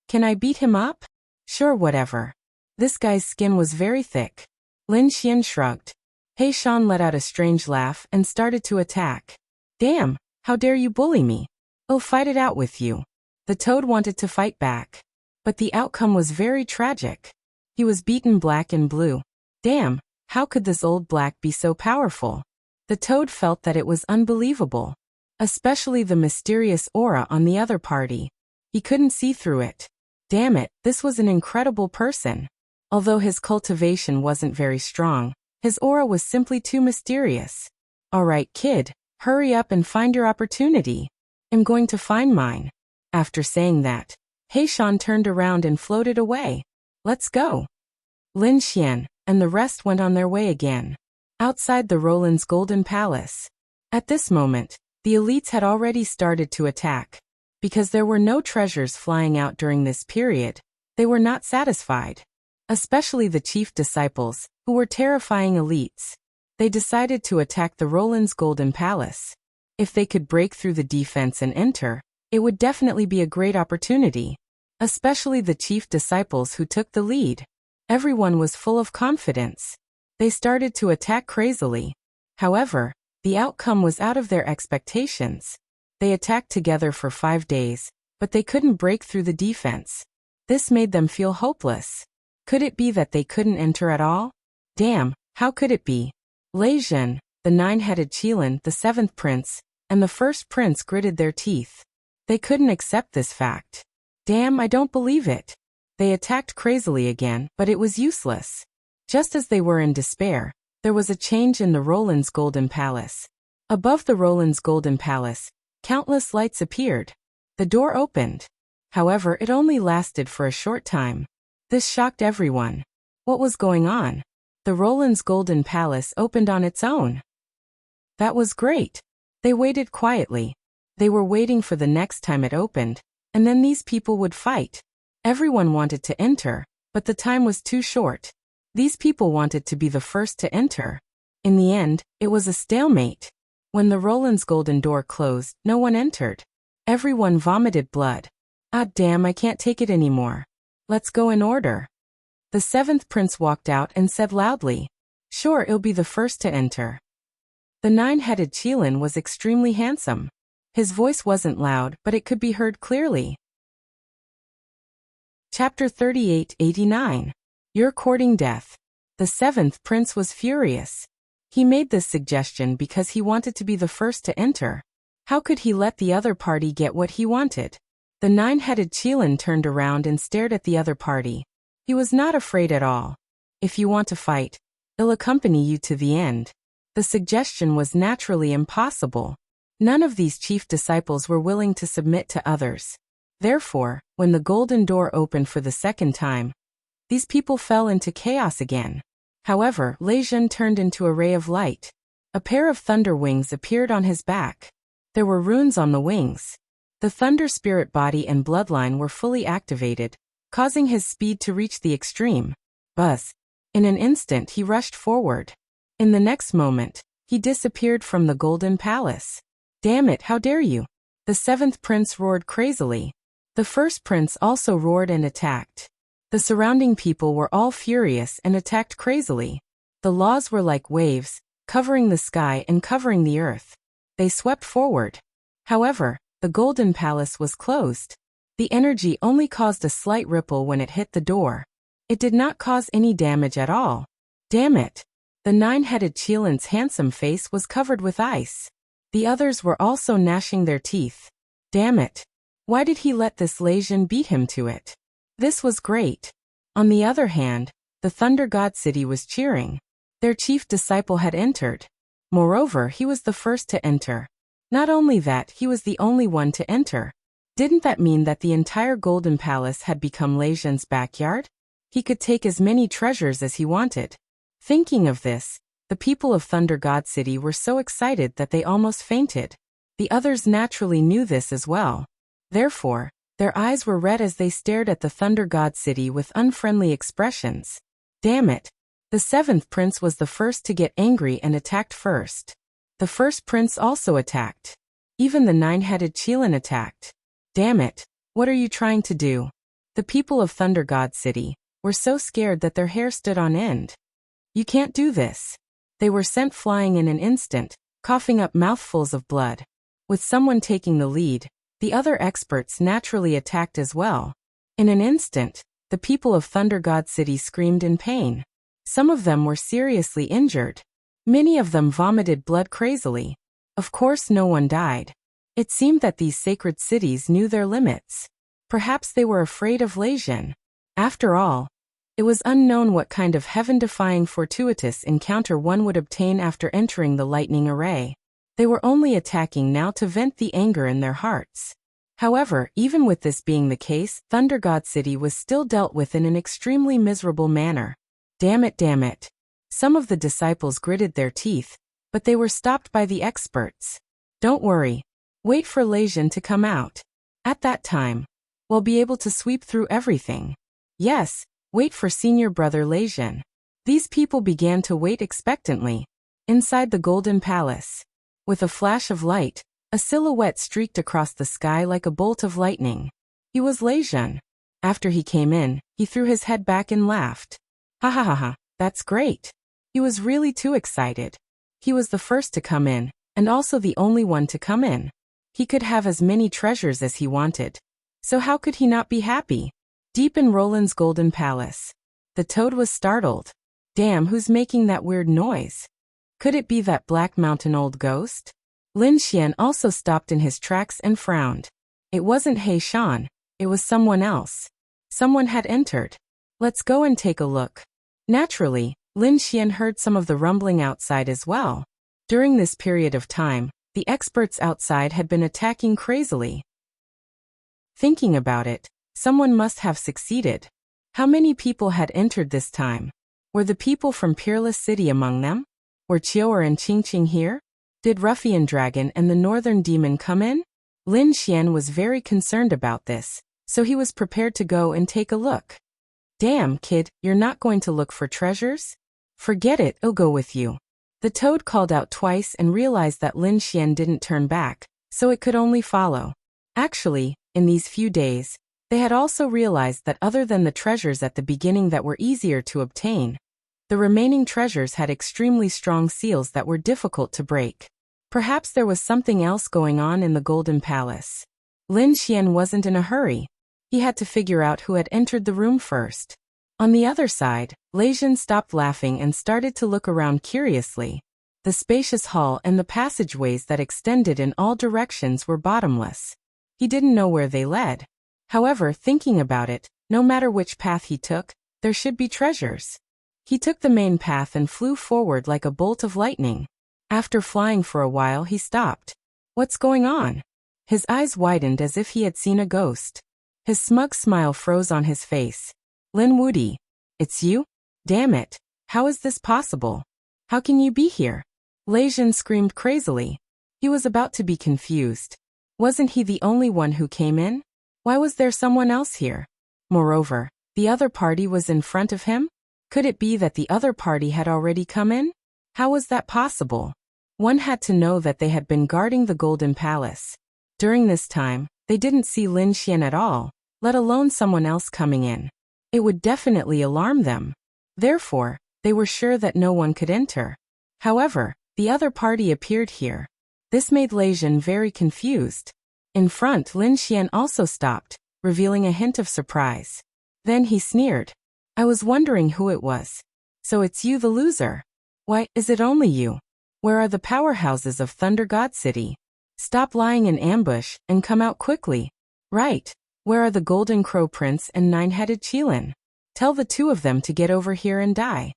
"Can I beat him up?" "Sure, whatever." This guy's skin was very thick. Lin Xian shrugged. He Shan let out a strange laugh and started to attack. "Damn, how dare you bully me? I'll fight it out with you." The toad wanted to fight back. But the outcome was very tragic. He was beaten black and blue. Damn, how could this old black be so powerful? The toad felt that it was unbelievable. Especially the mysterious aura on the other party. He couldn't see through it. Damn it, this was an incredible person. Although his cultivation wasn't very strong, his aura was simply too mysterious. "Alright, kid, hurry up and find your opportunity. I'm going to find mine." After saying that, He Shan turned around and floated away. "Let's go." Lin Xian and the rest went on their way again. Outside the Roland's Golden Palace. At this moment, the elites had already started to attack. Because there were no treasures flying out during this period, they were not satisfied. Especially the chief disciples, who were terrifying elites. They decided to attack the Roland's Golden Palace. If they could break through the defense and enter, it would definitely be a great opportunity. Especially the chief disciples who took the lead. Everyone was full of confidence. They started to attack crazily. However, the outcome was out of their expectations. They attacked together for 5 days, but they couldn't break through the defense. This made them feel hopeless. Could it be that they couldn't enter at all? Damn, how could it be? Lei Zhen, the 9-headed Qilin, the 7th prince, and the 1st prince gritted their teeth. They couldn't accept this fact. Damn, I don't believe it. They attacked crazily again, but it was useless. Just as they were in despair, there was a change in the Roland's Golden Palace. Above the Roland's Golden Palace, countless lights appeared. The door opened. However, it only lasted for a short time. This shocked everyone. What was going on? The Roland's Golden Palace opened on its own. That was great. They waited quietly. They were waiting for the next time it opened, and then these people would fight. Everyone wanted to enter, but the time was too short. These people wanted to be the first to enter. In the end, it was a stalemate. When the Roland's golden door closed, no one entered. Everyone vomited blood. Ah damn, I can't take it anymore. Let's go in order. The seventh prince walked out and said loudly, "Sure, it'll be the first to enter." The nine-headed Qilin was extremely handsome. His voice wasn't loud, but it could be heard clearly. Chapter 38-89. You're courting death. The seventh prince was furious. He made this suggestion because he wanted to be the first to enter. How could he let the other party get what he wanted? The nine-headed Qilin turned around and stared at the other party. He was not afraid at all. If you want to fight, I'll accompany you to the end. The suggestion was naturally impossible. None of these chief disciples were willing to submit to others. Therefore, when the golden door opened for the second time, these people fell into chaos again. However, Lei Jun turned into a ray of light. A pair of thunder wings appeared on his back. There were runes on the wings. The thunder spirit body and bloodline were fully activated, causing his speed to reach the extreme. Buzz. In an instant he rushed forward. In the next moment, he disappeared from the golden palace. Damn it, how dare you! The seventh prince roared crazily. The first prince also roared and attacked. The surrounding people were all furious and attacked crazily. The laws were like waves, covering the sky and covering the earth. They swept forward. However, the golden palace was closed. The energy only caused a slight ripple when it hit the door. It did not cause any damage at all. Damn it! The nine-headed Qilin's handsome face was covered with ice. The others were also gnashing their teeth. Damn it! Why did he let this Lei Jun beat him to it? This was great. On the other hand, the Thunder God City was cheering. Their chief disciple had entered. Moreover, he was the first to enter. Not only that, he was the only one to enter. Didn't that mean that the entire Golden Palace had become Lei Jun's backyard? He could take as many treasures as he wanted. Thinking of this, the people of Thunder God City were so excited that they almost fainted. The others naturally knew this as well. Therefore, their eyes were red as they stared at the Thunder God City with unfriendly expressions. Damn it! The seventh prince was the first to get angry and attacked first. The first prince also attacked. Even the nine-headed Qilin attacked. Damn it! What are you trying to do? The people of Thunder God City were so scared that their hair stood on end. You can't do this. They were sent flying in an instant, coughing up mouthfuls of blood. With someone taking the lead, the other experts naturally attacked as well. In an instant, the people of Thunder God City screamed in pain. Some of them were seriously injured. Many of them vomited blood crazily. Of course, no one died. It seemed that these sacred cities knew their limits. Perhaps they were afraid of Lei Jun. After all, it was unknown what kind of heaven-defying fortuitous encounter one would obtain after entering the lightning array. They were only attacking now to vent the anger in their hearts. However, even with this being the case, Thunder God City was still dealt with in an extremely miserable manner. Damn it, damn it. Some of the disciples gritted their teeth, but they were stopped by the experts. Don't worry. Wait for Lei Jun to come out. At that time, we'll be able to sweep through everything. Yes, wait for senior brother Lei Jun. These people began to wait expectantly. Inside the Golden Palace, with a flash of light, a silhouette streaked across the sky like a bolt of lightning. He was Lei Jun. After he came in, he threw his head back and laughed. Ha ha ha ha, that's great. He was really too excited. He was the first to come in, and also the only one to come in. He could have as many treasures as he wanted. So how could he not be happy? Deep in Roland's Golden Palace, the toad was startled. Damn, who's making that weird noise? Could it be that Black Mountain old ghost? Lin Xian also stopped in his tracks and frowned. It wasn't He Shan, it was someone else. Someone had entered. Let's go and take a look. Naturally, Lin Xian heard some of the rumbling outside as well. During this period of time, the experts outside had been attacking crazily. Thinking about it, someone must have succeeded. How many people had entered this time? Were the people from Peerless City among them? Were Qiu'er and Qingqing here? Did Ruffian Dragon and the Northern Demon come in? Lin Xian was very concerned about this, so he was prepared to go and take a look. Damn, kid, you're not going to look for treasures? Forget it, I'll go with you. The toad called out twice and realized that Lin Xian didn't turn back, so it could only follow. Actually, in these few days, they had also realized that other than the treasures at the beginning that were easier to obtain, the remaining treasures had extremely strong seals that were difficult to break. Perhaps there was something else going on in the Golden Palace. Lin Xian wasn't in a hurry. He had to figure out who had entered the room first. On the other side, Lei Jun stopped laughing and started to look around curiously. The spacious hall and the passageways that extended in all directions were bottomless. He didn't know where they led. However, thinking about it, no matter which path he took, there should be treasures. He took the main path and flew forward like a bolt of lightning. After flying for a while, he stopped. What's going on? His eyes widened as if he had seen a ghost. His smug smile froze on his face. Lin Wudi, it's you? Damn it, how is this possible? How can you be here? Lei Jun screamed crazily. He was about to be confused. Wasn't he the only one who came in? Why was there someone else here? Moreover, the other party was in front of him? Could it be that the other party had already come in? How was that possible? One had to know that they had been guarding the Golden Palace. During this time, they didn't see Lin Xian at all, let alone someone else coming in. It would definitely alarm them. Therefore, they were sure that no one could enter. However, the other party appeared here. This made Lei Jun very confused. In front, Lin Xian also stopped, revealing a hint of surprise. Then he sneered. I was wondering who it was. So it's you, the loser. Why, is it only you? Where are the powerhouses of Thunder God City? Stop lying in ambush and come out quickly. Right. Where are the Golden Crow Prince and Nine-Headed Qilin? Tell the two of them to get over here and die.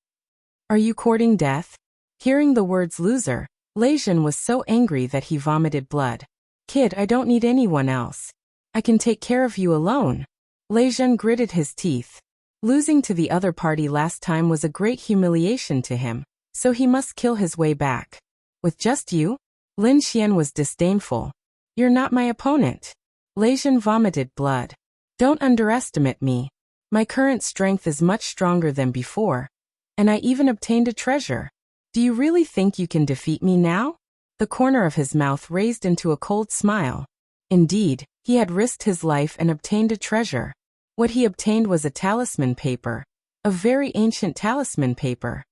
Are you courting death? Hearing the words loser, Lei Jun was so angry that he vomited blood. Kid, I don't need anyone else. I can take care of you alone. Lei Jun gritted his teeth. Losing to the other party last time was a great humiliation to him, so he must kill his way back. With just you? Lin Xian was disdainful. You're not my opponent. Lei Jun vomited blood. Don't underestimate me. My current strength is much stronger than before. And I even obtained a treasure. Do you really think you can defeat me now? The corner of his mouth raised into a cold smile. Indeed, he had risked his life and obtained a treasure. What he obtained was a talisman paper. A very ancient talisman paper.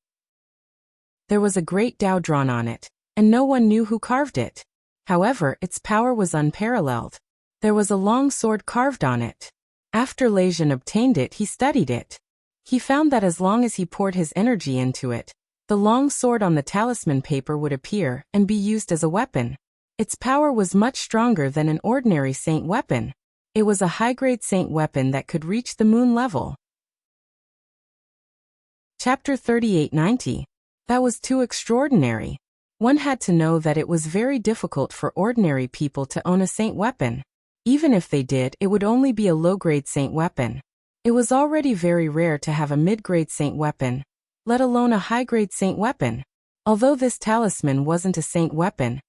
There was a great Tao drawn on it, and no one knew who carved it. However, its power was unparalleled. There was a long sword carved on it. After Lei Jun obtained it, he studied it. He found that as long as he poured his energy into it, the long sword on the talisman paper would appear and be used as a weapon. Its power was much stronger than an ordinary saint weapon. It was a high-grade saint weapon that could reach the moon level. Chapter 3890. That was too extraordinary. One had to know that it was very difficult for ordinary people to own a saint weapon. Even if they did, it would only be a low-grade saint weapon. It was already very rare to have a mid-grade saint weapon, let alone a high-grade saint weapon. Although this talisman wasn't a saint weapon,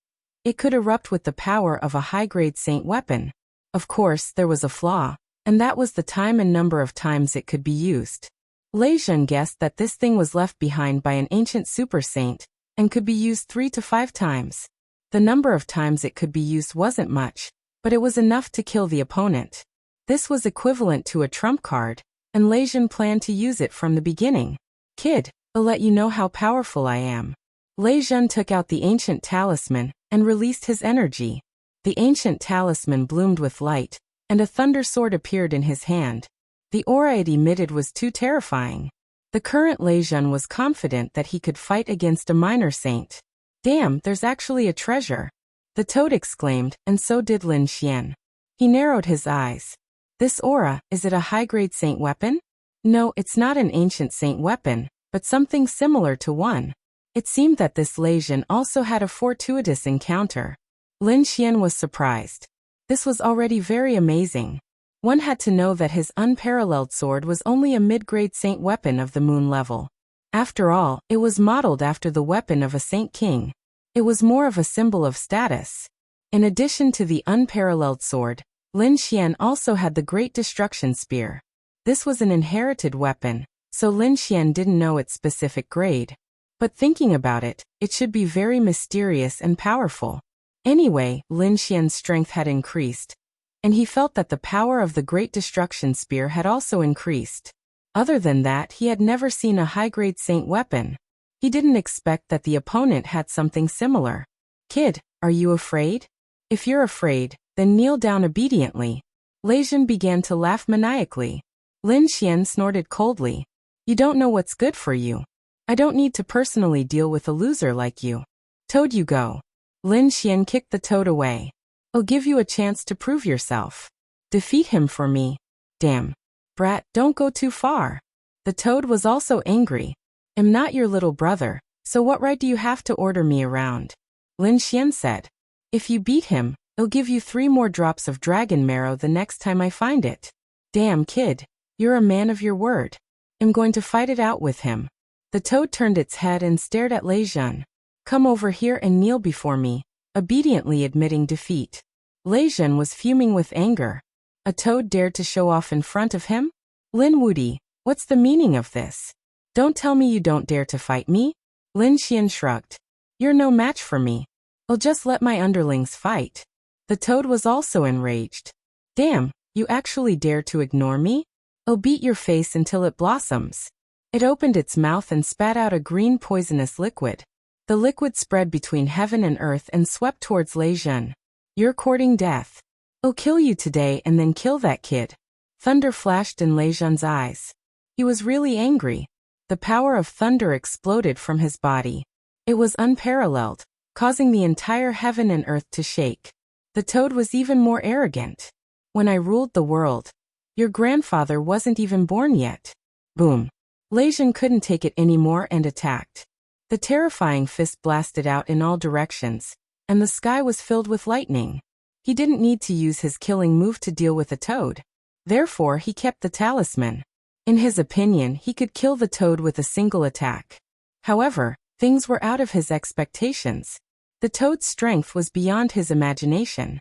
it could erupt with the power of a high-grade saint weapon. Of course, there was a flaw, and that was the time and number of times it could be used. Lei Jun guessed that this thing was left behind by an ancient super saint, and could be used 3 to 5 times. The number of times it could be used wasn't much, but it was enough to kill the opponent. This was equivalent to a trump card, and Lei Jun planned to use it from the beginning. Kid, I'll let you know how powerful I am. Lei Jun took out the ancient talisman and released his energy. The ancient talisman bloomed with light, and a thunder sword appeared in his hand. The aura it emitted was too terrifying. The current Lei Jun was confident that he could fight against a minor saint. Damn, there's actually a treasure. The toad exclaimed, and so did Lin Xian. He narrowed his eyes. This aura, is it a high-grade saint weapon? No, it's not an ancient saint weapon, but something similar to one. It seemed that this Lei Jun also had a fortuitous encounter. Lin Xian was surprised. This was already very amazing. One had to know that his unparalleled sword was only a mid-grade saint weapon of the moon level. After all, it was modeled after the weapon of a saint king. It was more of a symbol of status. In addition to the unparalleled sword, Lin Xian also had the Great Destruction Spear. This was an inherited weapon, so Lin Xian didn't know its specific grade. But thinking about it, it should be very mysterious and powerful. Anyway, Lin Xian's strength had increased, and he felt that the power of the Great Destruction Spear had also increased. Other than that, he had never seen a high-grade saint weapon. He didn't expect that the opponent had something similar. Kid, are you afraid? If you're afraid, then kneel down obediently. Lei Jun began to laugh maniacally. Lin Xian snorted coldly. You don't know what's good for you. I don't need to personally deal with a loser like you. Toad, you go. Lin Xian kicked the toad away. I'll give you a chance to prove yourself. Defeat him for me. Damn. Brat, don't go too far. The toad was also angry. I'm not your little brother, so what right do you have to order me around? Lin Xian said. If you beat him, I'll give you 3 more drops of dragon marrow the next time I find it. Damn, kid. You're a man of your word. I'm going to fight it out with him. The toad turned its head and stared at Lei Jun. Come over here and kneel before me, obediently admitting defeat. Lei Jun was fuming with anger. A toad dared to show off in front of him? Lin Wudi, what's the meaning of this? Don't tell me you don't dare to fight me? Lin Xian shrugged. You're no match for me. I'll just let my underlings fight. The toad was also enraged. Damn, you actually dare to ignore me? I'll beat your face until it blossoms. It opened its mouth and spat out a green poisonous liquid. The liquid spread between heaven and earth and swept towards Lei Jun. You're courting death. I'll kill you today and then kill that kid. Thunder flashed in Lei Jun's eyes. He was really angry. The power of thunder exploded from his body. It was unparalleled, causing the entire heaven and earth to shake. The toad was even more arrogant. When I ruled the world, your grandfather wasn't even born yet. Boom. Lei Jun couldn't take it anymore and attacked. The terrifying fist blasted out in all directions, and the sky was filled with lightning. He didn't need to use his killing move to deal with the toad. Therefore, he kept the talisman. In his opinion, he could kill the toad with a single attack. However, things were out of his expectations. The toad's strength was beyond his imagination.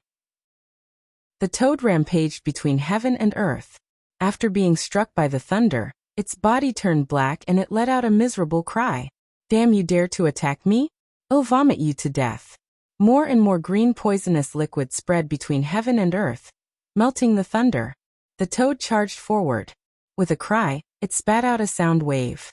The toad rampaged between heaven and earth. After being struck by the thunder, its body turned black and it let out a miserable cry. Damn, you dare to attack me? I'll vomit you to death. More and more green poisonous liquid spread between heaven and earth, melting the thunder. The toad charged forward. With a cry, it spat out a sound wave.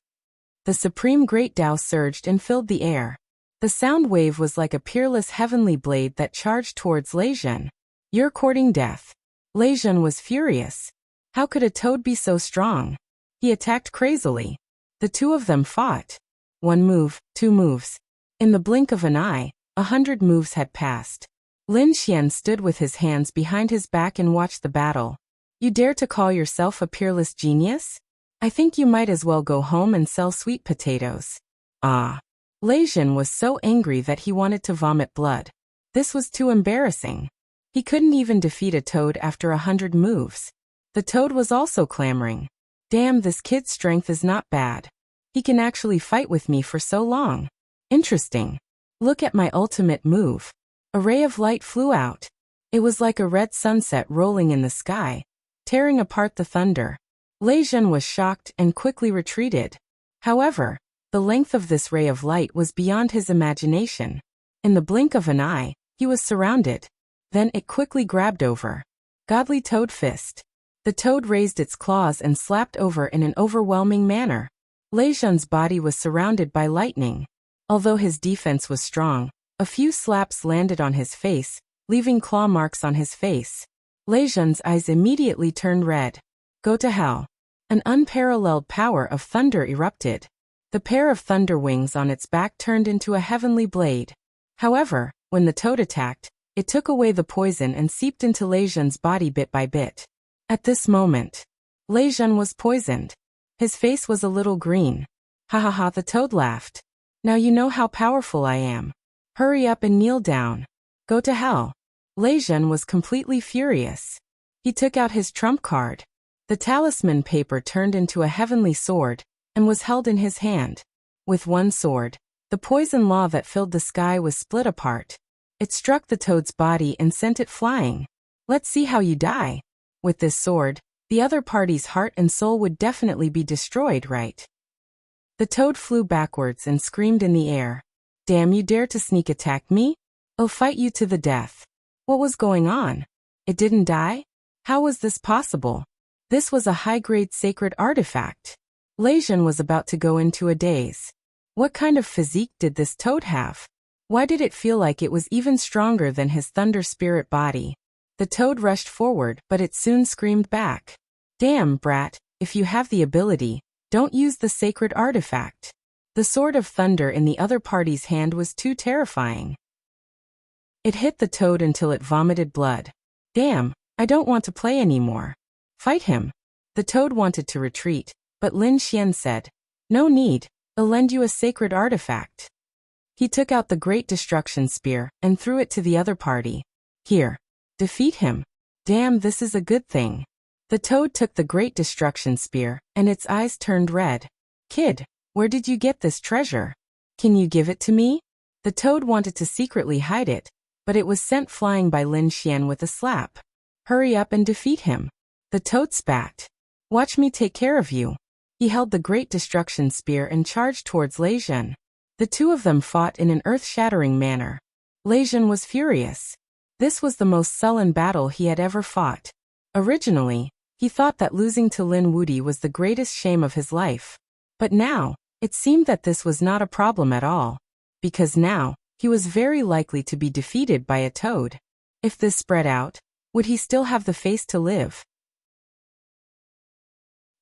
The supreme great Tao surged and filled the air. The sound wave was like a peerless heavenly blade that charged towards Lei Jun. You're courting death. Lei Jun was furious. How could a toad be so strong? He attacked crazily. The two of them fought. 1 move, 2 moves. In the blink of an eye, 100 moves had passed. Lin Xian stood with his hands behind his back and watched the battle. You dare to call yourself a peerless genius? I think you might as well go home and sell sweet potatoes. Ah. Lei Jun was so angry that he wanted to vomit blood. This was too embarrassing. He couldn't even defeat a toad after 100 moves. The toad was also clamoring. Damn, this kid's strength is not bad. He can actually fight with me for so long. Interesting. Look at my ultimate move. A ray of light flew out. It was like a red sunset rolling in the sky, tearing apart the thunder. Lei Jun was shocked and quickly retreated. However, the length of this ray of light was beyond his imagination. In the blink of an eye, he was surrounded. Then it quickly grabbed over. Godly Toad Fist. The toad raised its claws and slapped over in an overwhelming manner. Lei Jun's body was surrounded by lightning. Although his defense was strong, a few slaps landed on his face, leaving claw marks on his face. Lei Jun's eyes immediately turned red. Go to hell. An unparalleled power of thunder erupted. The pair of thunder wings on its back turned into a heavenly blade. However, when the toad attacked, it took away the poison and seeped into Lei Jun's body bit by bit. At this moment, Lei Jun was poisoned. His face was a little green. Ha ha ha, the toad laughed. Now you know how powerful I am. Hurry up and kneel down. Go to hell. Lei Jun was completely furious. He took out his trump card. The talisman paper turned into a heavenly sword and was held in his hand. With one sword, the poison law that filled the sky was split apart. It struck the toad's body and sent it flying. Let's see how you die. With this sword, the other party's heart and soul would definitely be destroyed, right? The toad flew backwards and screamed in the air. Damn, you dare to sneak attack me? I'll fight you to the death. What was going on? It didn't die? How was this possible? This was a high-grade sacred artifact. Leijun was about to go into a daze. What kind of physique did this toad have? Why did it feel like it was even stronger than his thunder spirit body? The toad rushed forward, but it soon screamed back. Damn, brat, if you have the ability, don't use the sacred artifact. The sword of thunder in the other party's hand was too terrifying. It hit the toad until it vomited blood. Damn, I don't want to play anymore. Fight him. The toad wanted to retreat, but Lin Xian said, no need, I'll lend you a sacred artifact. He took out the Great Destruction Spear and threw it to the other party. Here. Defeat him. Damn, this is a good thing. The toad took the Great Destruction Spear, and its eyes turned red. Kid, where did you get this treasure? Can you give it to me? The toad wanted to secretly hide it, but it was sent flying by Lin Xian with a slap. Hurry up and defeat him. The toad spat. Watch me take care of you. He held the Great Destruction Spear and charged towards Leijun. The two of them fought in an earth-shattering manner. Leijun was furious. This was the most sullen battle he had ever fought. Originally, he thought that losing to Lin Wudi was the greatest shame of his life. But now, it seemed that this was not a problem at all. Because now, he was very likely to be defeated by a toad. If this spread out, would he still have the face to live?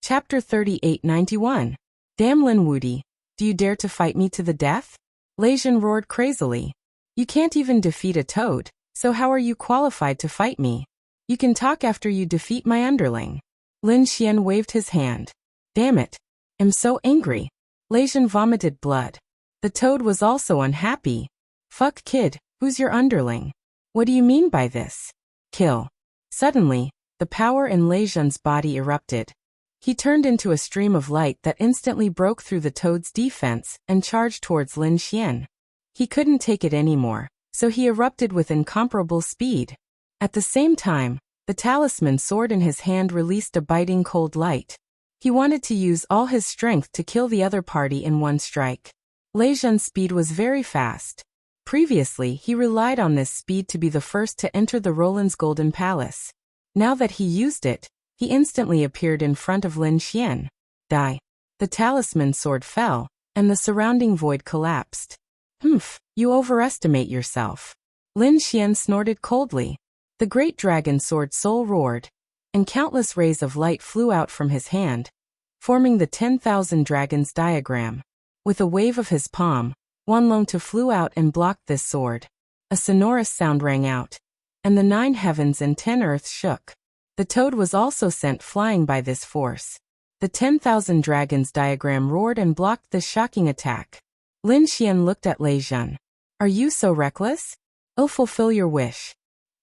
Chapter 3891. Damn Lin Wudi, do you dare to fight me to the death? Leijun roared crazily. You can't even defeat a toad, so how are you qualified to fight me? You can talk after you defeat my underling. Lin Xian waved his hand. Damn it. I'm so angry. Leijun vomited blood. The toad was also unhappy. Fuck kid, who's your underling? What do you mean by this? Kill. Suddenly, the power in Leijun's body erupted. He turned into a stream of light that instantly broke through the toad's defense and charged towards Lin Xian. He couldn't take it anymore, so he erupted with incomparable speed. At the same time, the talisman sword in his hand released a biting cold light. He wanted to use all his strength to kill the other party in one strike. Leijun's speed was very fast. Previously, he relied on this speed to be the first to enter the Roland's Golden Palace. Now that he used it, he instantly appeared in front of Lin Xian. Die. The talisman sword fell, and the surrounding void collapsed. Humph, you overestimate yourself. Lin Xian snorted coldly. The great dragon sword soul roared, and countless rays of light flew out from his hand, forming the 10,000 dragons diagram. With a wave of his palm, Wanlongtu flew out and blocked this sword. A sonorous sound rang out, and the 9 heavens and 10 earths shook. The toad was also sent flying by this force. The 10,000 dragons diagram roared and blocked this shocking attack. Lin Xian looked at Leijun. Are you so reckless? I'll fulfill your wish.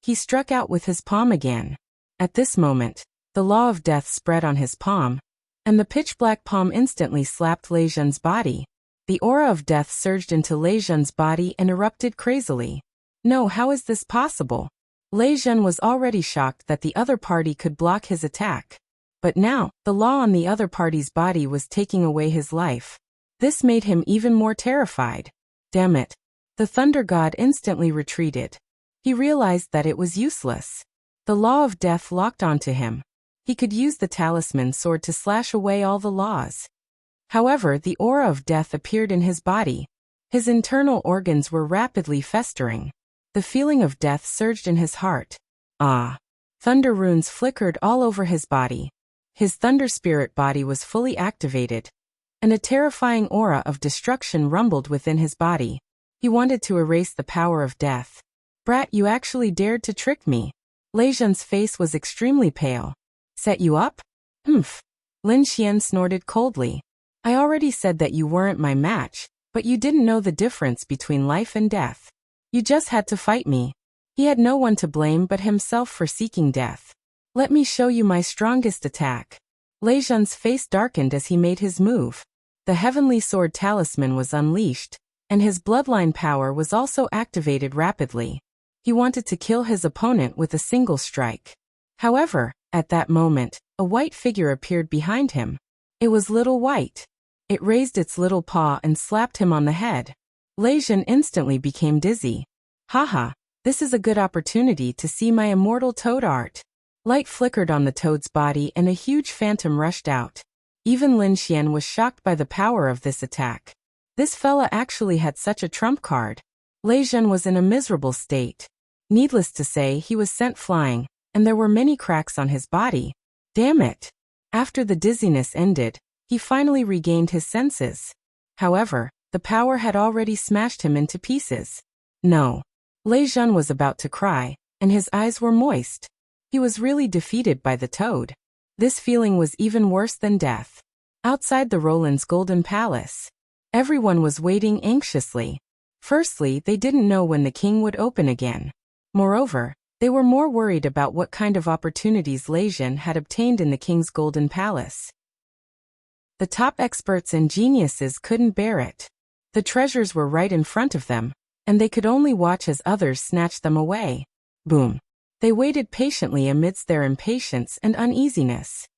He struck out with his palm again. At this moment, the law of death spread on his palm, and the pitch-black palm instantly slapped Leijun's body. The aura of death surged into Leijun's body and erupted crazily. No, how is this possible? Leijun was already shocked that the other party could block his attack. But now, the law on the other party's body was taking away his life. This made him even more terrified. Damn it. The Thunder God instantly retreated. He realized that it was useless. The law of death locked onto him. He could use the talisman sword to slash away all the laws. However, the aura of death appeared in his body. His internal organs were rapidly festering. The feeling of death surged in his heart. Ah! Thunder runes flickered all over his body. His thunder spirit body was fully activated, and a terrifying aura of destruction rumbled within his body. He wanted to erase the power of death. Brat, you actually dared to trick me. Leijun's face was extremely pale. Set you up? Humph. Lin Xian snorted coldly. I already said that you weren't my match, but you didn't know the difference between life and death. You just had to fight me. He had no one to blame but himself for seeking death. Let me show you my strongest attack. Leijun's face darkened as he made his move. The heavenly sword talisman was unleashed, and his bloodline power was also activated rapidly. He wanted to kill his opponent with a single strike. However, at that moment, a white figure appeared behind him. It was Little White. It raised its little paw and slapped him on the head. Lei Jun instantly became dizzy. Haha, this is a good opportunity to see my immortal toad art. Light flickered on the toad's body and a huge phantom rushed out. Even Lin Xian was shocked by the power of this attack. This fella actually had such a trump card. Lei Jun was in a miserable state. Needless to say, he was sent flying, and there were many cracks on his body. Damn it! After the dizziness ended, he finally regained his senses. However, the power had already smashed him into pieces. No. Lei Jun was about to cry, and his eyes were moist. He was really defeated by the toad. This feeling was even worse than death. Outside the Roland's golden palace, everyone was waiting anxiously. Firstly, they didn't know when the king would open again. Moreover, they were more worried about what kind of opportunities Lei Jun had obtained in the king's golden palace. The top experts and geniuses couldn't bear it. The treasures were right in front of them, and they could only watch as others snatched them away. Boom. They waited patiently amidst their impatience and uneasiness.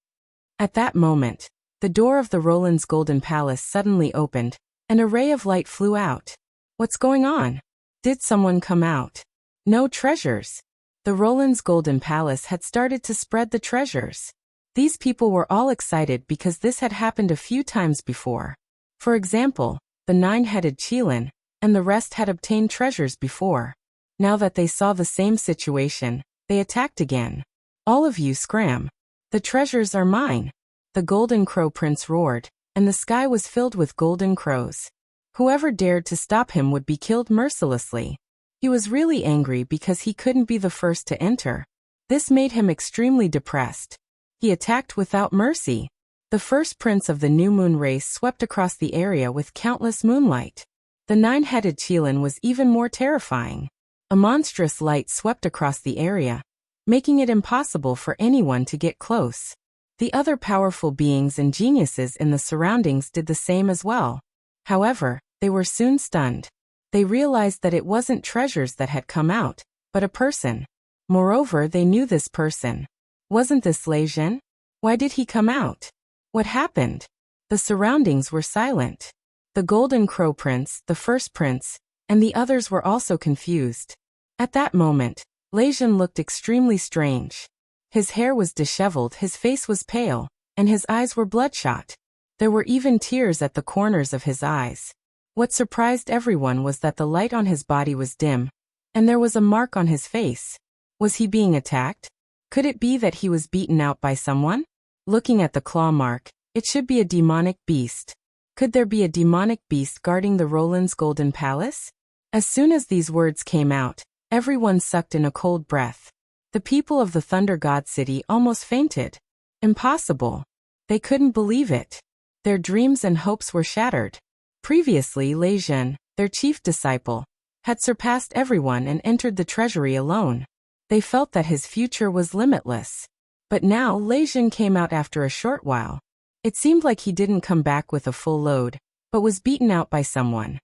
At that moment, the door of the Roland's golden palace suddenly opened, and a ray of light flew out. What's going on? Did someone come out? No treasures. The Roland's golden palace had started to spread the treasures. These people were all excited because this had happened a few times before. For example, the nine-headed Qilin, and the rest had obtained treasures before. Now that they saw the same situation, they attacked again. All of you scram. The treasures are mine. The Golden Crow Prince roared, and the sky was filled with golden crows. Whoever dared to stop him would be killed mercilessly. He was really angry because he couldn't be the first to enter. This made him extremely depressed. He attacked without mercy. The first prince of the new moon race swept across the area with countless moonlight. The nine-headed Qilin was even more terrifying. A monstrous light swept across the area, making it impossible for anyone to get close. The other powerful beings and geniuses in the surroundings did the same as well. However, they were soon stunned. They realized that it wasn't treasures that had come out, but a person. Moreover, they knew this person. Wasn't this Lei Jun? Why did he come out? What happened? The surroundings were silent. The Golden Crow Prince, the first prince, and the others were also confused. At that moment, Lei Jun looked extremely strange. His hair was disheveled, his face was pale, and his eyes were bloodshot. There were even tears at the corners of his eyes. What surprised everyone was that the light on his body was dim, and there was a mark on his face. Was he being attacked? Could it be that he was beaten out by someone? Looking at the claw mark, it should be a demonic beast. Could there be a demonic beast guarding the Roland's golden palace? As soon as these words came out, everyone sucked in a cold breath. The people of the Thunder God City almost fainted. Impossible. They couldn't believe it. Their dreams and hopes were shattered. Previously, Lei Jun, their chief disciple, had surpassed everyone and entered the treasury alone. They felt that his future was limitless. But now Lei Jun came out after a short while. It seemed like he didn't come back with a full load, but was beaten out by someone.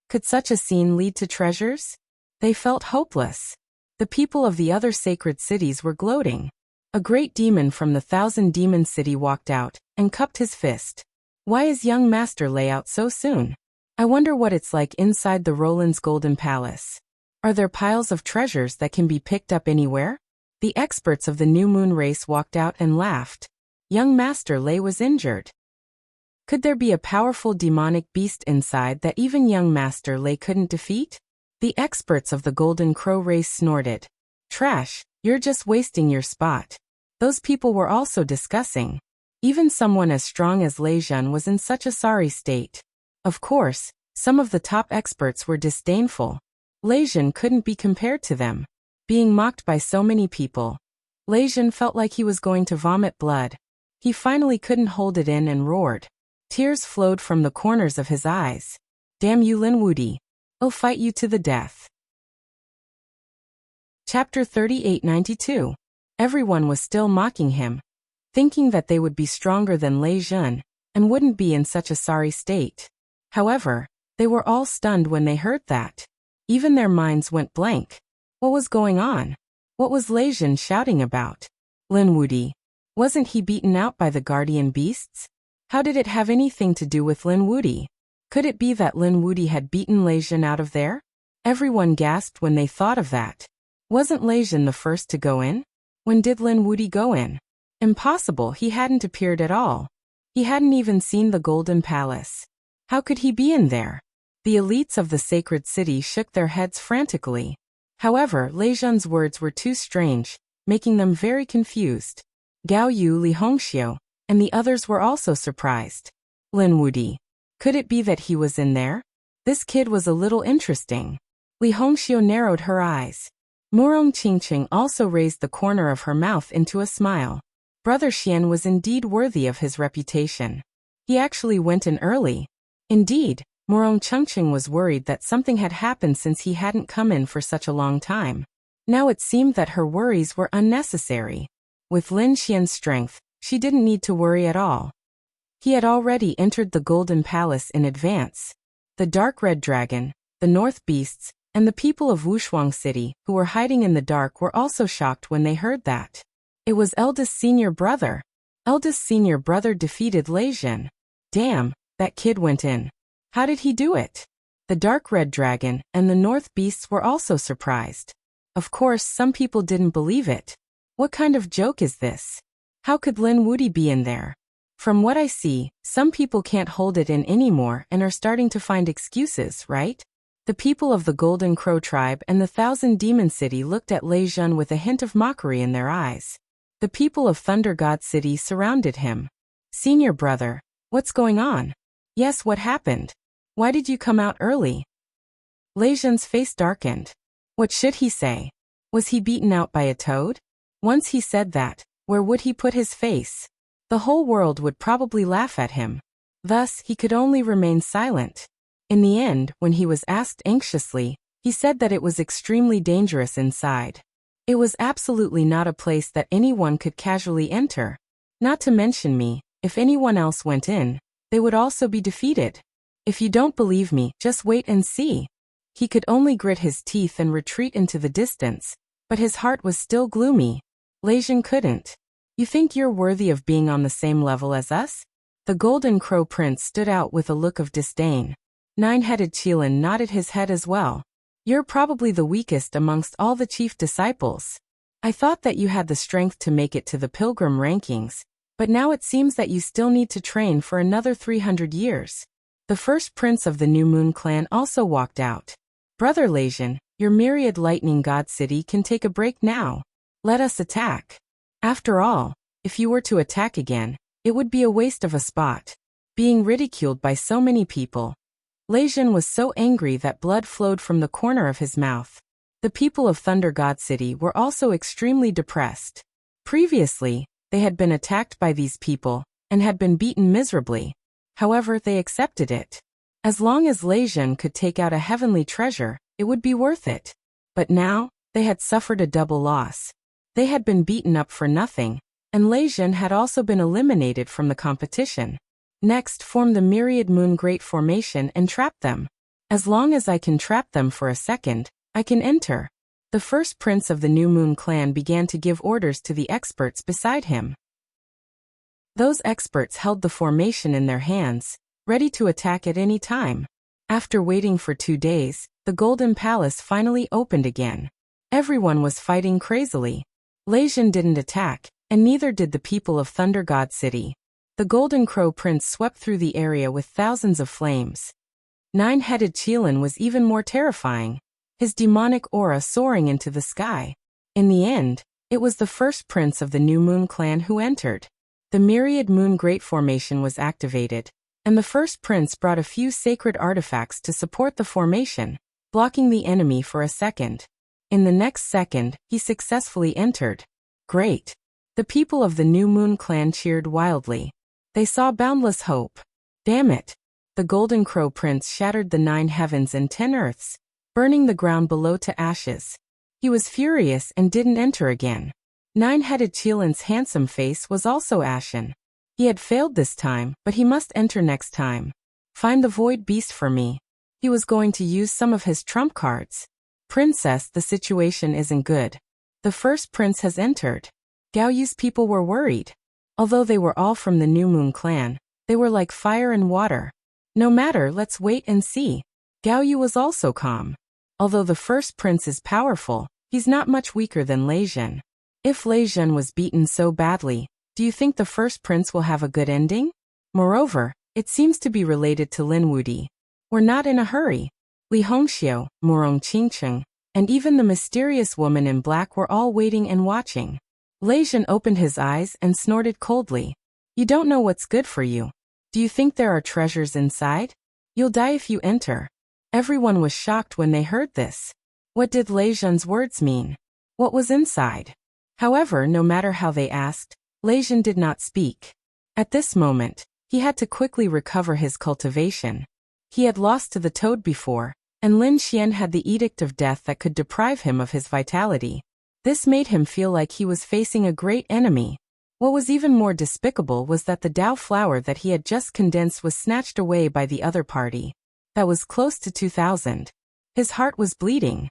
Could such a scene lead to treasures? They felt hopeless. The people of the other sacred cities were gloating. A great demon from the Thousand Demon City walked out and cupped his fist. Why is young Master Lei out so soon? I wonder what it's like inside the Roland's Golden Palace. Are there piles of treasures that can be picked up anywhere? The experts of the New Moon race walked out and laughed. Young Master Lei was injured. Could there be a powerful demonic beast inside that even young Master Lei couldn't defeat? The experts of the Golden Crow race snorted. Trash, you're just wasting your spot. Those people were also discussing. Even someone as strong as Lei Jun was in such a sorry state. Of course, some of the top experts were disdainful. Lei Jun couldn't be compared to them. Being mocked by so many people, Lei Jun felt like he was going to vomit blood. He finally couldn't hold it in and roared. Tears flowed from the corners of his eyes. Damn you, Lin Wudi. I'll fight you to the death. Chapter 3892. Everyone was still mocking him, thinking that they would be stronger than Lei Jun, and wouldn't be in such a sorry state. However, they were all stunned when they heard that. Even their minds went blank. What was going on? What was Lei Jun shouting about? Lin Wudi. Wasn't he beaten out by the guardian beasts? How did it have anything to do with Lin Wudi? Could it be that Lin Wudi had beaten Lei Jin out of there? Everyone gasped when they thought of that. Wasn't Lei Jin the first to go in? When did Lin Wudi go in? Impossible, he hadn't appeared at all. He hadn't even seen the Golden Palace. How could he be in there? The elites of the sacred city shook their heads frantically. However, Lei Jin's words were too strange, making them very confused. Gao Yu, Li Hongxiu, and the others were also surprised. Lin Wudi. Could it be that he was in there? This kid was a little interesting. Li Hongxiu narrowed her eyes. Murong Qingqing also raised the corner of her mouth into a smile. Brother Xian was indeed worthy of his reputation. He actually went in early. Indeed, Murong Qingqing was worried that something had happened since he hadn't come in for such a long time. Now it seemed that her worries were unnecessary. With Lin Xian's strength, she didn't need to worry at all. He had already entered the Golden Palace in advance. The Dark Red Dragon, the North Beasts, and the people of Wushuang City, who were hiding in the dark, were also shocked when they heard that. It was Eldest Senior Brother. Eldest Senior Brother defeated Lei Jin. Damn, that kid went in. How did he do it? The Dark Red Dragon and the North Beasts were also surprised. Of course, some people didn't believe it. What kind of joke is this? How could Lin Wudi be in there? From what I see, some people can't hold it in anymore and are starting to find excuses, right? The people of the Golden Crow tribe and the Thousand Demon City looked at Lei Jin with a hint of mockery in their eyes. The people of Thunder God City surrounded him. Senior Brother, what's going on? Yes, what happened? Why did you come out early? Lei Jin's face darkened. What should he say? Was he beaten out by a toad? Once he said that, where would he put his face? The whole world would probably laugh at him. Thus, he could only remain silent. In the end, when he was asked anxiously, he said that it was extremely dangerous inside. It was absolutely not a place that anyone could casually enter. Not to mention me, if anyone else went in, they would also be defeated. If you don't believe me, just wait and see. He could only grit his teeth and retreat into the distance, but his heart was still gloomy. Lei Jin couldn't. You think you're worthy of being on the same level as us? The Golden Crow Prince stood out with a look of disdain. Nine-headed Qilin nodded his head as well. You're probably the weakest amongst all the chief disciples. I thought that you had the strength to make it to the pilgrim rankings, but now it seems that you still need to train for another 300 years. The first prince of the New Moon clan also walked out. Brother Lei Jin, your myriad lightning god city can take a break now. Let us attack. After all, if you were to attack again, it would be a waste of a spot. Being ridiculed by so many people. Lei Jin was so angry that blood flowed from the corner of his mouth. The people of Thunder God City were also extremely depressed. Previously, they had been attacked by these people, and had been beaten miserably. However, they accepted it. As long as Lei Jin could take out a heavenly treasure, it would be worth it. But now, they had suffered a double loss. They had been beaten up for nothing, and Lei Jin had also been eliminated from the competition. Next, form the Myriad Moon Great Formation and trap them. As long as I can trap them for a second, I can enter. The first prince of the New Moon clan began to give orders to the experts beside him. Those experts held the formation in their hands, ready to attack at any time. After waiting for 2 days, the Golden Palace finally opened again. Everyone was fighting crazily. Lei Jin didn't attack, and neither did the people of Thunder God City. The Golden Crow Prince swept through the area with thousands of flames. Nine-headed Qilin was even more terrifying, his demonic aura soaring into the sky. In the end, it was the first prince of the New Moon clan who entered. The Myriad Moon Great Formation was activated, and the first prince brought a few sacred artifacts to support the formation, blocking the enemy for a second. In the next second, he successfully entered. Great! The people of the New Moon clan cheered wildly. They saw boundless hope. Damn it! The Golden Crow Prince shattered the 9 heavens and 10 earths, burning the ground below to ashes. He was furious and didn't enter again. Nine-headed Qilin's handsome face was also ashen. He had failed this time, but he must enter next time. Find the Void Beast for me. He was going to use some of his trump cards. Princess, the situation isn't good. The first prince has entered. Gao Yu's people were worried. Although they were all from the New Moon clan, They were like fire and water. No matter, let's wait and see. Gao Yu was also calm. Although the first prince is powerful, he's not much weaker than Lei Zhen. If Lei Zhen was beaten so badly, do you think the first prince will have a good ending? Moreover, it seems to be related to Lin Wudi. We're not in a hurry. Li Hongxiu, Morong Qingcheng, and even the mysterious woman in black were all waiting and watching. Lei Zhen opened his eyes and snorted coldly. You don't know what's good for you. Do you think there are treasures inside? You'll die if you enter. Everyone was shocked when they heard this. What did Lei Zhen's words mean? What was inside? However, no matter how they asked, Lei Zhen did not speak. At this moment, he had to quickly recover his cultivation. He had lost to the toad before, and Lin Xian had the edict of death that could deprive him of his vitality. This made him feel like he was facing a great enemy. What was even more despicable was that the Dao flower that he had just condensed was snatched away by the other party. That was close to 2,000. His heart was bleeding.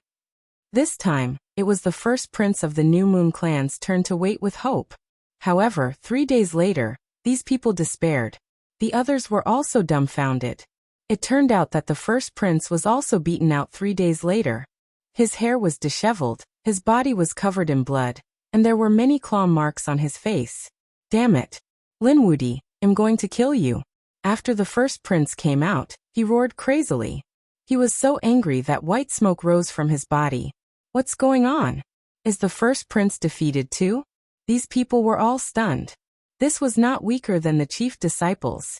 This time, it was the first prince of the New Moon clan's turn to wait with hope. However, 3 days later, these people despaired. The others were also dumbfounded. It turned out that the first prince was also beaten out 3 days later. His hair was disheveled, his body was covered in blood, and there were many claw marks on his face. Damn it. Lin Wudi, I'm going to kill you. After the first prince came out, he roared crazily. He was so angry that white smoke rose from his body. What's going on? Is the first prince defeated too? These people were all stunned. This was not weaker than the chief disciples.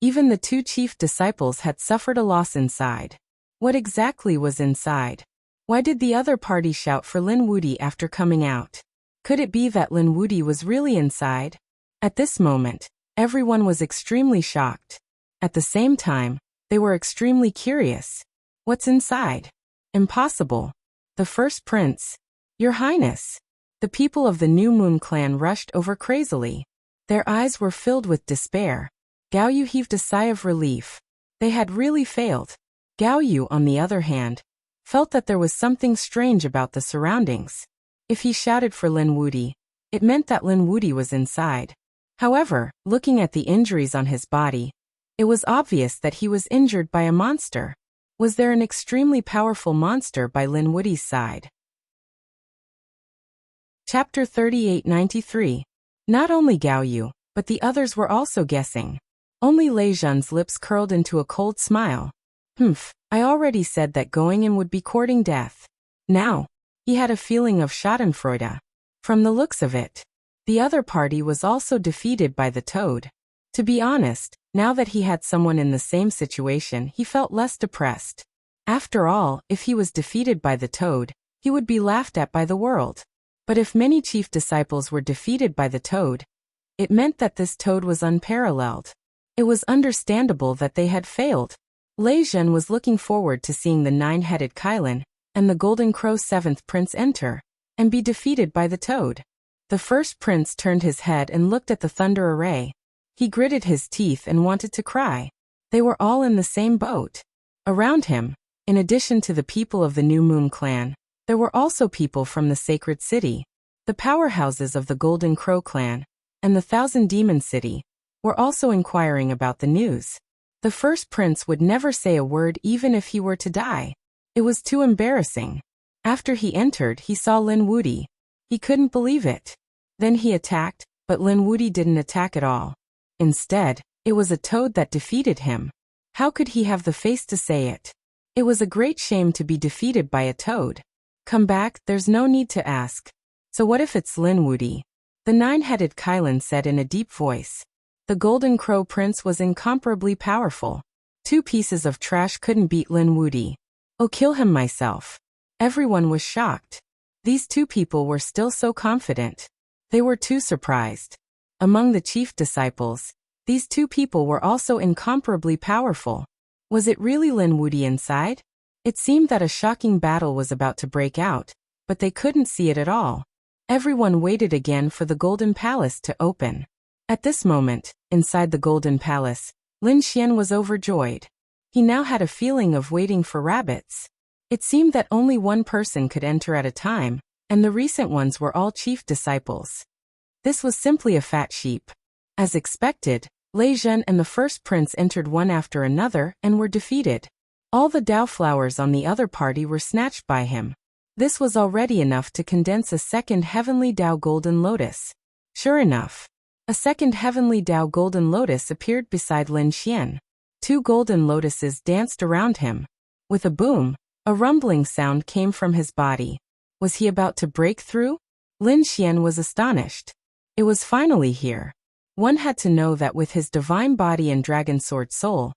Even the 2 chief disciples had suffered a loss inside. What exactly was inside? Why did the other party shout for Lin Wudi after coming out? Could it be that Lin Wudi was really inside? At this moment, everyone was extremely shocked. At the same time, they were extremely curious. What's inside? Impossible. The first prince. Your Highness. The people of the New Moon clan rushed over crazily. Their eyes were filled with despair. Gao Yu heaved a sigh of relief. They had really failed. Gao Yu, on the other hand, felt that there was something strange about the surroundings. If he shouted for Lin Wudi, it meant that Lin Wudi was inside. However, looking at the injuries on his body, it was obvious that he was injured by a monster. Was there an extremely powerful monster by Lin Wudi's side? Chapter 3893. Not only Gao Yu, but the others were also guessing. Only Lei Zhen's lips curled into a cold smile. I already said that going in would be courting death. Now, he had a feeling of schadenfreude. From the looks of it, the other party was also defeated by the toad. To be honest, now that he had someone in the same situation, he felt less depressed. After all, if he was defeated by the toad, he would be laughed at by the world. But if many chief disciples were defeated by the toad, it meant that this toad was unparalleled. It was understandable that they had failed. Lei Zhen was looking forward to seeing the 9-headed Kailan and the Golden Crow 7th prince enter and be defeated by the toad. The first prince turned his head and looked at the thunder array. He gritted his teeth and wanted to cry. They were all in the same boat. Around him, in addition to the people of the New Moon clan, there were also people from the Sacred City. The powerhouses of the Golden Crow clan and the Thousand Demon City were also inquiring about the news. The first prince would never say a word even if he were to die. It was too embarrassing. After he entered, he saw Lin Wudi. He couldn't believe it. Then he attacked, but Lin Wudi didn't attack at all. Instead, it was a toad that defeated him. How could he have the face to say it? It was a great shame to be defeated by a toad. Come back, there's no need to ask. So what if it's Lin Wudi? The 9-headed Kailan said in a deep voice. The Golden Crow Prince was incomparably powerful. 2 pieces of trash couldn't beat Lin Wudi. I'll kill him myself. Everyone was shocked. These 2 people were still so confident. They were too surprised. Among the chief disciples, these 2 people were also incomparably powerful. Was it really Lin Wudi inside? It seemed that a shocking battle was about to break out, but they couldn't see it at all. Everyone waited again for the Golden Palace to open. At this moment, inside the Golden Palace, Lin Xian was overjoyed. He now had a feeling of waiting for rabbits. It seemed that only one person could enter at a time, and the recent ones were all chief disciples. This was simply a fat sheep. As expected, Lei Zhen and the first prince entered one after another and were defeated. All the Dao flowers on the other party were snatched by him. This was already enough to condense a second heavenly Dao golden lotus. Sure enough, a second heavenly Dao golden lotus appeared beside Lin Xian. 2 golden lotuses danced around him. With a boom, a rumbling sound came from his body. Was he about to break through? Lin Xian was astonished. It was finally here. One had to know that with his divine body and dragon sword soul,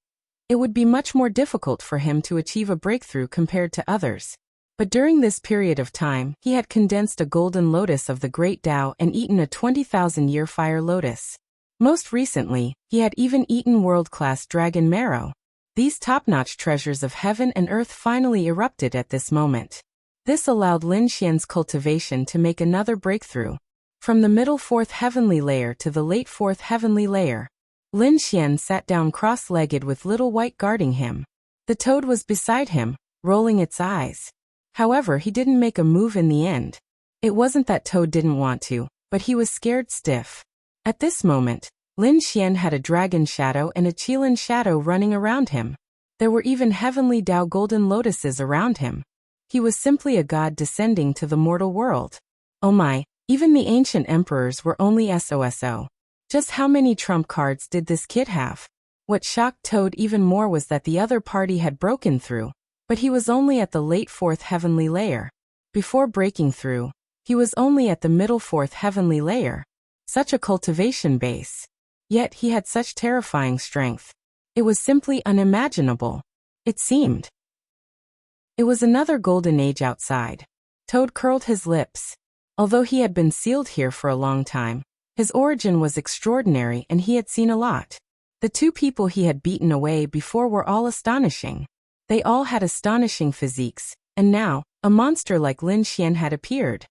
it would be much more difficult for him to achieve a breakthrough compared to others. But during this period of time, he had condensed a golden lotus of the great Tao and eaten a 20,000-year fire lotus. Most recently, he had even eaten world-class dragon marrow. These top-notch treasures of heaven and earth finally erupted at this moment. This allowed Lin Xian's cultivation to make another breakthrough. From the middle 4th heavenly layer to the late 4th heavenly layer, Lin Xian sat down cross-legged with little white guarding him. The toad was beside him, rolling its eyes. However, he didn't make a move in the end. It wasn't that Toad didn't want to, but he was scared stiff. At this moment, Lin Xian had a dragon shadow and a Qilin shadow running around him. There were even heavenly Dao golden lotuses around him. He was simply a god descending to the mortal world. Oh my, even the ancient emperors were only SOSO. Just how many trump cards did this kid have? What shocked Toad even more was that the other party had broken through, but he was only at the late 4th heavenly layer. Before breaking through, he was only at the middle 4th heavenly layer. Such a cultivation base. Yet he had such terrifying strength. It was simply unimaginable. It seemed. It was another golden age outside. Toad curled his lips. Although he had been sealed here for a long time, his origin was extraordinary and he had seen a lot. The 2 people he had beaten away before were all astonishing. They all had astonishing physiques, and now, a monster like Lin Xian had appeared.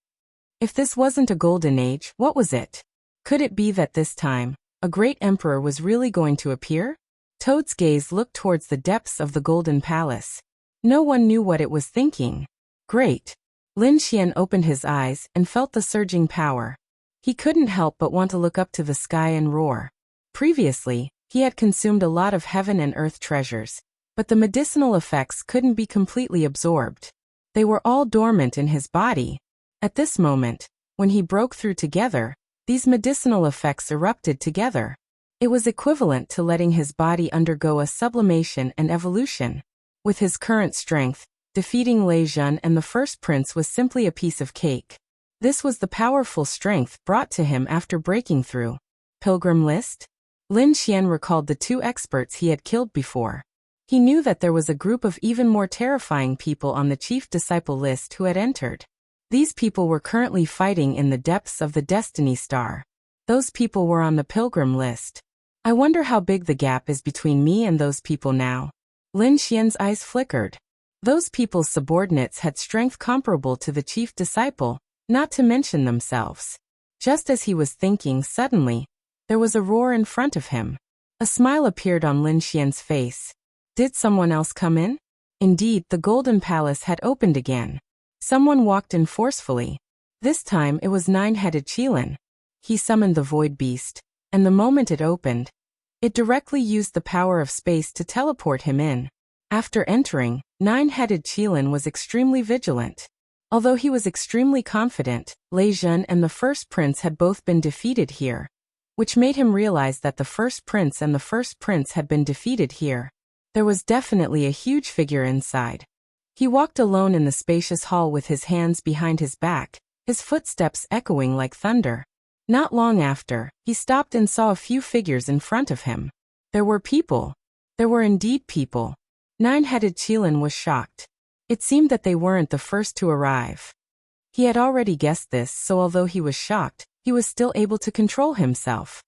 If this wasn't a golden age, what was it? Could it be that this time, a great emperor was really going to appear? Toad's gaze looked towards the depths of the golden palace. No one knew what it was thinking. Great. Lin Xian opened his eyes and felt the surging power. He couldn't help but want to look up to the sky and roar. Previously, he had consumed a lot of heaven and earth treasures, but the medicinal effects couldn't be completely absorbed. They were all dormant in his body. At this moment, when he broke through together, these medicinal effects erupted together. It was equivalent to letting his body undergo a sublimation and evolution. With his current strength, defeating Lei Zhen and the first prince was simply a piece of cake. This was the powerful strength brought to him after breaking through. Pilgrim list? Lin Xian recalled the 2 experts he had killed before. He knew that there was a group of even more terrifying people on the chief disciple list who had entered. These people were currently fighting in the depths of the Destiny Star. Those people were on the pilgrim list. I wonder how big the gap is between me and those people now. Lin Xian's eyes flickered. Those people's subordinates had strength comparable to the chief disciple, not to mention themselves. Just as he was thinking, suddenly, there was a roar in front of him. A smile appeared on Lin Xian's face. Did someone else come in? Indeed, the golden palace had opened again. Someone walked in forcefully. This time it was 9-headed Qilin. He summoned the void beast, and the moment it opened, it directly used the power of space to teleport him in. After entering, 9-headed Qilin was extremely vigilant. Although he was extremely confident, Lei Zhen and the first prince had both been defeated here, which made him realize that the first prince and the first prince had been defeated here. There was definitely a huge figure inside. He walked alone in the spacious hall with his hands behind his back, his footsteps echoing like thunder. Not long after, he stopped and saw a few figures in front of him. There were people. There were indeed people. 9-headed Qilin was shocked. It seemed that they weren't the first to arrive. He had already guessed this, so although he was shocked, he was still able to control himself.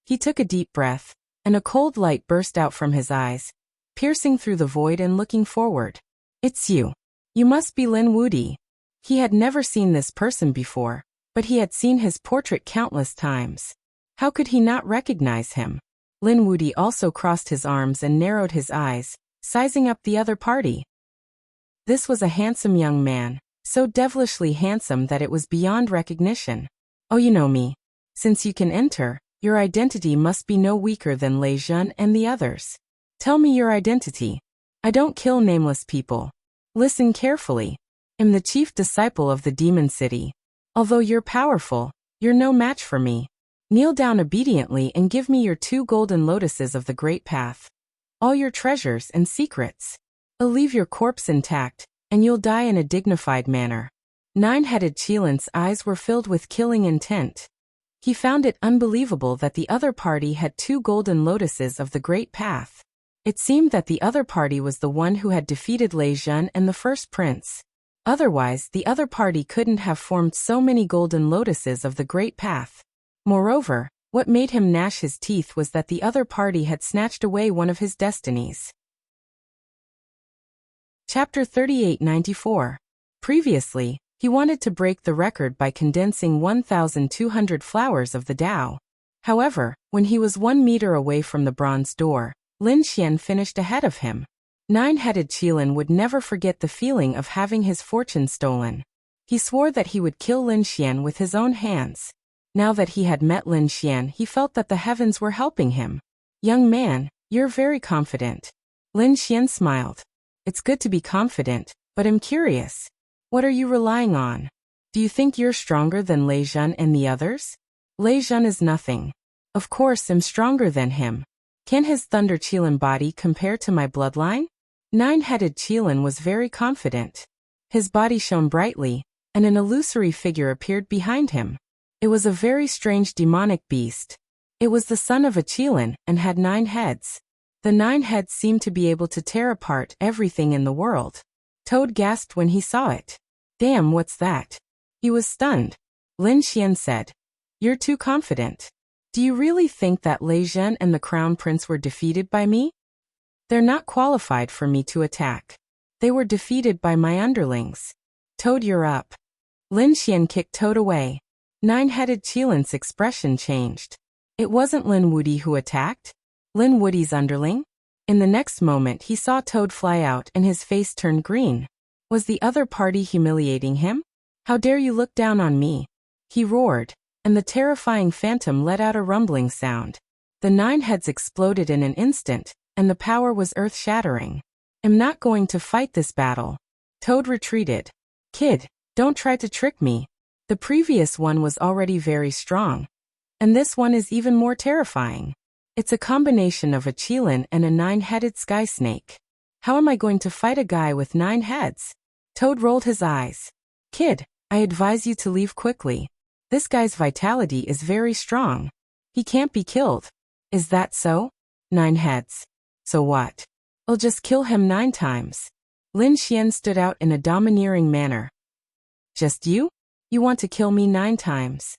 He took a deep breath, and a cold light burst out from his eyes, piercing through the void and looking forward. It's you. You must be Lin Wudi. He had never seen this person before, but he had seen his portrait countless times. How could he not recognize him? Lin Wudi also crossed his arms and narrowed his eyes, sizing up the other party. This was a handsome young man, so devilishly handsome that it was beyond recognition. Oh, you know me. Since you can enter, Your identity must be no weaker than Lei Jun and the others. Tell me your identity. I don't kill nameless people. Listen carefully. I'm the chief disciple of the demon city. Although you're powerful, you're no match for me. Kneel down obediently and give me your 2 golden lotuses of the great path. All your treasures and secrets. I'll leave your corpse intact, and you'll die in a dignified manner. 9-headed Qilin's eyes were filled with killing intent. He found it unbelievable that the other party had 2 golden lotuses of the great path. It seemed that the other party was the one who had defeated Lei Jun and the first prince. Otherwise, the other party couldn't have formed so many golden lotuses of the great path. Moreover, what made him gnash his teeth was that the other party had snatched away one of his destinies. Chapter 3894. Previously, he wanted to break the record by condensing 1,200 flowers of the Tao. However, when he was 1 meter away from the bronze door, Lin Xian finished ahead of him. 9-headed Qilin would never forget the feeling of having his fortune stolen. He swore that he would kill Lin Xian with his own hands. Now that he had met Lin Xian, he felt that the heavens were helping him. Young man, you're very confident. Lin Xian smiled. It's good to be confident, but I'm curious. What are you relying on? Do you think you're stronger than Lei Jun and the others? Lei Jun is nothing. Of course I'm stronger than him. Can his Thunder Qilin body compare to my bloodline? 9-headed Qilin was very confident. His body shone brightly, and an illusory figure appeared behind him. It was a very strange demonic beast. It was the son of a Qilin and had 9 heads. The 9 heads seemed to be able to tear apart everything in the world. Toad gasped when he saw it. Damn, what's that? He was stunned. Lin Xian said, You're too confident. Do you really think that Lei Jun and the Crown Prince were defeated by me? They're not qualified for me to attack. They were defeated by my underlings. Toad, you're up. Lin Xian kicked Toad away. 9-headed Qilin's expression changed. It wasn't Lin Wudi who attacked. Lin Wudi's underling? In the next moment he saw Toad fly out and his face turned green. Was the other party humiliating him? How dare you look down on me? He roared, and the terrifying phantom let out a rumbling sound. The 9 heads exploded in an instant, and the power was earth-shattering. I'm not going to fight this battle. Toad retreated. Kid, don't try to trick me. The previous one was already very strong. And this one is even more terrifying. It's a combination of a Qilin and a 9-headed sky snake. How am I going to fight a guy with 9 heads? Toad rolled his eyes. Kid, I advise you to leave quickly. This guy's vitality is very strong. He can't be killed. Is that so? 9 heads. So what? I'll just kill him 9 times. Lin Xian stood out in a domineering manner. Just you? You want to kill me 9 times?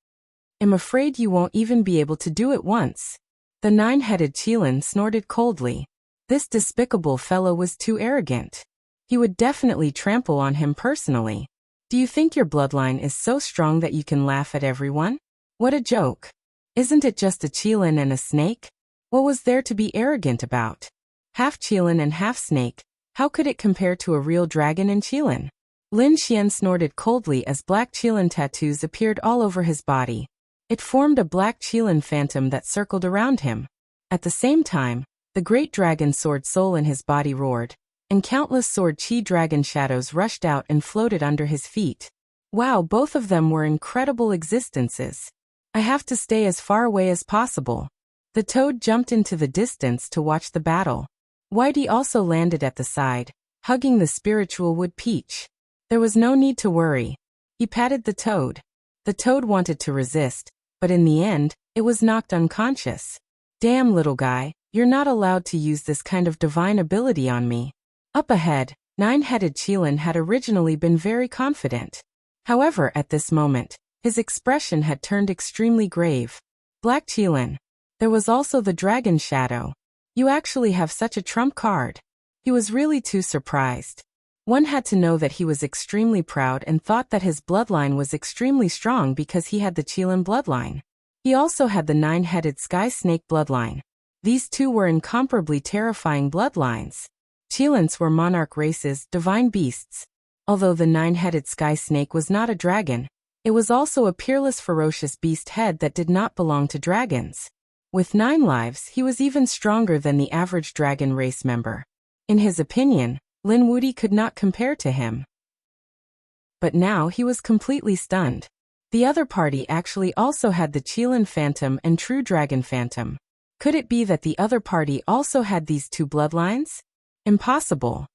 I'm afraid you won't even be able to do it once. The 9-headed Qilin snorted coldly. This despicable fellow was too arrogant. He would definitely trample on him personally. Do you think your bloodline is so strong that you can laugh at everyone? What a joke. Isn't it just a Qilin and a snake? What was there to be arrogant about? Half Qilin and half snake, how could it compare to a real dragon and Qilin? Lin Xian snorted coldly as black Qilin tattoos appeared all over his body. It formed a black Qilin phantom that circled around him. At the same time, the great dragon sword soul in his body roared, and countless sword chi dragon shadows rushed out and floated under his feet. Wow, both of them were incredible existences. I have to stay as far away as possible. The Toad jumped into the distance to watch the battle. Whitey also landed at the side, hugging the spiritual wood peach. There was no need to worry. He patted the Toad. The Toad wanted to resist, but in the end, it was knocked unconscious. Damn, little guy, you're not allowed to use this kind of divine ability on me. Up ahead, 9-headed Qilin had originally been very confident. However, at this moment, his expression had turned extremely grave. Black Qilin. There was also the dragon shadow. You actually have such a trump card. He was really too surprised. One had to know that he was extremely proud and thought that his bloodline was extremely strong because he had the Qilin bloodline. He also had the 9-headed sky snake bloodline. These two were incomparably terrifying bloodlines. Qilins were monarch races, divine beasts. Although the 9-headed sky snake was not a dragon, it was also a peerless ferocious beast head that did not belong to dragons. With 9 lives, he was even stronger than the average dragon race member. In his opinion, Lin Wuti could not compare to him. But now he was completely stunned. The other party actually also had the Qilin Phantom and True Dragon Phantom. Could it be that the other party also had these 2 bloodlines? Impossible.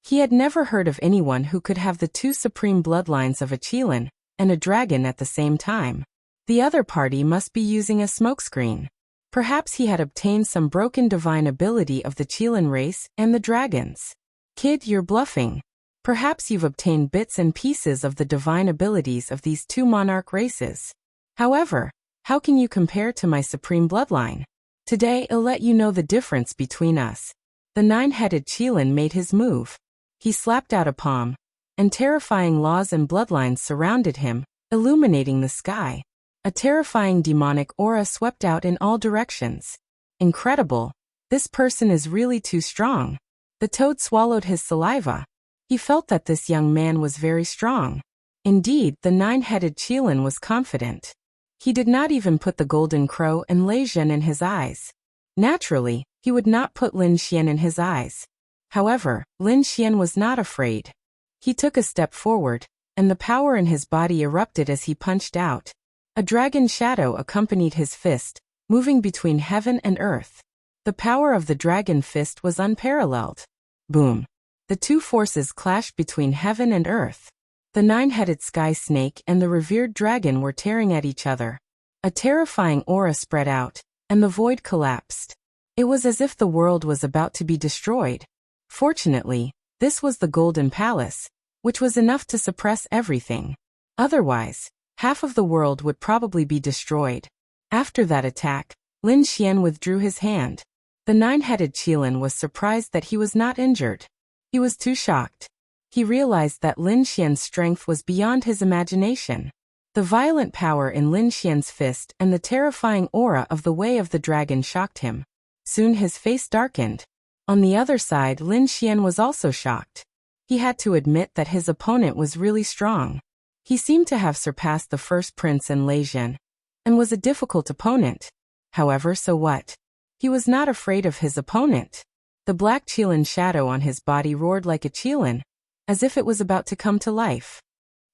He had never heard of anyone who could have the 2 supreme bloodlines of a Qilin and a dragon at the same time. The other party must be using a smokescreen. Perhaps he had obtained some broken divine ability of the Qilin race and the dragons. Kid, you're bluffing. Perhaps you've obtained bits and pieces of the divine abilities of these 2 monarch races. However, how can you compare to my supreme bloodline? Today I'll let you know the difference between us. The 9-headed Qilin made his move. He slapped out a palm, and terrifying laws and bloodlines surrounded him, illuminating the sky. A terrifying demonic aura swept out in all directions. Incredible. This person is really too strong. The toad swallowed his saliva. He felt that this young man was very strong. Indeed, the 9-headed Qilin was confident. He did not even put the golden crow and Lei Zhen in his eyes. Naturally, he would not put Lin Xian in his eyes. However, Lin Xian was not afraid. He took a step forward, and the power in his body erupted as he punched out. A dragon shadow accompanied his fist, moving between heaven and earth. The power of the dragon fist was unparalleled. Boom. The 2 forces clashed between heaven and earth. The 9-headed sky snake and the revered dragon were tearing at each other. A terrifying aura spread out, and the void collapsed. It was as if the world was about to be destroyed. Fortunately, this was the Golden Palace, which was enough to suppress everything. Otherwise, half of the world would probably be destroyed. After that attack, Lin Xian withdrew his hand. The 9-headed Qilin was surprised that he was not injured. He was too shocked. He realized that Lin Xian's strength was beyond his imagination. The violent power in Lin Xian's fist and the terrifying aura of the Way of the Dragon shocked him. Soon his face darkened. On the other side, Lin Xian was also shocked. He had to admit that his opponent was really strong. He seemed to have surpassed the first prince and Lei Zhen, and was a difficult opponent. However, so what? He was not afraid of his opponent. The black Qilin shadow on his body roared like a Qilin, as if it was about to come to life.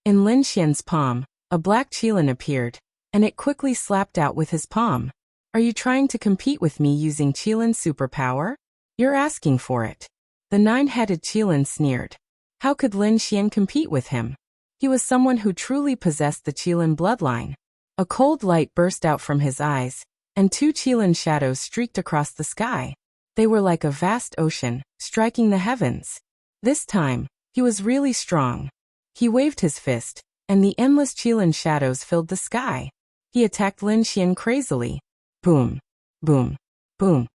In Lin Xian's palm, a black Qilin appeared, and it quickly slapped out with his palm. Are you trying to compete with me using Qilin's superpower? You're asking for it. The 9-headed Qilin sneered. How could Lin Xian compete with him? He was someone who truly possessed the Qilin bloodline. A cold light burst out from his eyes, and 2 Qilin shadows streaked across the sky. They were like a vast ocean, striking the heavens. This time, he was really strong. He waved his fist, and the endless Qilin shadows filled the sky. He attacked Lin Xian crazily. Boom, boom, boom.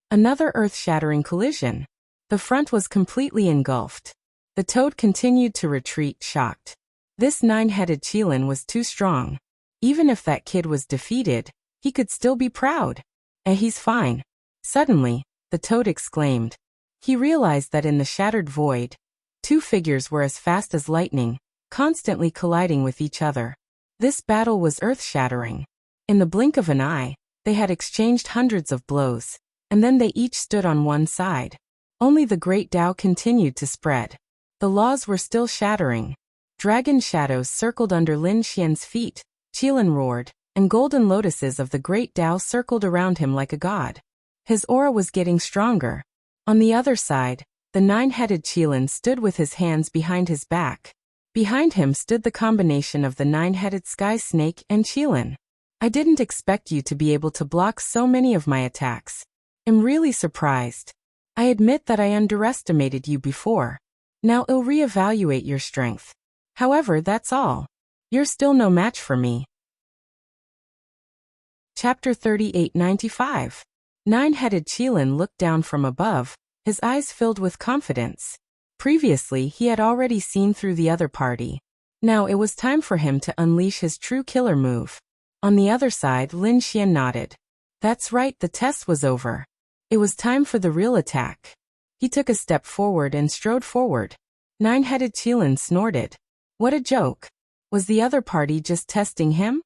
Another earth-shattering collision. The front was completely engulfed. The toad continued to retreat, shocked. This 9-headed Qilin was too strong. Even if that kid was defeated, he could still be proud. He's fine. Suddenly, the toad exclaimed. He realized that in the shattered void, 2 figures were as fast as lightning, constantly colliding with each other. This battle was earth-shattering. In the blink of an eye, they had exchanged hundreds of blows, and then they each stood on one side. Only the great Tao continued to spread. The laws were still shattering. Dragon shadows circled under Lin Xian's feet, Qilin roared, and golden lotuses of the great Tao circled around him like a god. His aura was getting stronger. On the other side, the 9-headed Qilin stood with his hands behind his back. Behind him stood the combination of the 9-headed sky snake and Qilin. I didn't expect you to be able to block so many of my attacks. I'm really surprised. I admit that I underestimated you before. Now I'll reevaluate your strength. However, that's all. You're still no match for me. Chapter 3895. 9-headed Qilin looked down from above, his eyes filled with confidence. Previously, he had already seen through the other party. Now it was time for him to unleash his true killer move. On the other side, Lin Xian nodded. That's right, the test was over. It was time for the real attack. He took a step forward and strode forward. 9-headed Qilin snorted. What a joke. Was the other party just testing him?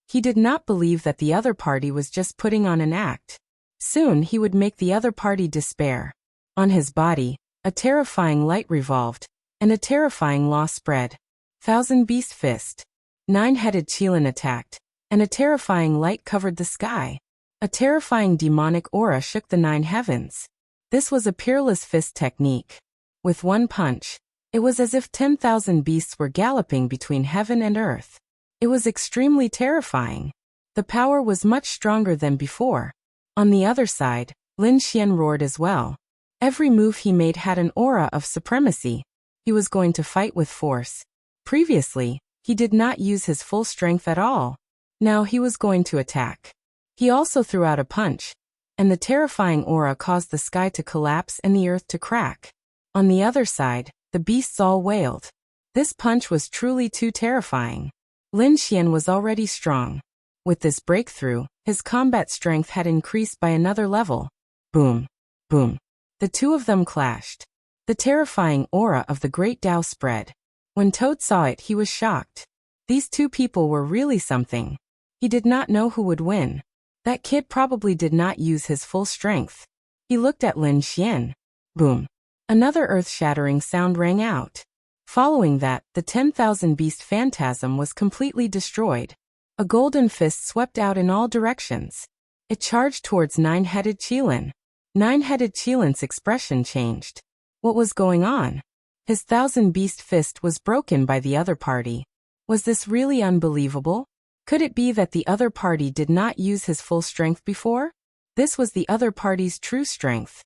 He did not believe that the other party was just putting on an act. Soon he would make the other party despair. On his body, a terrifying light revolved, and a terrifying law spread. Thousand Beast Fist. Nine-headed Qilin attacked, and a terrifying light covered the sky. A terrifying demonic aura shook the 9 heavens. This was a peerless fist technique. With one punch, it was as if 10,000 beasts were galloping between heaven and earth. It was extremely terrifying. The power was much stronger than before. On the other side, Lin Xian roared as well. Every move he made had an aura of supremacy. He was going to fight with force. Previously, he did not use his full strength at all. Now he was going to attack. He also threw out a punch, and the terrifying aura caused the sky to collapse and the earth to crack. On the other side, the beasts all wailed. This punch was truly too terrifying. Lin Xian was already strong. With this breakthrough, his combat strength had increased by another level. Boom. Boom. The two of them clashed. The terrifying aura of the Great Tao spread. When Toad saw it, he was shocked. These two people were really something. He did not know who would win. That kid probably did not use his full strength. He looked at Lin Xian. Boom. Another earth-shattering sound rang out. Following that, the 10,000 beast phantasm was completely destroyed. A golden fist swept out in all directions. It charged towards nine-headed Qilin. Nine-headed Qilin's expression changed. What was going on? His 1,000 beast fist was broken by the other party. Was this really unbelievable? Could it be that the other party did not use his full strength before? This was the other party's true strength.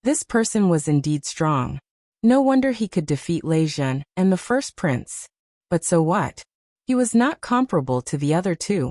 This person was indeed strong. No wonder he could defeat Lei Zhen and the first prince. But so what? He was not comparable to the other two.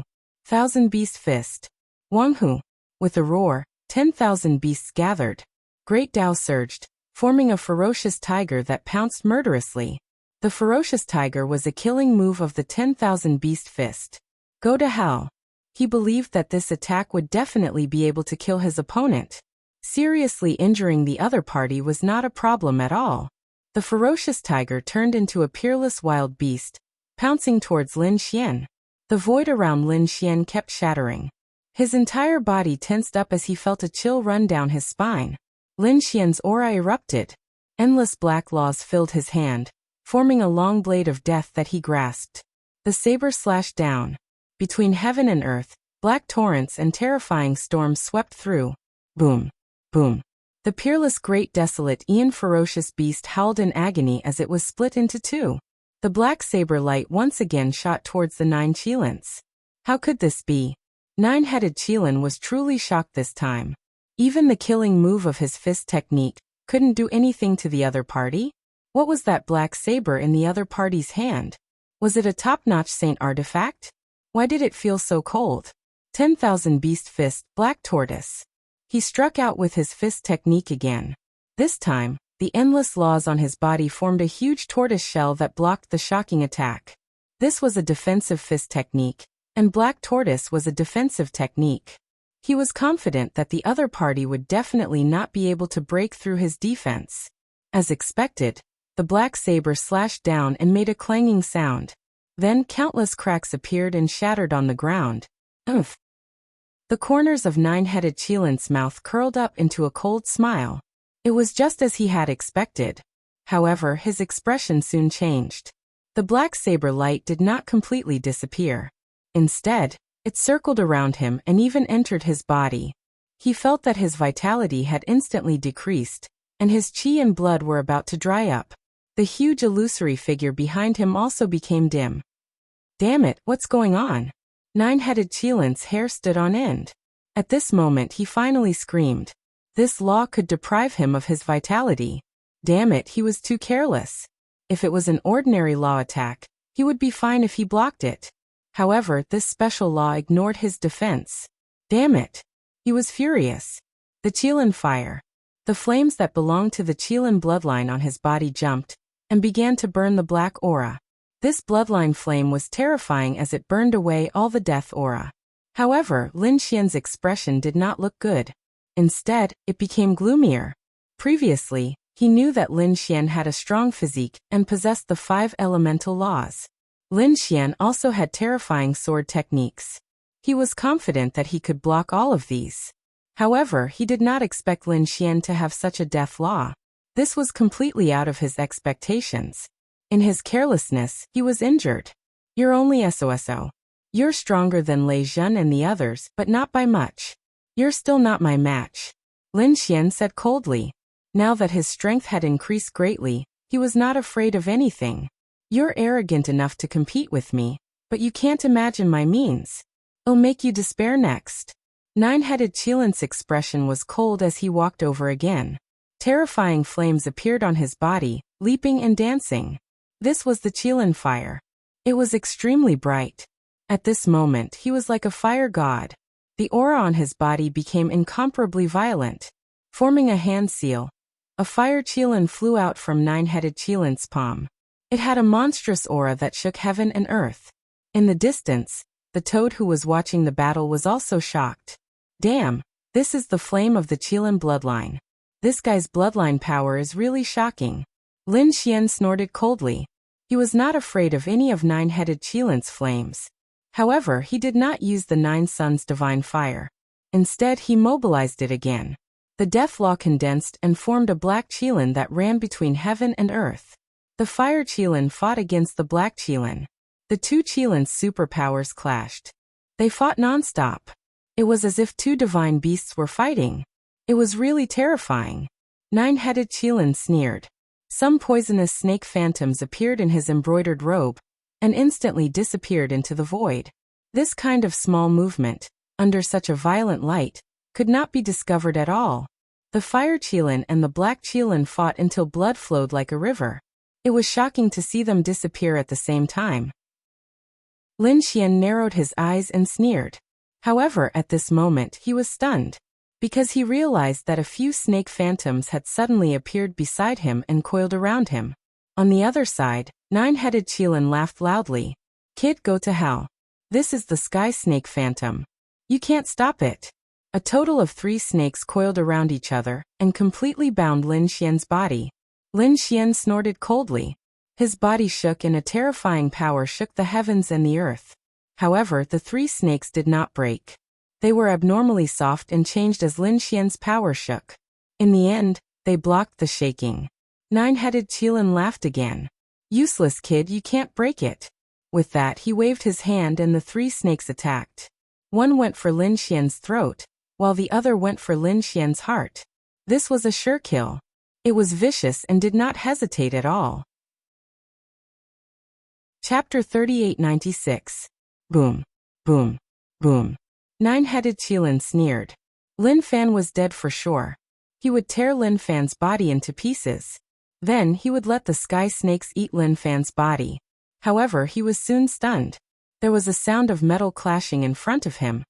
1,000 beast fist. Wang Hu. With a roar, 10,000 beasts gathered. Great Tao surged, forming a ferocious tiger that pounced murderously. The ferocious tiger was a killing move of the 10,000 beast fist. Go to hell. He believed that this attack would definitely be able to kill his opponent. Seriously injuring the other party was not a problem at all. The ferocious tiger turned into a peerless wild beast, pouncing towards Lin Xian. The void around Lin Xian kept shattering. His entire body tensed up as he felt a chill run down his spine. Lin Xian's aura erupted. Endless black laws filled his hand, forming a long blade of death that he grasped. The saber slashed down. Between heaven and earth, black torrents and terrifying storms swept through. Boom. Boom. The peerless great desolate Ian ferocious beast howled in agony as it was split into two. The black saber light once again shot towards the 9 Qilins. How could this be? Nine-headed Qilin was truly shocked this time. Even the killing move of his fist technique couldn't do anything to the other party? What was that black saber in the other party's hand? Was it a top-notch saint artifact? Why did it feel so cold? 10,000 beast fist, black tortoise. He struck out with his fist technique again. This time, the endless laws on his body formed a huge tortoise shell that blocked the shocking attack. This was a defensive fist technique, and black tortoise was a defensive technique. He was confident that the other party would definitely not be able to break through his defense. As expected, the black saber slashed down and made a clanging sound. Then countless cracks appeared and shattered on the ground. Oomph! The corners of nine-headed Qilin's mouth curled up into a cold smile. It was just as he had expected. However, his expression soon changed. The black saber light did not completely disappear. Instead, it circled around him and even entered his body. He felt that his vitality had instantly decreased, and his qi and blood were about to dry up. The huge illusory figure behind him also became dim. Damn it, what's going on? Nine-headed Qilin's hair stood on end. At this moment he finally screamed. This law could deprive him of his vitality. Damn it, he was too careless. If it was an ordinary law attack, he would be fine if he blocked it. However, this special law ignored his defense. Damn it. He was furious. The Qilin fire. The flames that belonged to the Qilin bloodline on his body jumped and began to burn the black aura. This bloodline flame was terrifying as it burned away all the death aura. However, Lin Xian's expression did not look good. Instead, it became gloomier. Previously, he knew that Lin Xian had a strong physique and possessed the 5 elemental laws. Lin Xian also had terrifying sword techniques. He was confident that he could block all of these. However, he did not expect Lin Xian to have such a death law. This was completely out of his expectations. In his carelessness, he was injured. You're only SOSO. You're stronger than Lei Zhen and the others, but not by much. You're still not my match, Lin Xian said coldly. Now that his strength had increased greatly, he was not afraid of anything. You're arrogant enough to compete with me, but you can't imagine my means. I'll make you despair next. Nine-headed Qilin's expression was cold as he walked over again. Terrifying flames appeared on his body, leaping and dancing. This was the Qilin fire. It was extremely bright. At this moment, he was like a fire god. The aura on his body became incomparably violent. Forming a hand seal, a fire Qilin flew out from nine-headed Qilin's palm. It had a monstrous aura that shook heaven and earth. In the distance, the toad who was watching the battle was also shocked. Damn, this is the flame of the Qilin bloodline. This guy's bloodline power is really shocking. Lin Xian snorted coldly. He was not afraid of any of nine-headed Qilin's flames. However, he did not use the Nine Suns' divine fire. Instead, he mobilized it again. The death law condensed and formed a black Qilin that ran between heaven and earth. The fire Qilin fought against the black Qilin. The two Qilin's superpowers clashed. They fought non-stop. It was as if two divine beasts were fighting. It was really terrifying. Nine-headed Qilin sneered. Some poisonous snake phantoms appeared in his embroidered robe and instantly disappeared into the void. This kind of small movement, under such a violent light, could not be discovered at all. The fire Qilin and the black Qilin fought until blood flowed like a river. It was shocking to see them disappear at the same time. Lin Xian narrowed his eyes and sneered. However, at this moment he was stunned, because he realized that a few snake phantoms had suddenly appeared beside him and coiled around him. On the other side, nine-headed Qilin laughed loudly. Kid, go to hell. This is the sky snake phantom. You can't stop it. A total of 3 snakes coiled around each other and completely bound Lin Xian's body. Lin Xian snorted coldly. His body shook and a terrifying power shook the heavens and the earth. However, the 3 snakes did not break. They were abnormally soft and changed as Lin Xian's power shook. In the end, they blocked the shaking. Nine-headed Qilin laughed again. Useless kid, you can't break it. With that, he waved his hand and the 3 snakes attacked. One went for Lin Xian's throat, while the other went for Lin Xian's heart. This was a sure kill. It was vicious and did not hesitate at all. Chapter 3896. Boom. Boom. Boom. Nine-headed Qilin sneered. Lin Fan was dead for sure. He would tear Lin Fan's body into pieces. Then he would let the sky snakes eat Lin Fan's body. However, he was soon stunned. There was a sound of metal clashing in front of him,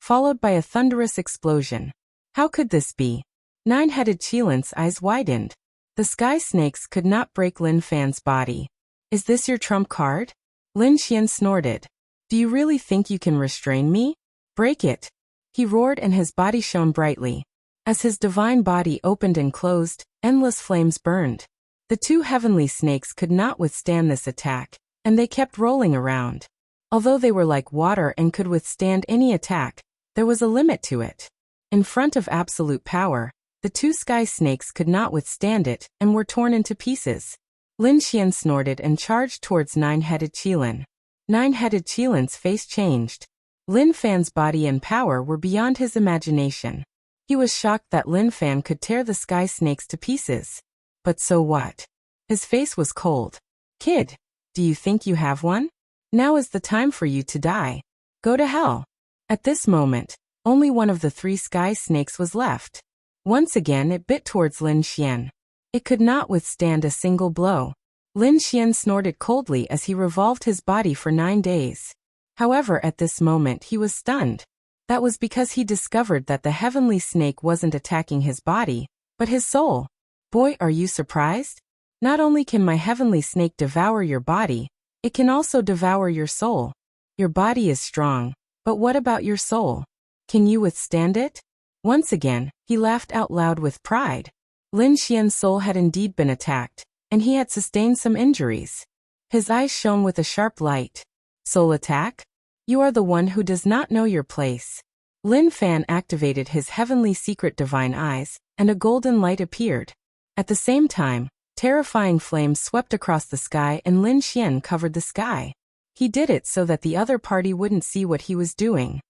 followed by a thunderous explosion. How could this be? Nine-headed Qilin's eyes widened. The sky snakes could not break Lin Fan's body. Is this your trump card? Lin Xian snorted. Do you really think you can restrain me? Break it. He roared and his body shone brightly. As his divine body opened and closed, endless flames burned. The 2 heavenly snakes could not withstand this attack, and they kept rolling around. Although they were like water and could withstand any attack, there was a limit to it. In front of absolute power, the 2 sky snakes could not withstand it and were torn into pieces. Lin Xian snorted and charged towards nine-headed Qilin. Nine-headed Qilin's face changed. Lin Fan's body and power were beyond his imagination. He was shocked that Lin Fan could tear the sky snakes to pieces. But so what? His face was cold. Kid, do you think you have one? Now is the time for you to die. Go to hell. At this moment, only one of the 3 sky snakes was left. Once again it bit towards Lin Xian. It could not withstand a single blow. Lin Xian snorted coldly as he revolved his body for 9 days. However, at this moment he was stunned. That was because he discovered that the heavenly snake wasn't attacking his body, but his soul. Boy, are you surprised? Not only can my heavenly snake devour your body, it can also devour your soul. Your body is strong, but what about your soul? Can you withstand it? Once again, he laughed out loud with pride. Lin Xian's soul had indeed been attacked, and he had sustained some injuries. His eyes shone with a sharp light. Soul attack? You are the one who does not know your place. Lin Fan activated his heavenly secret divine eyes, and a golden light appeared. At the same time, terrifying flames swept across the sky and Lin Xian covered the sky. He did it so that the other party wouldn't see what he was doing.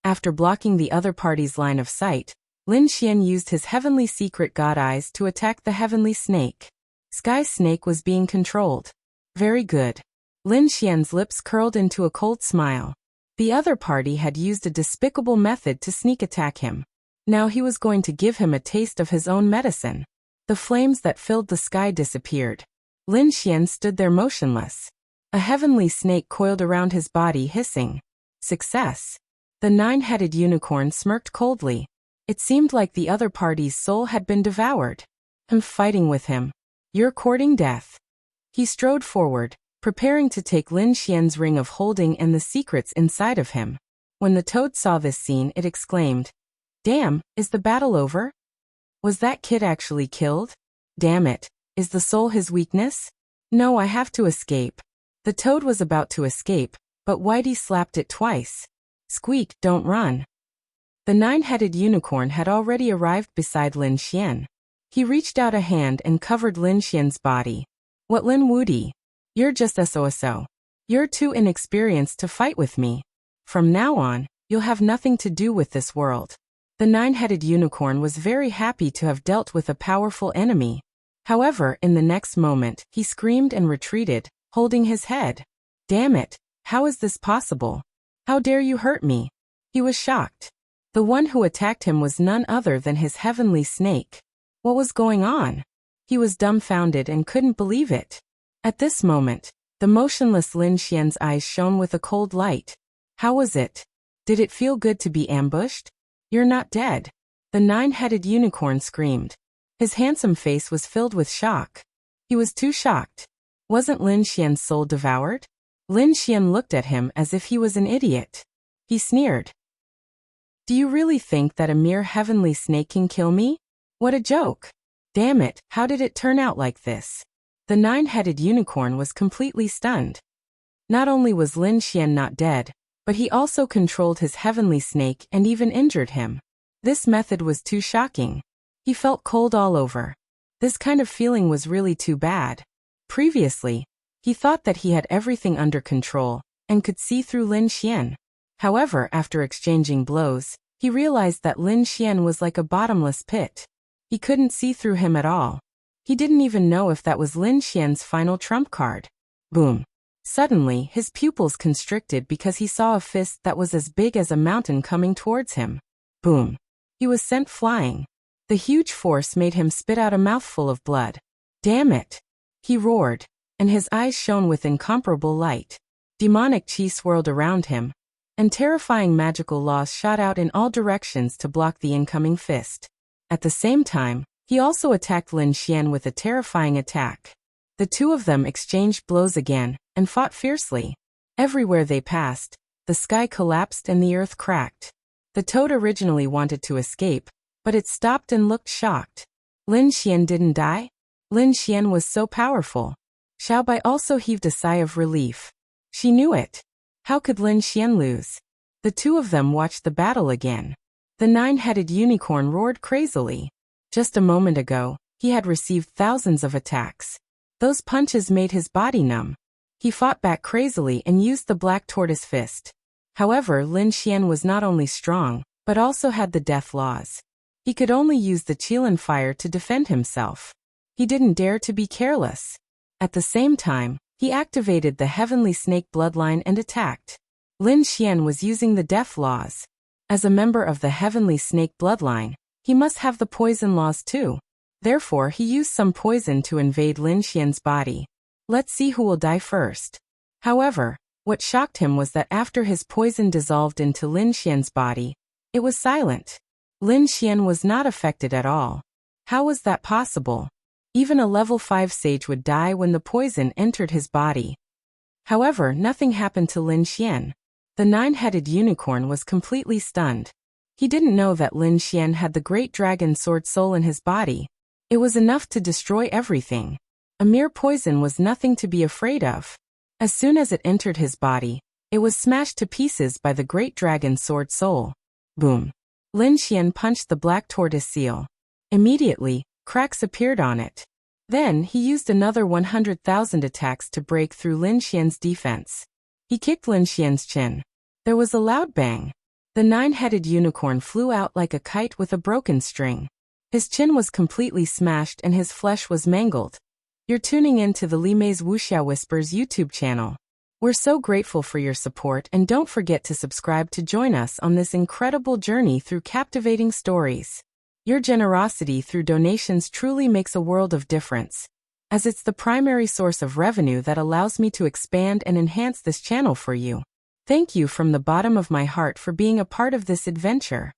After blocking the other party's line of sight, Lin Xian used his heavenly secret god eyes to attack the heavenly snake. Sky Snake was being controlled. Very good. Lin Xian's lips curled into a cold smile. The other party had used a despicable method to sneak attack him. Now he was going to give him a taste of his own medicine. The flames that filled the sky disappeared. Lin Xian stood there motionless. A heavenly snake coiled around his body, hissing. Success. The nine-headed unicorn smirked coldly. It seemed like the other party's soul had been devoured. I'm fighting with him. You're courting death. He strode forward, preparing to take Lin Xian's ring of holding and the secrets inside of him. When the toad saw this scene, it exclaimed, "Damn, is the battle over? Was that kid actually killed? Damn it, is the soul his weakness? No, I have to escape." The toad was about to escape, but Whitey slapped it twice. Squeak, don't run. The nine-headed unicorn had already arrived beside Lin Xian. He reached out a hand and covered Lin Xian's body. What, Lin Wudi? You're just SOSO. You're too inexperienced to fight with me. From now on, you'll have nothing to do with this world. The nine-headed unicorn was very happy to have dealt with a powerful enemy. However, in the next moment, he screamed and retreated, holding his head. Damn it, how is this possible? How dare you hurt me? He was shocked. The one who attacked him was none other than his heavenly snake. What was going on? He was dumbfounded and couldn't believe it. At this moment, the motionless Lin Xian's eyes shone with a cold light. How was it? Did it feel good to be ambushed? You're not dead. The nine-headed unicorn screamed. His handsome face was filled with shock. He was too shocked. Wasn't Lin Xian's soul devoured? Lin Xian looked at him as if he was an idiot. He sneered. Do you really think that a mere heavenly snake can kill me? What a joke. Damn it, how did it turn out like this? The nine-headed unicorn was completely stunned. Not only was Lin Xian not dead, but he also controlled his heavenly snake and even injured him. This method was too shocking. He felt cold all over. This kind of feeling was really too bad. Previously, he thought that he had everything under control and could see through Lin Xian. However, after exchanging blows, he realized that Lin Xian was like a bottomless pit. He couldn't see through him at all. He didn't even know if that was Lin Xian's final trump card. Boom. Suddenly, his pupils constricted because he saw a fist that was as big as a mountain coming towards him. Boom. He was sent flying. The huge force made him spit out a mouthful of blood. Damn it. He roared, and his eyes shone with incomparable light. Demonic chi swirled around him, and terrifying magical laws shot out in all directions to block the incoming fist. At the same time, he also attacked Lin Xian with a terrifying attack. The two of them exchanged blows again, and fought fiercely. Everywhere they passed, the sky collapsed and the earth cracked. The toad originally wanted to escape, but it stopped and looked shocked. Lin Xian didn't die? Lin Xian was so powerful. Xiaobai also heaved a sigh of relief. She knew it. How could Lin Xian lose? The two of them watched the battle again. The nine-headed unicorn roared crazily. Just a moment ago, he had received thousands of attacks. Those punches made his body numb. He fought back crazily and used the black tortoise fist. However, Lin Xian was not only strong, but also had the death laws. He could only use the Qilin fire to defend himself. He didn't dare to be careless. At the same time, he activated the heavenly snake bloodline and attacked. Lin Xian was using the death laws. As a member of the heavenly snake bloodline, he must have the poison laws too. Therefore, he used some poison to invade Lin Xian's body. Let's see who will die first. However, what shocked him was that after his poison dissolved into Lin Xian's body, it was silent. Lin Xian was not affected at all. How was that possible? Even a level 5 sage would die when the poison entered his body. However, nothing happened to Lin Xian. The nine-headed unicorn was completely stunned. He didn't know that Lin Xian had the great dragon sword soul in his body. It was enough to destroy everything. A mere poison was nothing to be afraid of. As soon as it entered his body, it was smashed to pieces by the great dragon sword soul. Boom. Lin Xian punched the black tortoise seal. Immediately, cracks appeared on it. Then he used another 100,000 attacks to break through Lin Xian's defense. He kicked Lin Xian's chin. There was a loud bang. The 9-headed unicorn flew out like a kite with a broken string. His chin was completely smashed and his flesh was mangled. You're tuning in to the Li Mei's Wuxia Whispers YouTube channel. We're so grateful for your support, and don't forget to subscribe to join us on this incredible journey through captivating stories. Your generosity through donations truly makes a world of difference, as it's the primary source of revenue that allows me to expand and enhance this channel for you. Thank you from the bottom of my heart for being a part of this adventure.